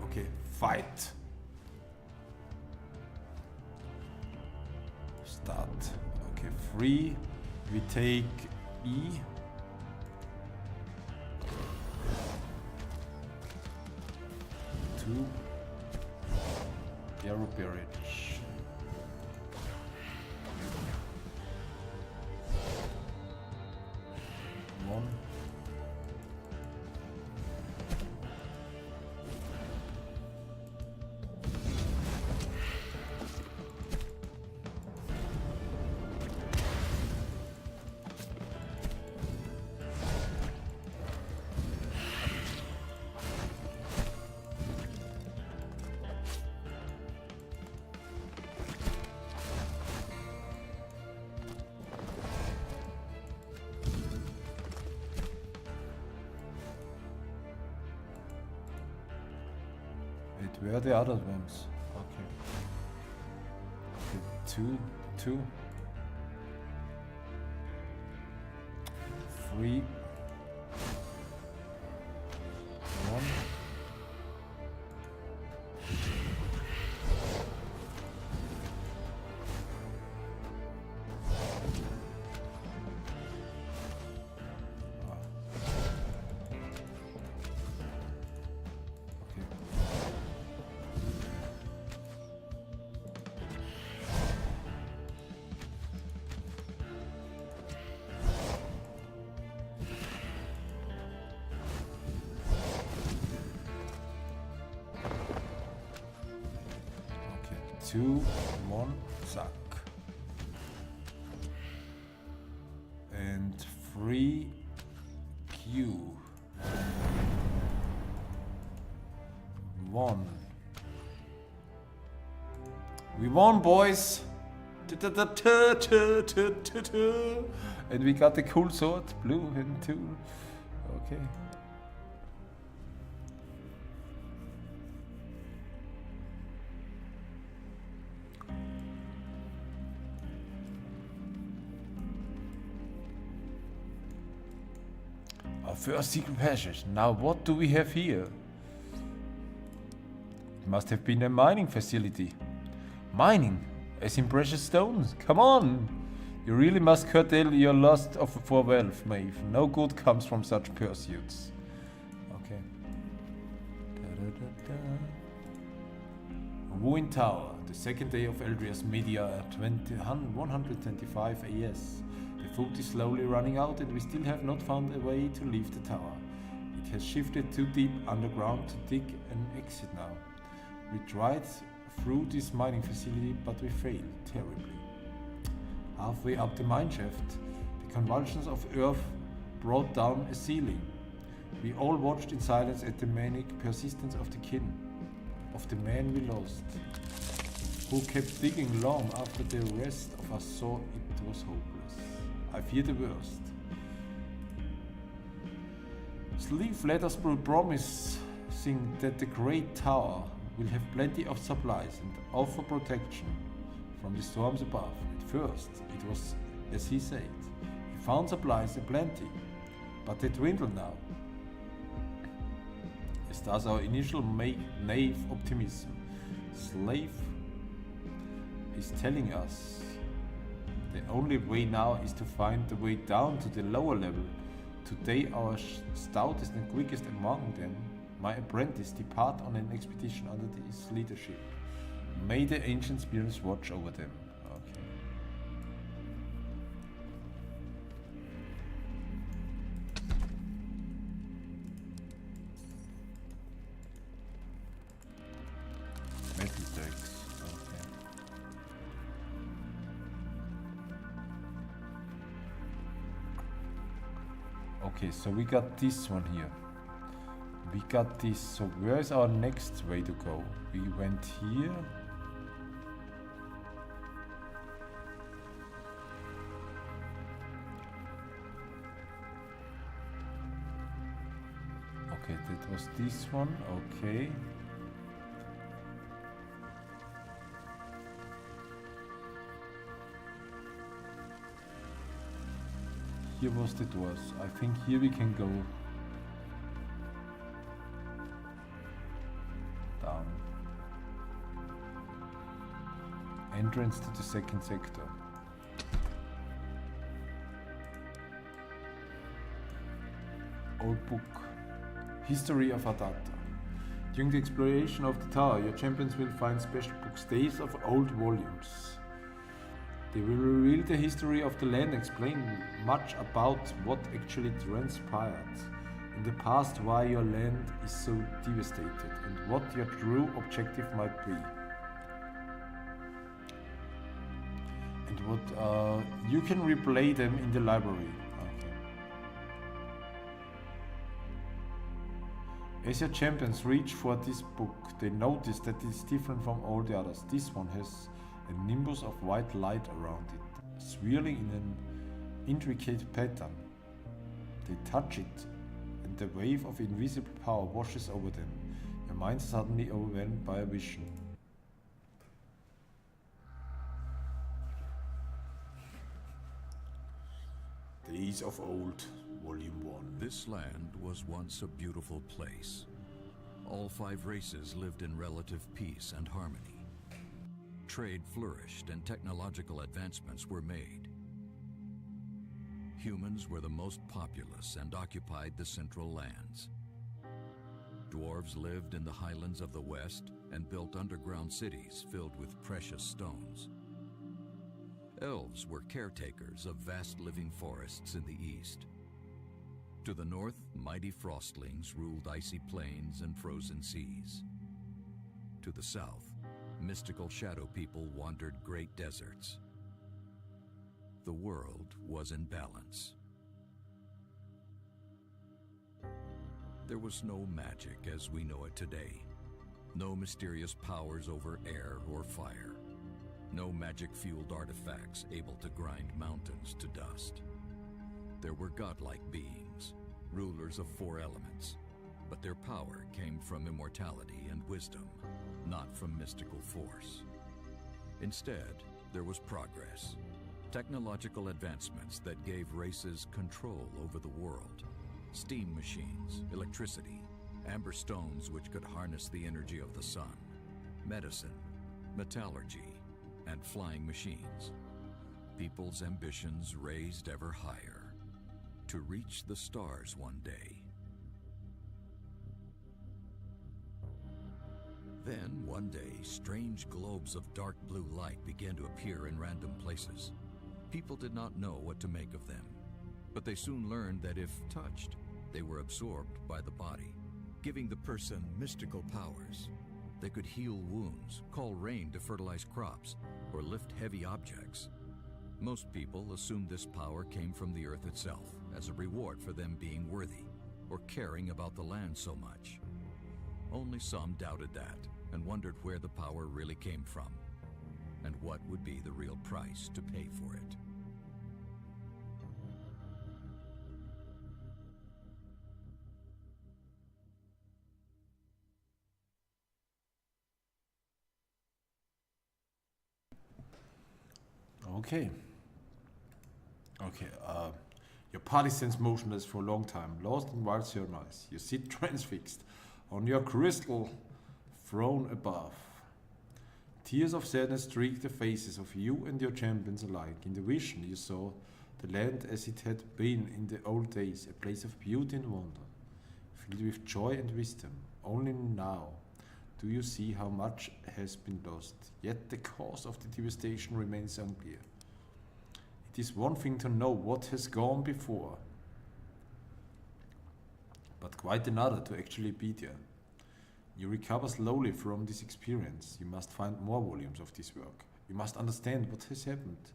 Okay, fight. Start. Okay, 3. We take E. 2. Arrow Bridge. 1. Where are the other ones? Okay. 2, 3, 1. Two, 1, zack. And 3, Q. 1. We won, boys! And we got the cool sword, blue and 2. Okay. First secret passage. Now what do we have here? It must have been a mining facility. Mining? As in precious stones? Come on! You really must curtail your lust for wealth, Maeve. No good comes from such pursuits. Okay. Ruined Tower. The second day of Eldria's media at 125 AS. The food is slowly running out and we still have not found a way to leave the tower. It has shifted too deep underground to dig an exit now. We tried through this mining facility but we failed terribly. Halfway up the mine shaft, the convulsions of Earth brought down a ceiling. We all watched in silence at the manic persistence of the kin, of the man we lost, who kept digging long after the rest of us saw it was hopeless. I fear the worst. Sleeve let us promising that the great tower will have plenty of supplies and offer protection from the storms above. At first, it was as he said. We found supplies aplenty, but they dwindle now. As does our initial naive optimism. Slave is telling us the only way now is to find the way down to the lower level. Today our stoutest and quickest among them, my apprentice, depart on an expedition under his leadership. May the ancient spirits watch over them. Okay. Okay, so we got this one here. We got this. So where is our next way to go? We went here. Okay, that was this one. Okay. Here was the doors. I think here we can go down. Entrance to the second sector. Old book. History of At. During the exploration of the tower, your champions will find special books, days of old volumes. They will reveal the history of the land, explain much about what actually transpired in the past, why your land is so devastated, and what your true objective might be. And what you can replay them in the library. Okay. As your champions reach for this book, they notice that it is different from all the others. This one has a nimbus of white light around it, swirling in an intricate pattern. They touch it, and the wave of invisible power washes over them. Your mind is suddenly overwhelmed by a vision. Days of Old, Volume 1. This land was once a beautiful place. All 5 races lived in relative peace and harmony. Trade flourished and technological advancements were made. Humans were the most populous and occupied the central lands. Dwarves lived in the highlands of the west and built underground cities filled with precious stones. Elves were caretakers of vast living forests in the east. To the north, mighty frostlings ruled icy plains and frozen seas. To the south, mystical shadow people wandered great deserts. The world was in balance. There was no magic as we know it today. No mysterious powers over air or fire. No magic-fueled artifacts able to grind mountains to dust. There were godlike beings, rulers of 4 elements, but their power came from immortality and wisdom, not from mystical force. Instead, there was progress. Technological advancements that gave races control over the world. Steam machines, electricity, amber stones which could harness the energy of the sun, medicine, metallurgy, and flying machines. People's ambitions raised ever higher, to reach the stars one day. Then, one day, strange globes of dark blue light began to appear in random places. People did not know what to make of them, but they soon learned that if touched, they were absorbed by the body, giving the person mystical powers. They could heal wounds, call rain to fertilize crops, or lift heavy objects. Most people assumed this power came from the earth itself, as a reward for them being worthy, or caring about the land so much. Only some doubted that, and wondered where the power really came from, and what would be the real price to pay for it. Okay. Okay, your party stands motionless for a long time, lost in wild surmise. You sit transfixed on your crystal throne above. Tears of sadness streak the faces of you and your champions alike. In the vision you saw the land as it had been in the old days, a place of beauty and wonder, filled with joy and wisdom. Only now do you see how much has been lost, yet the cause of the devastation remains unclear. It is one thing to know what has gone before, but quite another to actually be there. You recover slowly from this experience. You must find more volumes of this work. You must understand what has happened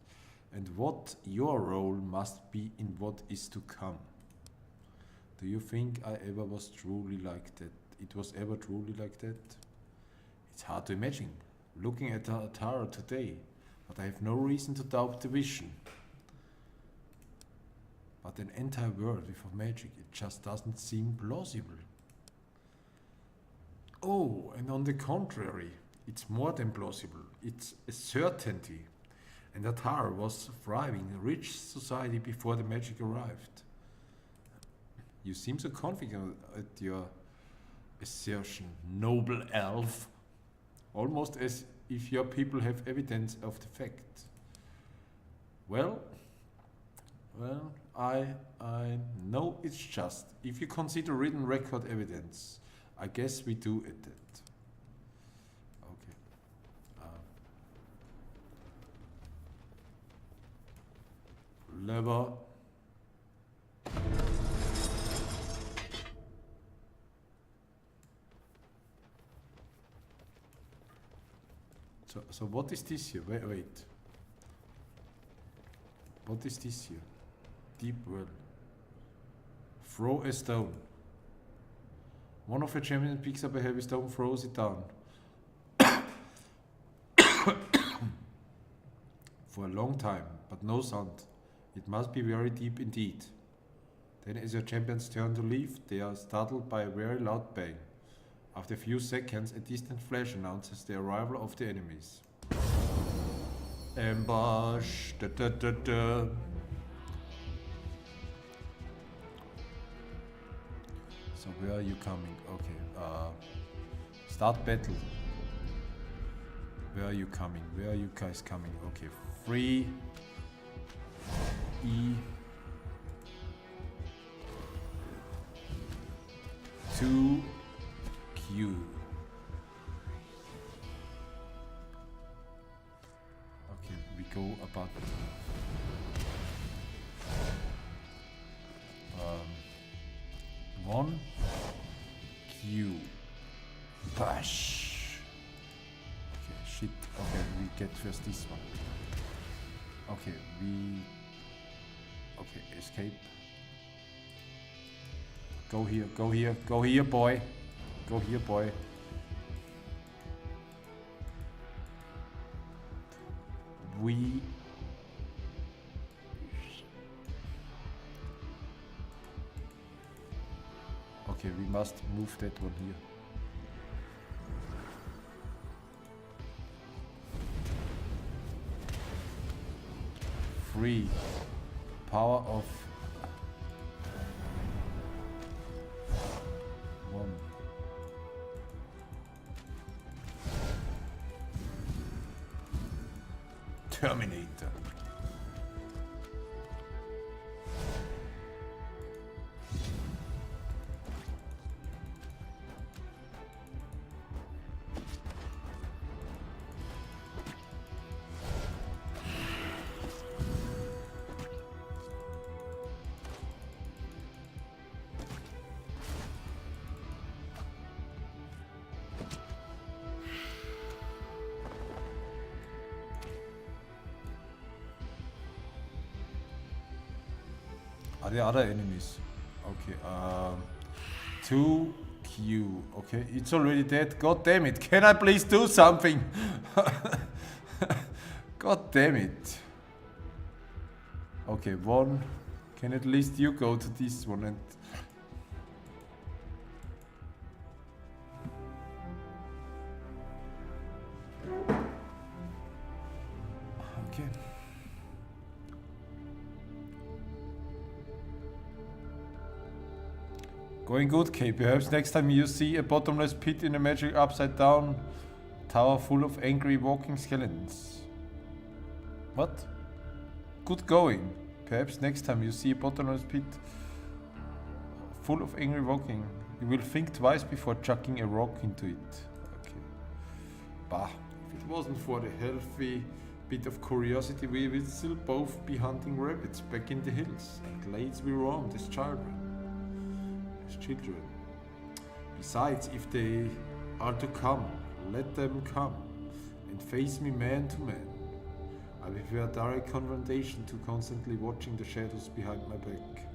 and what your role must be in what is to come. Do you think I ever was truly like that? It was ever truly like that? It's hard to imagine, looking at our tower today, but I have no reason to doubt the vision. But an entire world without magic, it just doesn't seem plausible. Oh, and on the contrary, it's more than plausible. It's a certainty. And Atar was thriving in a rich society before the magic arrived. You seem so confident at your assertion, noble elf. Almost as if your people have evidence of the fact. Well, I know it's just. If you consider written record evidence, I guess we do at that. Okay. Lever. So what is this here? Wait. What is this here? Deep well. Throw a stone. One of your champions picks up a heavy stone, throws it down. For a long time, but no sound. It must be very deep indeed. Then as your champions turn to leave, they are startled by a very loud bang. After a few seconds, a distant flash announces the arrival of the enemies. Ambush! Da, da, da, da. So where are you coming? Okay, start battle. Where are you coming? Where are you guys coming? Okay, 3 E 2 Q. Okay, we go about 1 Q. Bash. Okay, shit. Okay, we get first this one. Okay, okay, escape. Go here, go here, go here, boy. Go here, boy. We... Okay, we must move that one here. Free. Power of... 1. Terminator. Are there other enemies? Okay, 2Q. Okay, it's already dead. God damn it. Can I please do something? God damn it. Okay, 1. Can at least you go to this one and... Okay. Going good, Kay. Perhaps next time you see a bottomless pit in a magic upside down tower full of angry walking skeletons. What? Good going. Perhaps next time you see a bottomless pit full of angry walking, you will think twice before chucking a rock into it. Okay. Bah. If it wasn't for the healthy bit of curiosity, we would still both be hunting rabbits back in the hills, and glades we roamed as children. Besides, if they are to come, let them come and face me man to man. I prefer direct confrontation to constantly watching the shadows behind my back.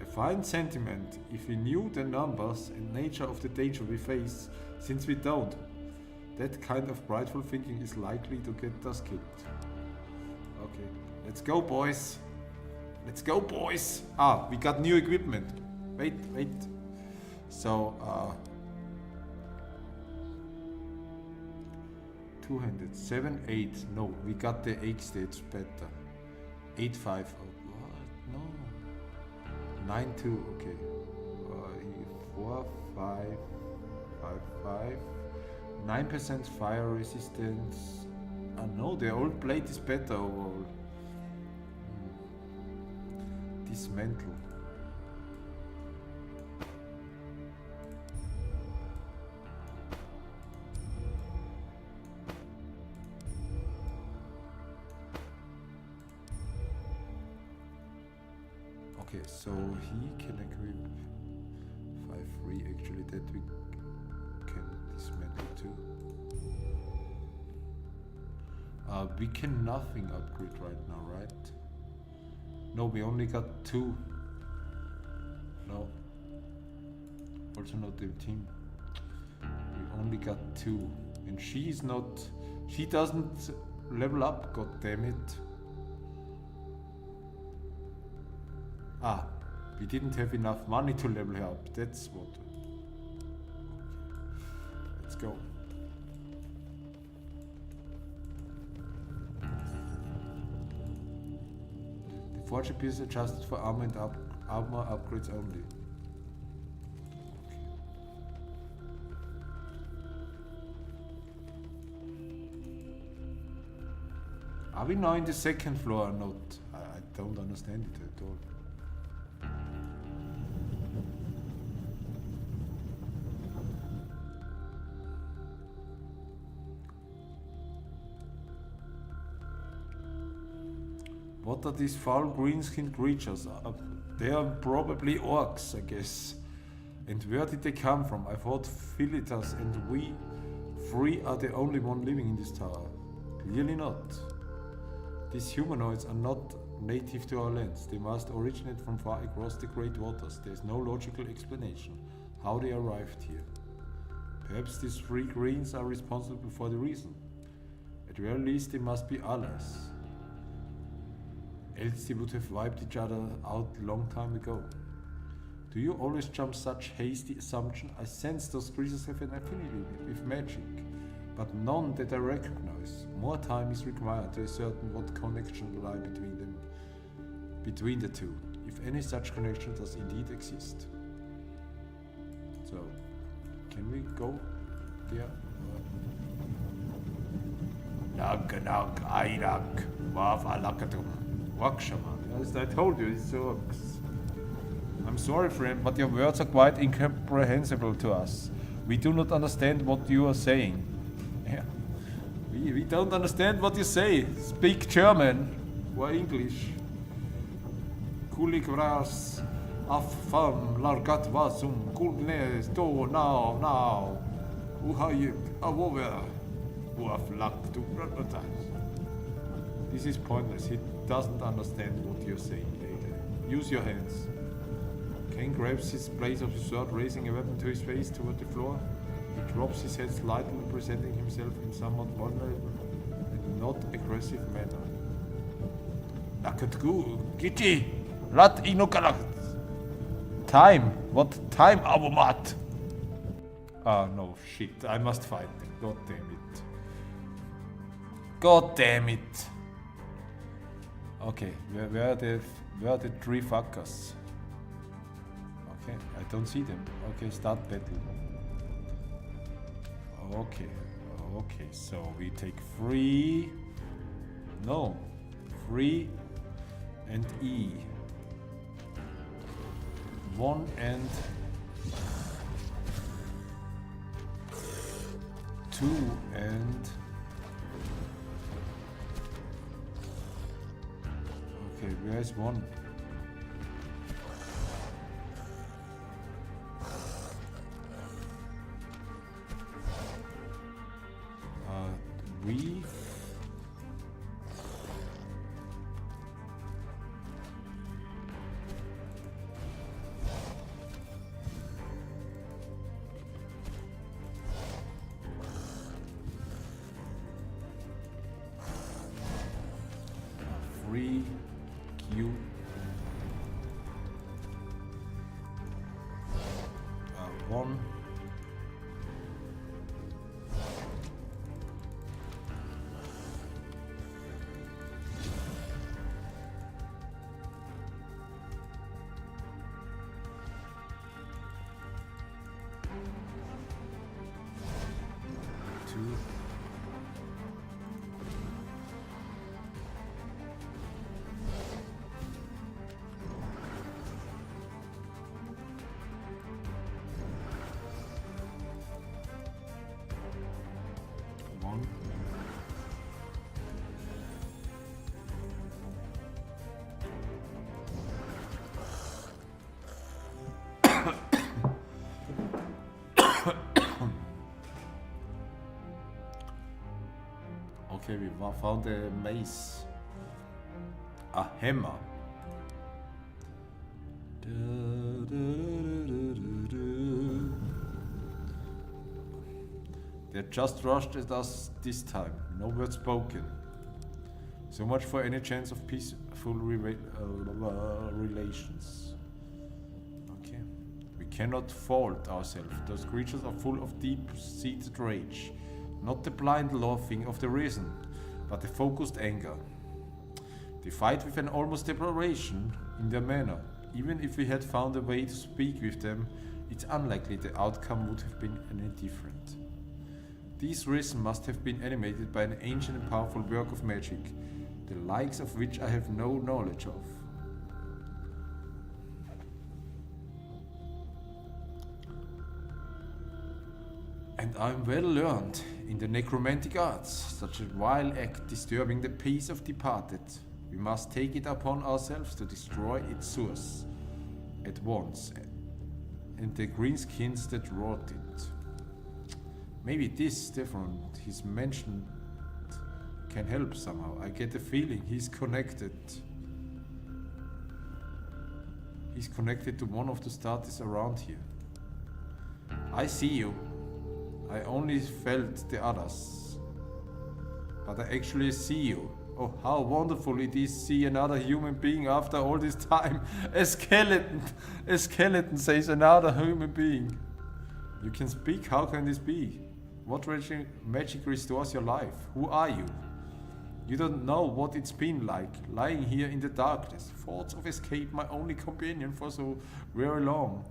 A Fine sentiment if we knew the numbers and nature of the danger we face, since we don't. That kind of prideful thinking is likely to get us killed. Okay, let's go, boys. Let's go, boys. Ah, we got new equipment. Wait. So, 200, 7, 8. No, we got the 8 states better. 8, 5. Oh, what? No. 9, 2. Okay. 4, 5, 5, 5. 9% fire resistance. No, the old blade is better overall. Dismantle. Okay, so he can equip 5-3 actually, that we can dismantle too. We can nothing upgrade right now, right? No, we only got 2. No. Also not the team. We only got 2. And she is not... She doesn't level up, god damn it. Ah, we didn't have enough money to level her up. That's what... Let's go. The forge appears adjusted for armor and armor upgrades only. Are we now in the second floor or not? I don't understand it at all. What are these foul green-skinned creatures? They are probably orcs, I guess. And where did they come from? I thought Philitas and we 3 are the only one living in this tower. Clearly not. These humanoids are not native to our lands. They must originate from far across the great waters. There is no logical explanation how they arrived here. Perhaps these 3 greens are responsible for the reason. At the very least, they must be allies. Else they would have wiped each other out long time ago. Do you always jump such hasty assumption? I sense those creatures have an affinity with magic, but none that I recognize. More time is required to ascertain what connection lie between the two, if any such connection does indeed exist. So, can we go there? Nag, Airak, Wav Alakatum. Wakshaman. As I told you, it's orcs. I'm sorry, friend, but your words are quite incomprehensible to us. We do not understand what you are saying. Yeah. We don't understand what you say. Speak German or English. Kuligras affam largat vasum kulnes do now. Uhayik avover uaflak to advertise. This is pointless. He doesn't understand what you're saying, lady. Use your hands. Kane grabs his blade of his sword, raising a weapon to his face toward the floor. He drops his head slightly, presenting himself in somewhat vulnerable and not aggressive manner. Nakatgu, Giti, Rat Inukalak. Time? What time, Abumat? Ah, no, shit. I must fight them. God damn it. God damn it. Okay, where are the 3 fuckers? Okay, I don't see them. Okay, start battle. Okay, so we take 3. No, 3 and E. 1 and 2 and... Okay, where is 1? We... Okay, we found a mace. A hammer. They just rushed at us this time. No word spoken. So much for any chance of peaceful relations. Okay. We cannot fault ourselves. Those creatures are full of deep-seated rage. Not the blind laughing of the reason, but the focused anger. They fight with an almost desperation in their manner. Even if we had found a way to speak with them, it's unlikely the outcome would have been any different. These reasons must have been animated by an ancient and powerful work of magic, the likes of which I have no knowledge of. And I am well learned in the necromantic arts. Such a vile act disturbing the peace of departed. We must take it upon ourselves to destroy its source at once, and the greenskins that wrought it. Maybe this Stefan he's mentioned can help somehow. I get the feeling he's connected. He's connected to one of the starters around here. I see you. I only felt the others. But I actually see you. Oh, how wonderful it is to see another human being after all this time. A skeleton! A skeleton says another human being. You can speak, how can this be? What magic restores your life? Who are you? You don't know what it's been like, lying here in the darkness. Thoughts of escape, my only companion for so very long.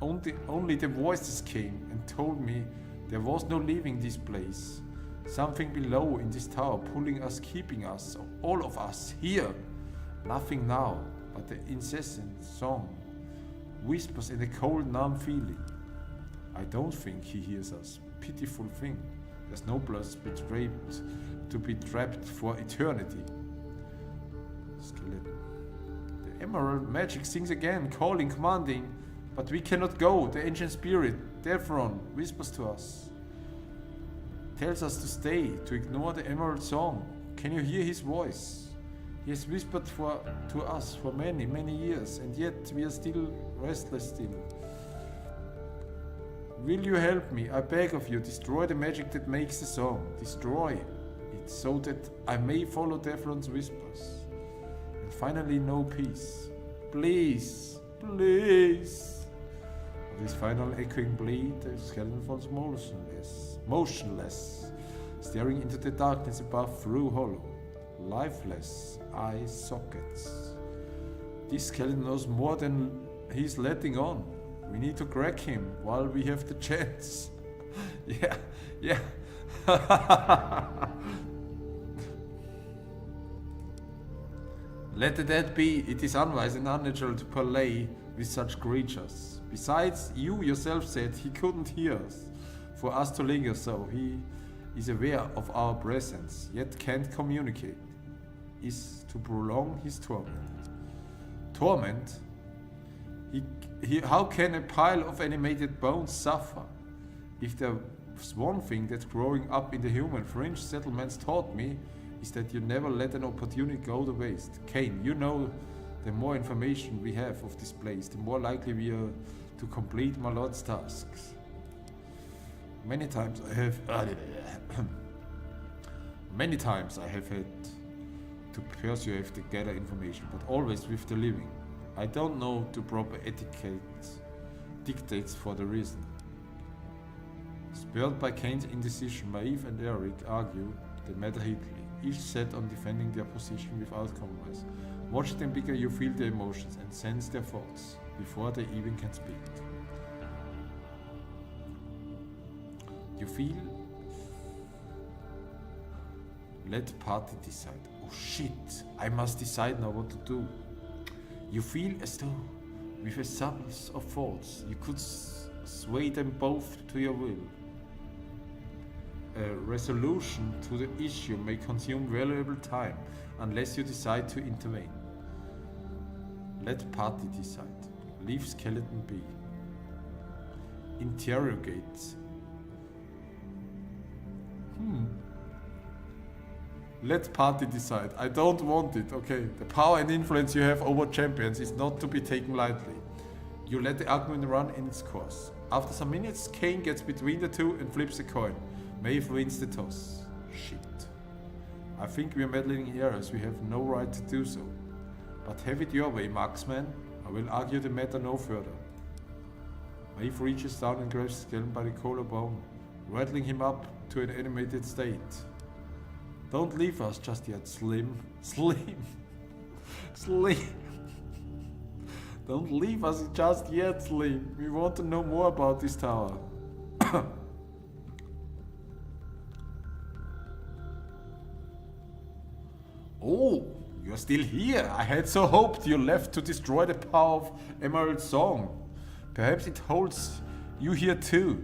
Only the voices came and told me there was no leaving this place. Something below in this tower pulling us, keeping us, all of us, here. Nothing now, but the incessant song. Whispers in a cold, numb feeling. I don't think he hears us. Pitiful thing. There's no place betrayed to be trapped for eternity. Skeleton. The emerald magic sings again, calling, commanding. But we cannot go. The ancient spirit, Devron, whispers to us. Tells us to stay, to ignore the emerald song. Can you hear his voice? He has whispered to us for many, many years, and yet we are still restless still. Will you help me? I beg of you, destroy the magic that makes the song. Destroy it so that I may follow Devron's whispers and finally know peace. Please, please. With his final echoing plea, the skeleton falls motionless, staring into the darkness above through hollow, lifeless eye sockets. This skeleton knows more than he's letting on. We need to crack him while we have the chance. Yeah. Let the dead be. It is unwise and unnatural to parley with such creatures. Besides, you yourself said he couldn't hear us. For us to linger so, he is aware of our presence, yet can't communicate, is to prolong his torment. Torment? How can a pile of animated bones suffer? If there's one thing that growing up in the human fringe settlements taught me, is that you never let an opportunity go to waste. Kane, you know, the more information we have of this place, the more likely we are to complete my lord's tasks. Many times I have had to persuade to gather information, but always with the living. I don't know the proper etiquette dictates for the reason. Spurred by Kane's indecision, Maeve and Eric argue the matter heatedly, each set on defending their position without compromise. Watch them because you feel their emotions and sense their thoughts before they even can speak. You feel? Let party decide. Oh shit, I must decide now what to do. You feel as though, with a substance of thoughts, you could sway them both to your will. A resolution to the issue may consume valuable time unless you decide to intervene. Let party decide. Leave skeleton be. Interrogate. Let party decide. I don't want it, okay? The power and influence you have over champions is not to be taken lightly. You let the argument run in its course. After some minutes, Kane gets between the two and flips a coin. Maeve wins the toss. Shit. I think we are meddling in areas we have no right to do so. But have it your way, marksman. I will argue the matter no further. Maeve reaches down and grabs Skellen by the collarbone, rattling him up to an animated state. Don't leave us just yet, Slim. Slim. Slim. Don't leave us just yet, Slim. We want to know more about this tower. Oh, you're still here. I had so hoped you left to destroy the power of Emerald Song. Perhaps it holds you here too.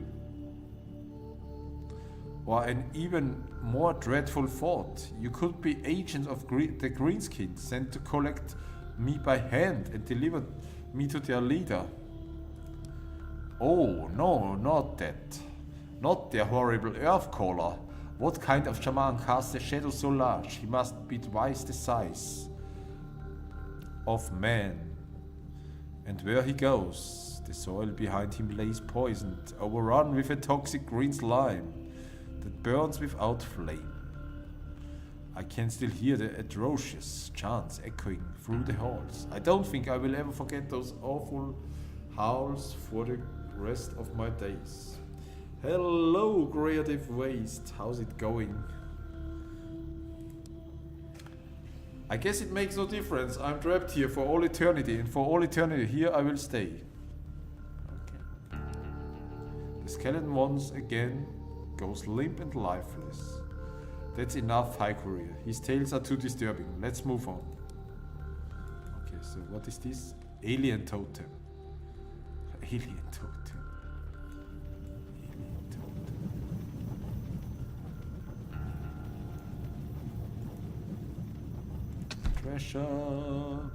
Or an even more dreadful thought. You could be agents of the Greenskins sent to collect me by hand and deliver me to their leader. Oh, no, not that. Not the horrible Earthcaller. What kind of shaman casts a shadow so large? He must be twice the size of man. And where he goes, the soil behind him lays poisoned, overrun with a toxic green slime that burns without flame. I can still hear the atrocious chants echoing through the halls. I don't think I will ever forget those awful howls for the rest of my days. Hello, creative waste. How's it going? I guess it makes no difference. I'm trapped here for all eternity, and for all eternity here I will stay. Okay. The skeleton once again goes limp and lifeless. That's enough, High Courier. His tales are too disturbing. Let's move on. Okay, so what is this? Alien totem. Alien totem. Alien totem. Treasure.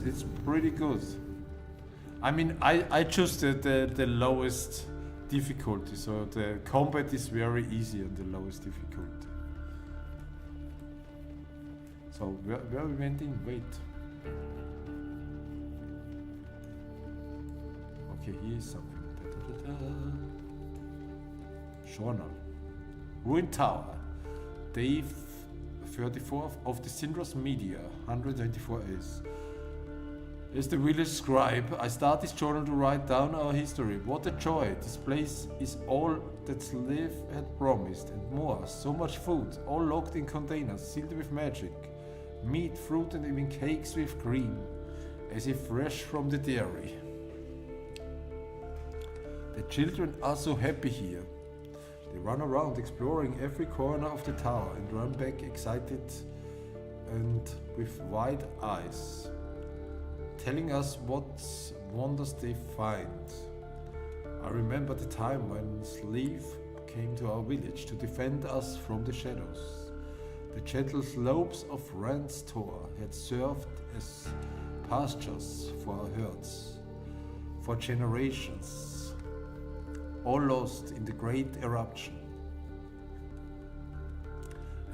It's pretty good. I mean, I chose the lowest difficulty, so the combat is very easy on the lowest difficulty. So where we went in? Wait. Okay, here is something. Journal. Ruined Tower. Day 34 of the Syndros Media, 124 As. As the village scribe, I start this journal to write down our history. What a joy! This place is all that Slave had promised and more. So much food, all locked in containers, sealed with magic. Meat, fruit and even cakes with cream, as if fresh from the dairy. The children are so happy here. They run around exploring every corner of the tower and run back excited and with wide eyes, telling us what wonders they find. I remember the time when Slave came to our village to defend us from the shadows. The gentle slopes of Rand's Tor had served as pastures for our herds for generations, all lost in the great eruption.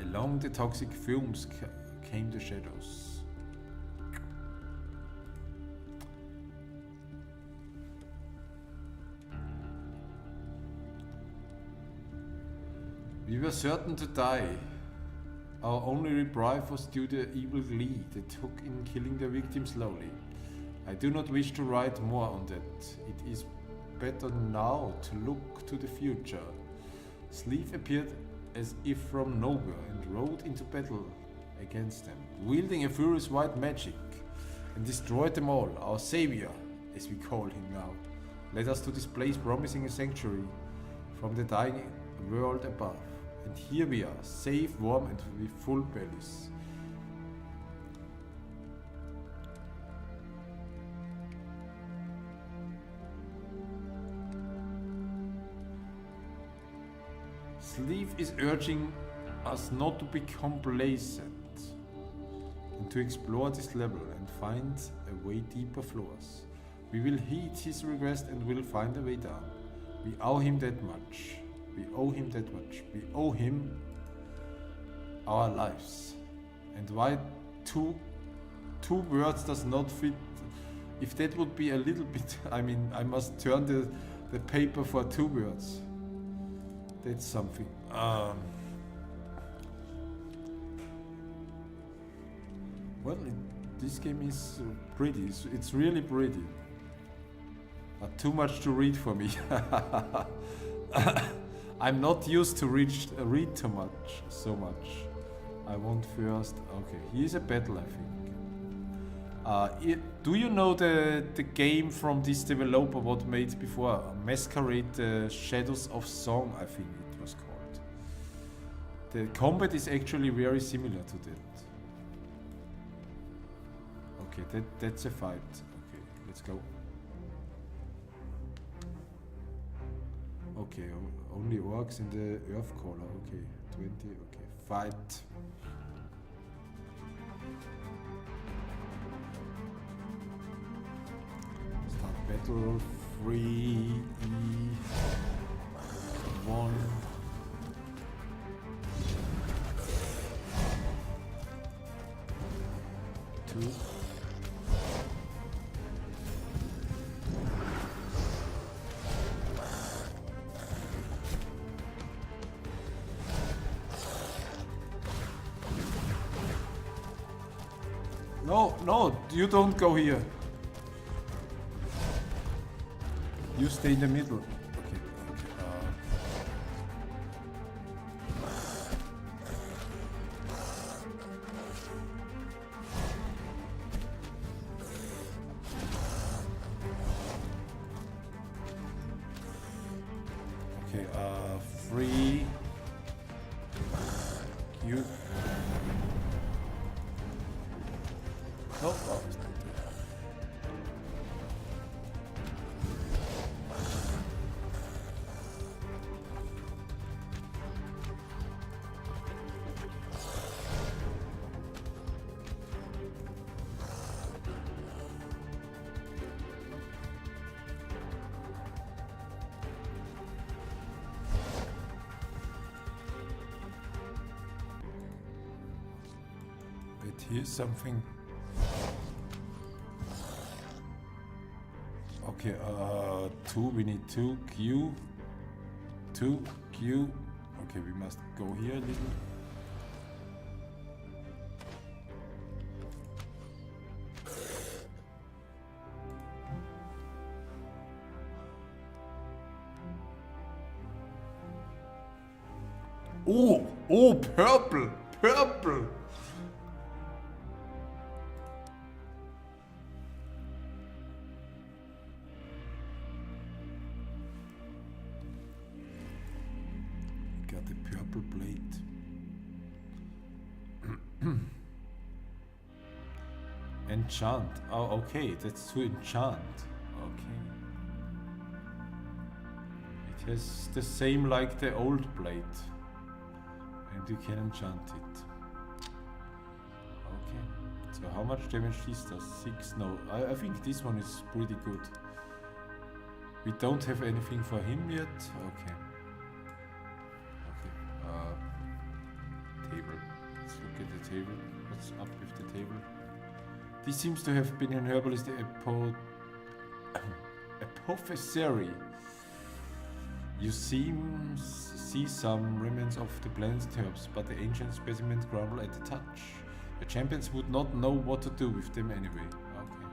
Along the toxic fumes came the shadows. We were certain to die. Our only reprieve was due to the evil glee that took in killing the victim slowly. I do not wish to write more on that. It is better now to look to the future. Sleeve appeared as if from nowhere and rode into battle against them, wielding a furious white magic, and destroyed them all. Our savior, as we call him now, led us to this place promising a sanctuary from the dying world above. And here we are, safe, warm and with full bellies. Sleeve is urging us not to be complacent and and to explore this level and find a way deeper floors. We will heed his request and will find a way down. We owe him that much. We owe him that much. We owe him our lives. And why two words does not fit? If that would be a little bit, I mean, I must turn the paper for 2 words. That's something. Well, this game is pretty. It's really pretty. But too much to read for me. I'm not used to read too much, so much. I want first. Okay, here's a battle, I think. Do you know the game from this developer what made before? Masquerade the Shadows of Song, I think it was called. The combat is actually very similar to that. Okay, that's a fight. Okay, let's go. Okay, only orcs in the earth caller. Okay, 20. Okay, fight. Start battle. 3 E 1. Two. No, you don't go here. You stay in the middle. Okay. Okay, 3. You. No. Oh. Wait, here's something. Okay, 2, we need 2, Q, 2, Q. Okay, we must go here a little. Oh, purple. Got the purple plate. Enchant. Oh, okay, that's to enchant. Okay. It has the same like the old plate. And you can enchant it. Okay. So how much damage this does? 6? No, I think this one is pretty good. We don't have anything for him yet. Okay. Table. Let's look at the table. What's up with the table? This seems to have been an herbalist apothecary. You see some remnants of the blended herbs, but the ancient specimens crumble at the touch. The champions would not know what to do with them anyway. Okay.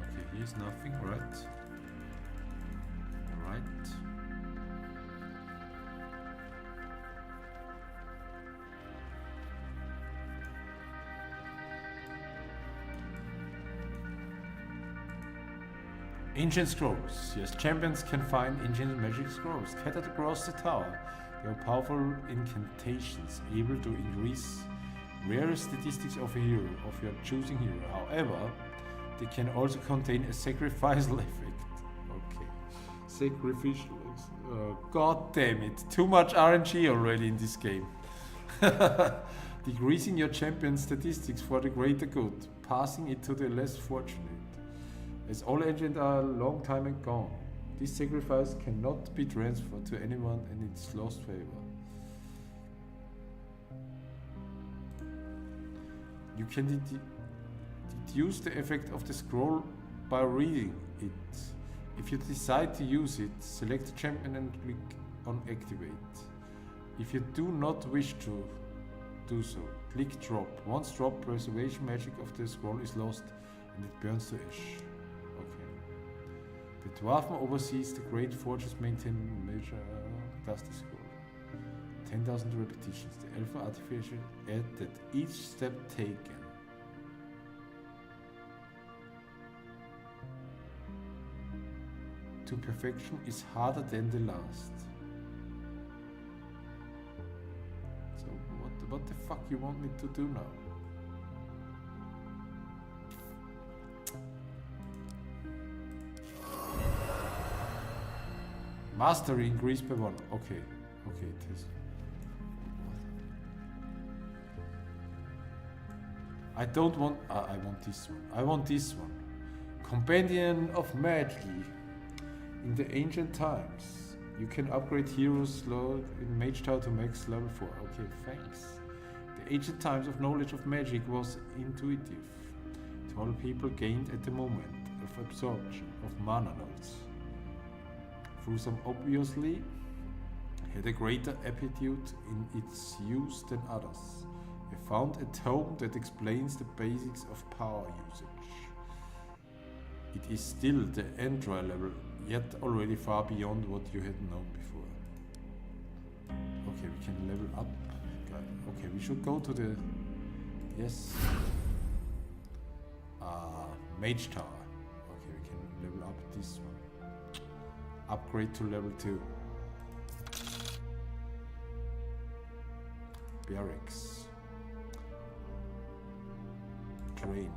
Okay, here's nothing, right? Right. Ancient scrolls. Yes, champions can find ancient magic scrolls scattered across the tower. They are powerful incantations, able to increase rare statistics of a hero, of your choosing hero. However, they can also contain a sacrificial effect. Okay. Sacrificial. God damn it. Too much RNG already in this game. Decreasing your champion statistics for the greater good. Passing it to the less fortunate. As all agents are long time and gone. This sacrifice cannot be transferred to anyone and it's lost favor. You can deduce the effect of the scroll by reading it. If you decide to use it, select the champion and click on activate. If you do not wish to do so, click drop. Once dropped, preservation magic of the scroll is lost and it burns to ash. Okay. The dwarf oversees the great forges maintain measure does the scroll. 10,000 repetitions. The alpha artificial add that each step taken to perfection is harder than the last. So what the fuck you want me to do now? Mastery increased by 1. Okay, it is. I don't want. I want this one. I want this one. Companion of Magie. In the ancient times, you can upgrade heroes slow in Mage Tower to max level 4. Okay, thanks. The ancient times of knowledge of magic was intuitive to all people gained at the moment of absorption of mana nodes. Through some obviously had a greater aptitude in its use than others. I found a tome that explains the basics of power usage. It is still the entry level, yet already far beyond what you had known before. Okay, we can level up. Okay, we should go to the... Yes. Mage Tower. Okay, we can level up this one. Upgrade to level 2. Barracks. Train.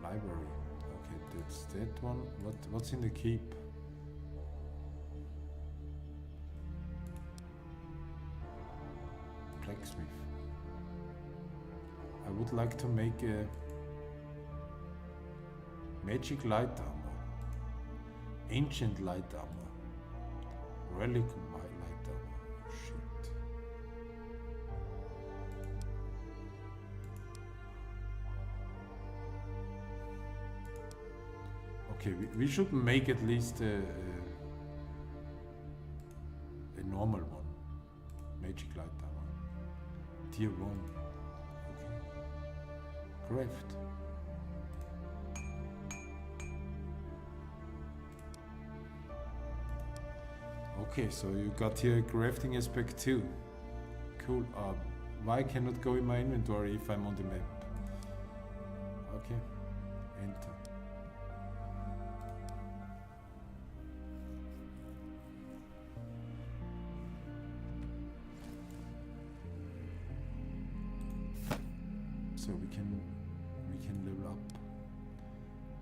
Library. Okay, that's that one. What's in the keep? Blacksmith. I would like to make a magic light armor, ancient light armor, relic light armor. Shit. Okay, we should make at least a normal one. Magic light armor. Tier 1. Okay. Craft. Okay, so you got here a crafting aspect too. Cool. Why cannot go in my inventory if I'm on the map? Okay. Enter. So we can level up.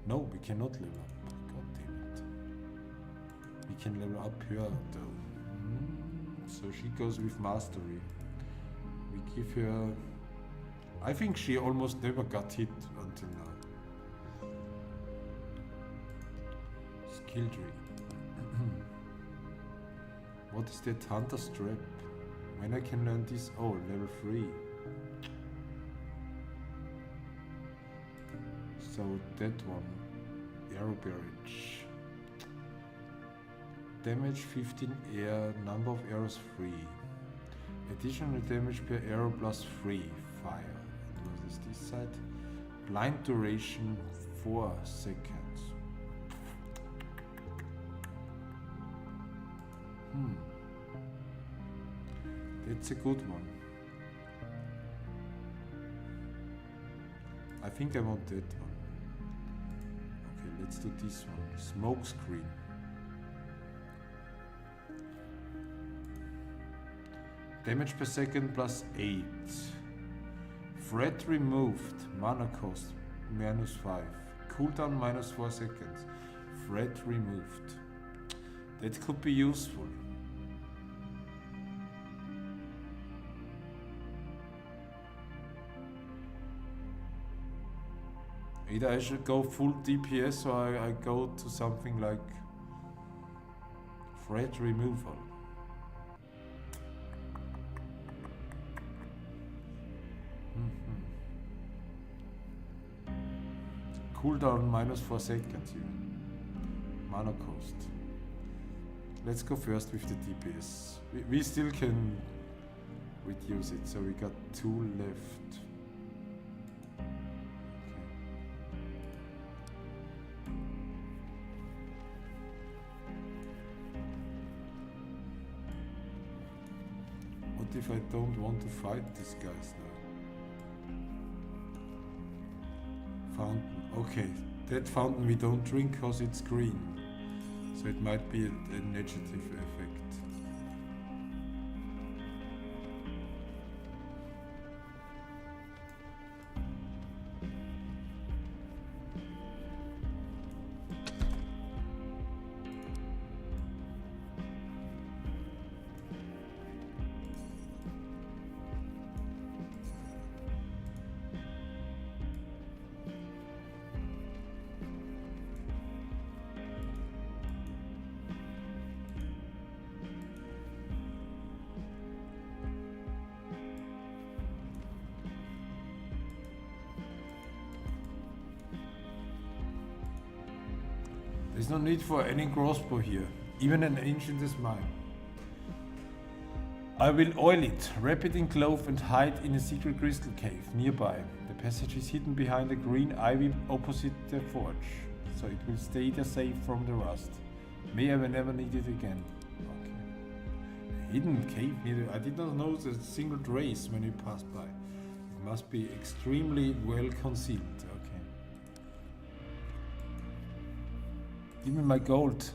No, we cannot level up. God damn it. We can level up her though. So she goes with mastery. We give her... I think she almost never got hit until now. Skill tree. What is that hunter strap? When I can learn this? Oh, level 3. So that one, arrow barrage. Damage 15 air, number of arrows 3. Additional damage per arrow plus 3, fire. And what is this side? Blind duration 4 seconds. That's a good one. I think I want that one. Let's do this one. Smoke screen. Damage per second plus 8. Threat removed. Mana cost -5. Cooldown -4 seconds. Threat removed. That could be useful. Either I should go full DPS or I go to something like threat removal. Cooldown -4 seconds even. Mana cost. Let's go first with the DPS. We still can reduce it, so we got 2 left. What if I don't want to fight these guys now? Fountain. Okay, that fountain we don't drink because it's green. So it might be a negative effect. There's no need for any crossbow here, even an ancient is mine. I will oil it, wrap it in cloth and hide in a secret crystal cave nearby. The passage is hidden behind a green ivy opposite the forge, so it will stay there safe from the rust. May I never need it again. Okay. A hidden cave near the... I did not know the single trace when you passed by. It must be extremely well concealed. Give me my gold.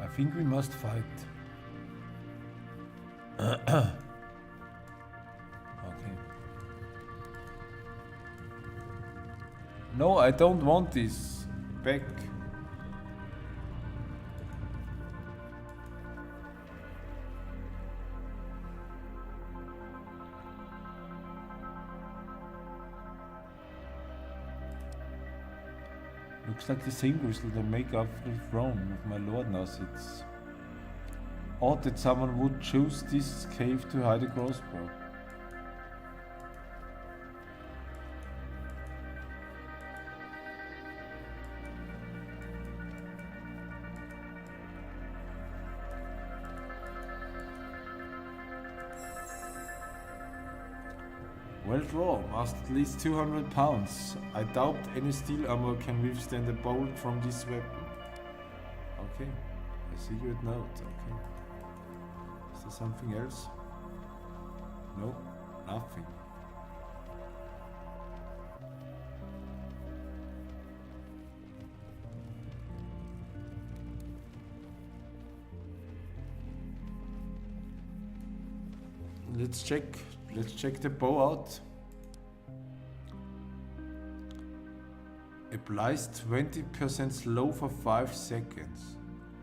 I think we must fight. Okay. No, I don't want this back. Looks like the same crystal that make up the throne of my lord now sits. Odd that someone would choose this cave to hide a crossbow. Well drawn, must at least 200 pounds. I doubt any steel armor can withstand a bolt from this weapon. Okay, a secret note, okay. Is there something else? No, nothing. Let's check the bow out. Applies 20% slow for 5 seconds.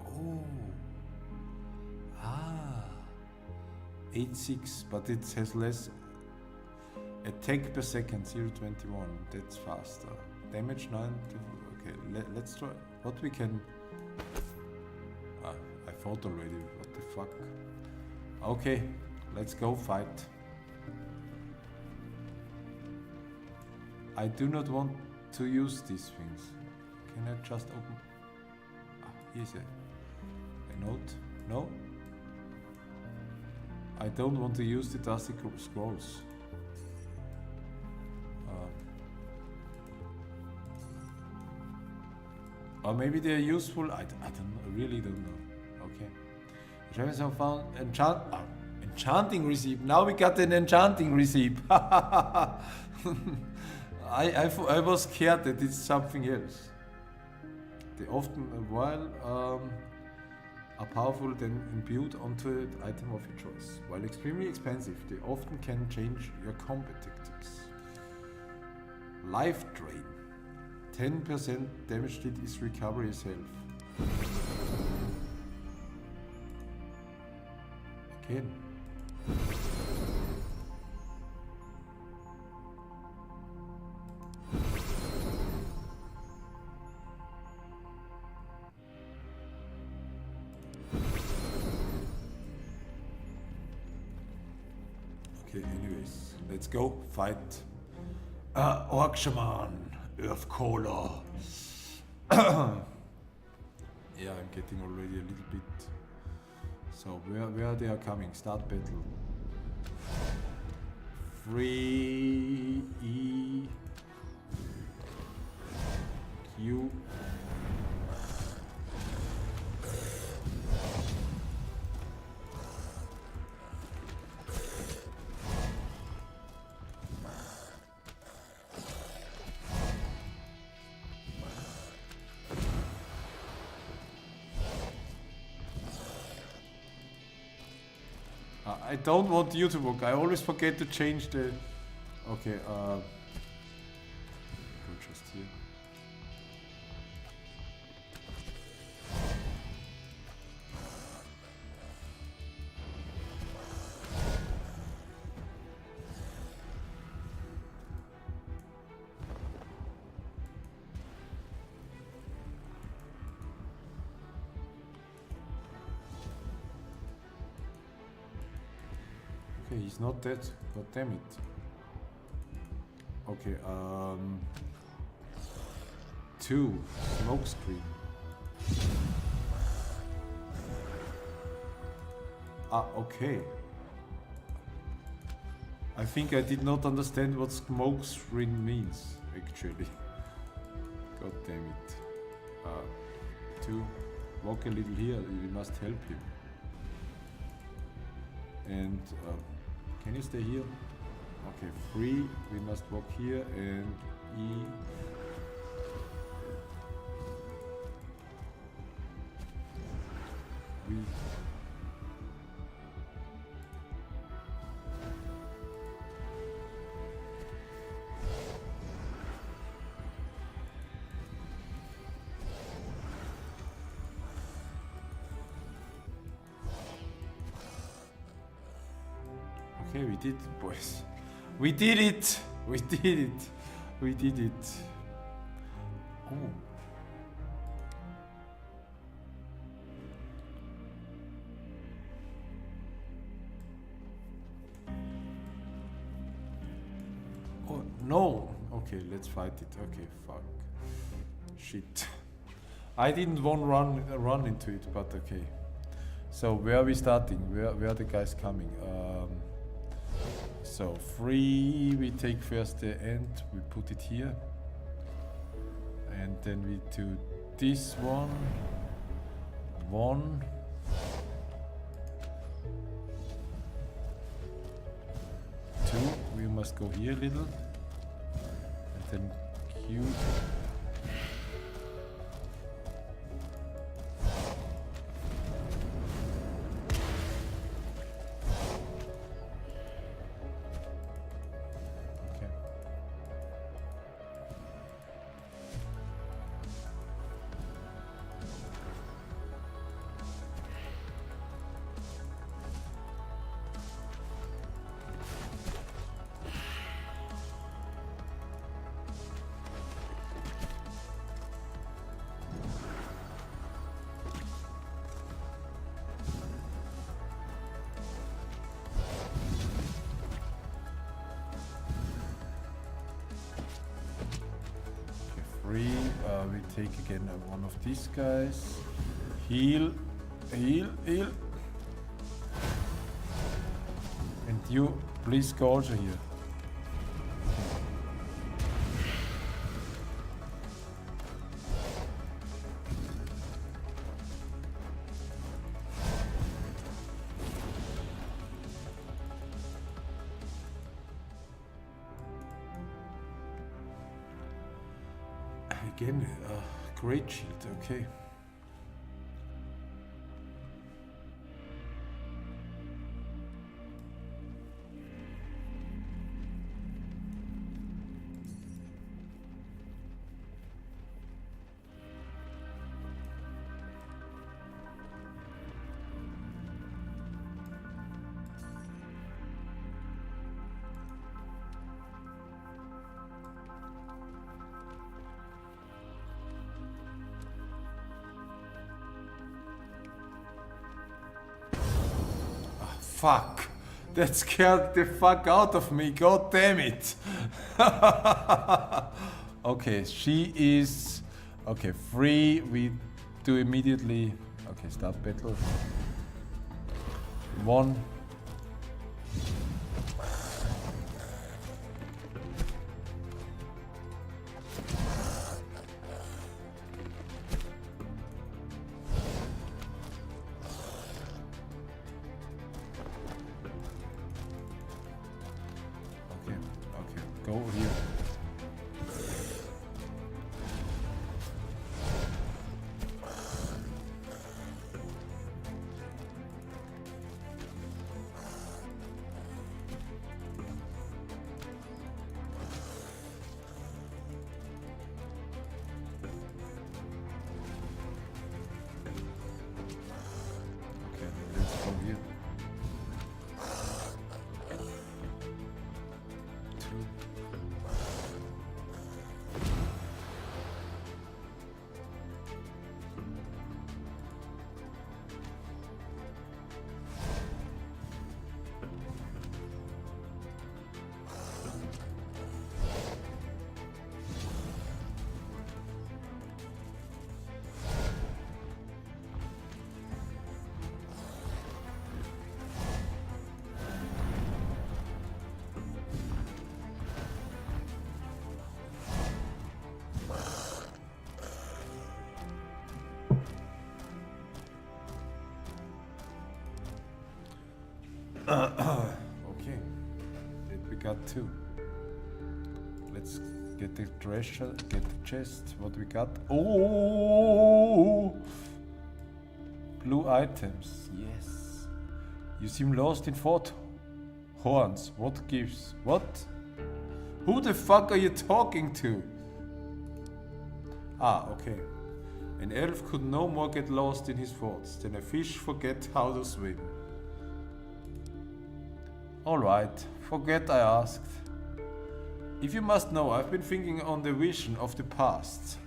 Oh. Ah. 8.6, but it has less attack per second, 0.21. That's faster. Damage 9. Okay, let's try. What we can. Ah, I thought already. What the fuck? Okay. Let's go fight. I do not want to use these things. Can I just open? Ah, here's a note. No? I don't want to use the dusty scrolls. Or maybe they're useful. I don't know. I really don't know. Okay. Jefferson found enchanting receipt. Now we got an enchanting receipt. I was scared that it's something else. They often, while are powerful, then imbued onto an item of your choice. While extremely expensive, they often can change your combat tactics. Life drain. 10% damage dealt is recovery as health. Again. Okay, anyways, let's go fight Orc Shaman, Earth Caller. Yeah, I'm getting already a little bit. So where they are coming? Start battle. 3 E Q. I don't want you to work. I always forget to change the. Okay, go just here. Okay, he's not dead. God damn it. Okay, 2 smoke screen. Okay. I think I did not understand what smoke screen means, actually. God damn it. 2, walk a little here, we must help him. And can you stay here? Okay, 3, we must walk here, and E. We. Okay, we did it, boys. We did it! We did it! We did it. Oh. Oh, no! Okay, let's fight it. Okay, fuck. Shit. I didn't want to run into it, but okay. So, where are we starting? Where are the guys coming? So 3, we take first the end, we put it here, and then we do this one, 1, 2, we must go here a little, and then Q. We take again one of these guys. Heal, heal, heal. And you, please go also here. Again, great shield, okay. Fuck. That scared the fuck out of me. God damn it. Okay, she is... Okay, free. We do immediately... Okay, start battle. 1. Go here. Okay, let's go here. 2. Okay, we got 2. Let's get the treasure, get the chest. What we got? Oh, blue items. Yes. You seem lost in thought. Horns. What gives? What? Who the fuck are you talking to? Ah, okay. An elf could no more get lost in his thoughts than a fish forget how to swim. Alright, forget I asked. If you must know, I've been thinking on the vision of the past.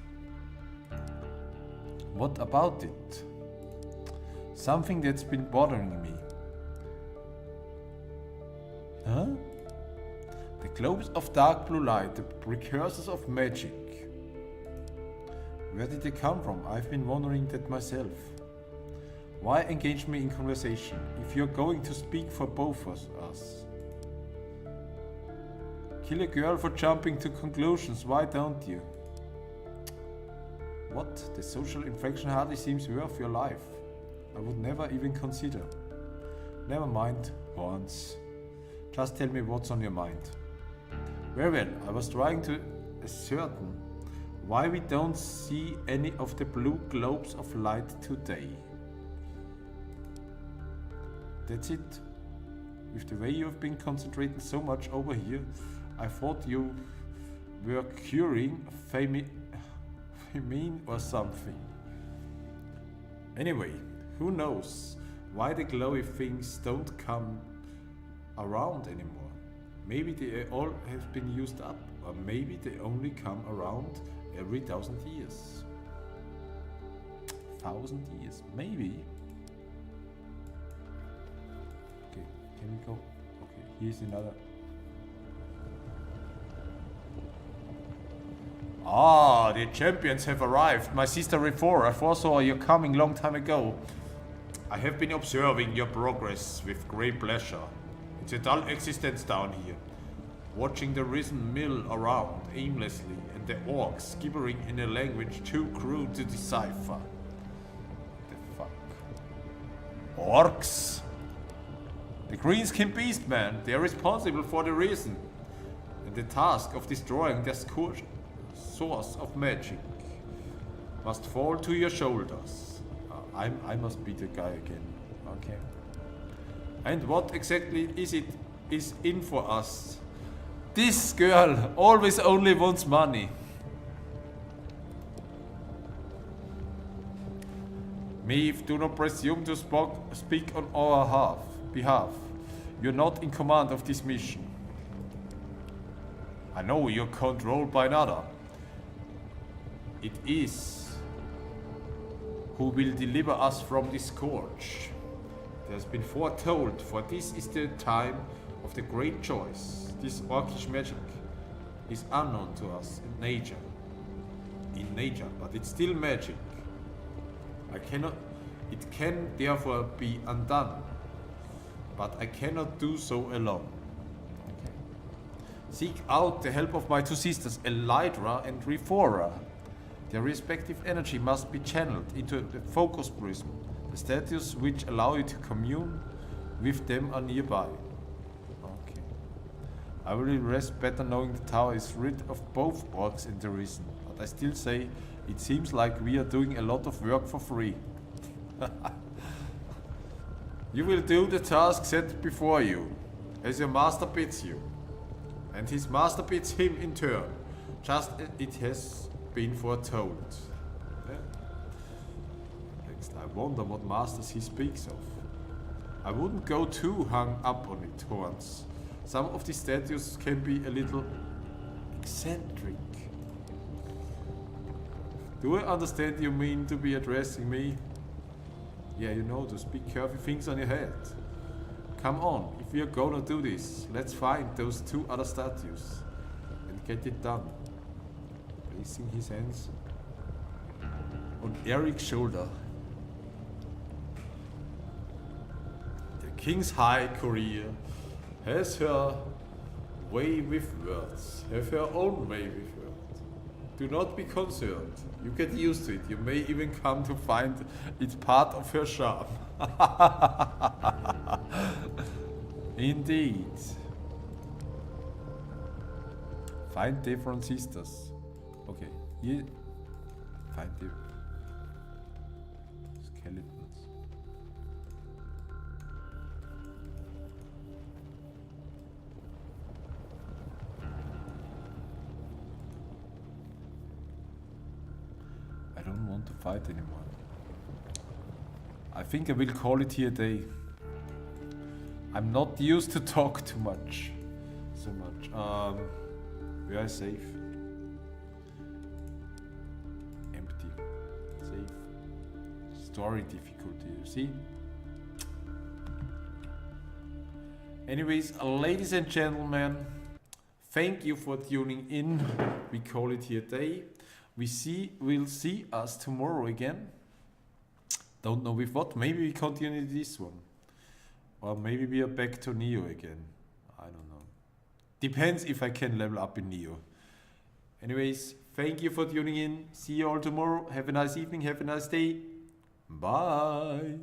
What about it? Something that's been bothering me. Huh? The globes of dark blue light, the precursors of magic. Where did they come from? I've been wondering that myself. Why engage me in conversation if you're going to speak for both of us? Kill a girl for jumping to conclusions, why don't you? What? The social infection hardly seems worth your life. I would never even consider. Never mind, Horns. Just tell me what's on your mind. Very well, I was trying to ascertain why we don't see any of the blue globes of light today. That's it. With the way you have been concentrating so much over here, I thought you were curing famine or something. Anyway, who knows why the glowy things don't come around anymore. Maybe they all have been used up, or maybe they only come around every 1,000 years. 1,000 years, maybe. Okay, can we go? Okay, here's another. Ah, the champions have arrived. My sister Refor, I foresaw you coming long time ago. I have been observing your progress with great pleasure. It's a dull existence down here. Watching the risen mill around aimlessly and the orcs gibbering in a language too crude to decipher. The fuck? Orcs? The green-skinned beast, man. They are responsible for the reason and the task of destroying their source of magic. must fall to your shoulders. I must be the guy again. Okay. And what exactly is in for us? This girl always only wants money. Maeve, do not presume to speak on our behalf. You're not in command of this mission. I know you're controlled by another. It is who will deliver us from this scourge. It has been foretold, for this is the time of the great choice. This orcish magic is unknown to us in nature. But it's still magic. It can therefore be undone, but I cannot do so alone. Okay. Seek out the help of my two sisters, Elydra and Rifora. Their respective energy must be channeled into the focus prism. The statues which allow you to commune with them are nearby. Okay. I will rest better knowing the tower is rid of both orcs and the Risen. But I still say, it seems like we are doing a lot of work for free. You will do the task set before you, as your master bids you. And his master bids him in turn, just as it has been foretold. Yeah. Next, I wonder what masters he speaks of. I wouldn't go too hung up on it, Horns. Some of the statues can be a little eccentric. Do I understand you mean to be addressing me? Yeah, you know, those big curvy things on your head. Come on, if we are gonna do this, let's find those two other statues and get it done. Placing his hands on Eric's shoulder. The King's High Courier has her way with words, have her own way with words. Do not be concerned. You get used to it. You may even come to find it part of her charm. Indeed. Find different sisters. Okay, here. Find different skeletons. I don't want to fight anymore. I think I will call it here a day. I'm not used to talk too much. So much. We are safe. Empty. Safe. Story difficulty, you see? Anyways, ladies and gentlemen, thank you for tuning in. We call it here a day. We'll see us tomorrow again. Don't know with what. Maybe we continue this one. Or maybe we are back to Neo again. I don't know. Depends if I can level up in Neo. Anyways, thank you for tuning in. See you all tomorrow. Have a nice evening. Have a nice day. Bye.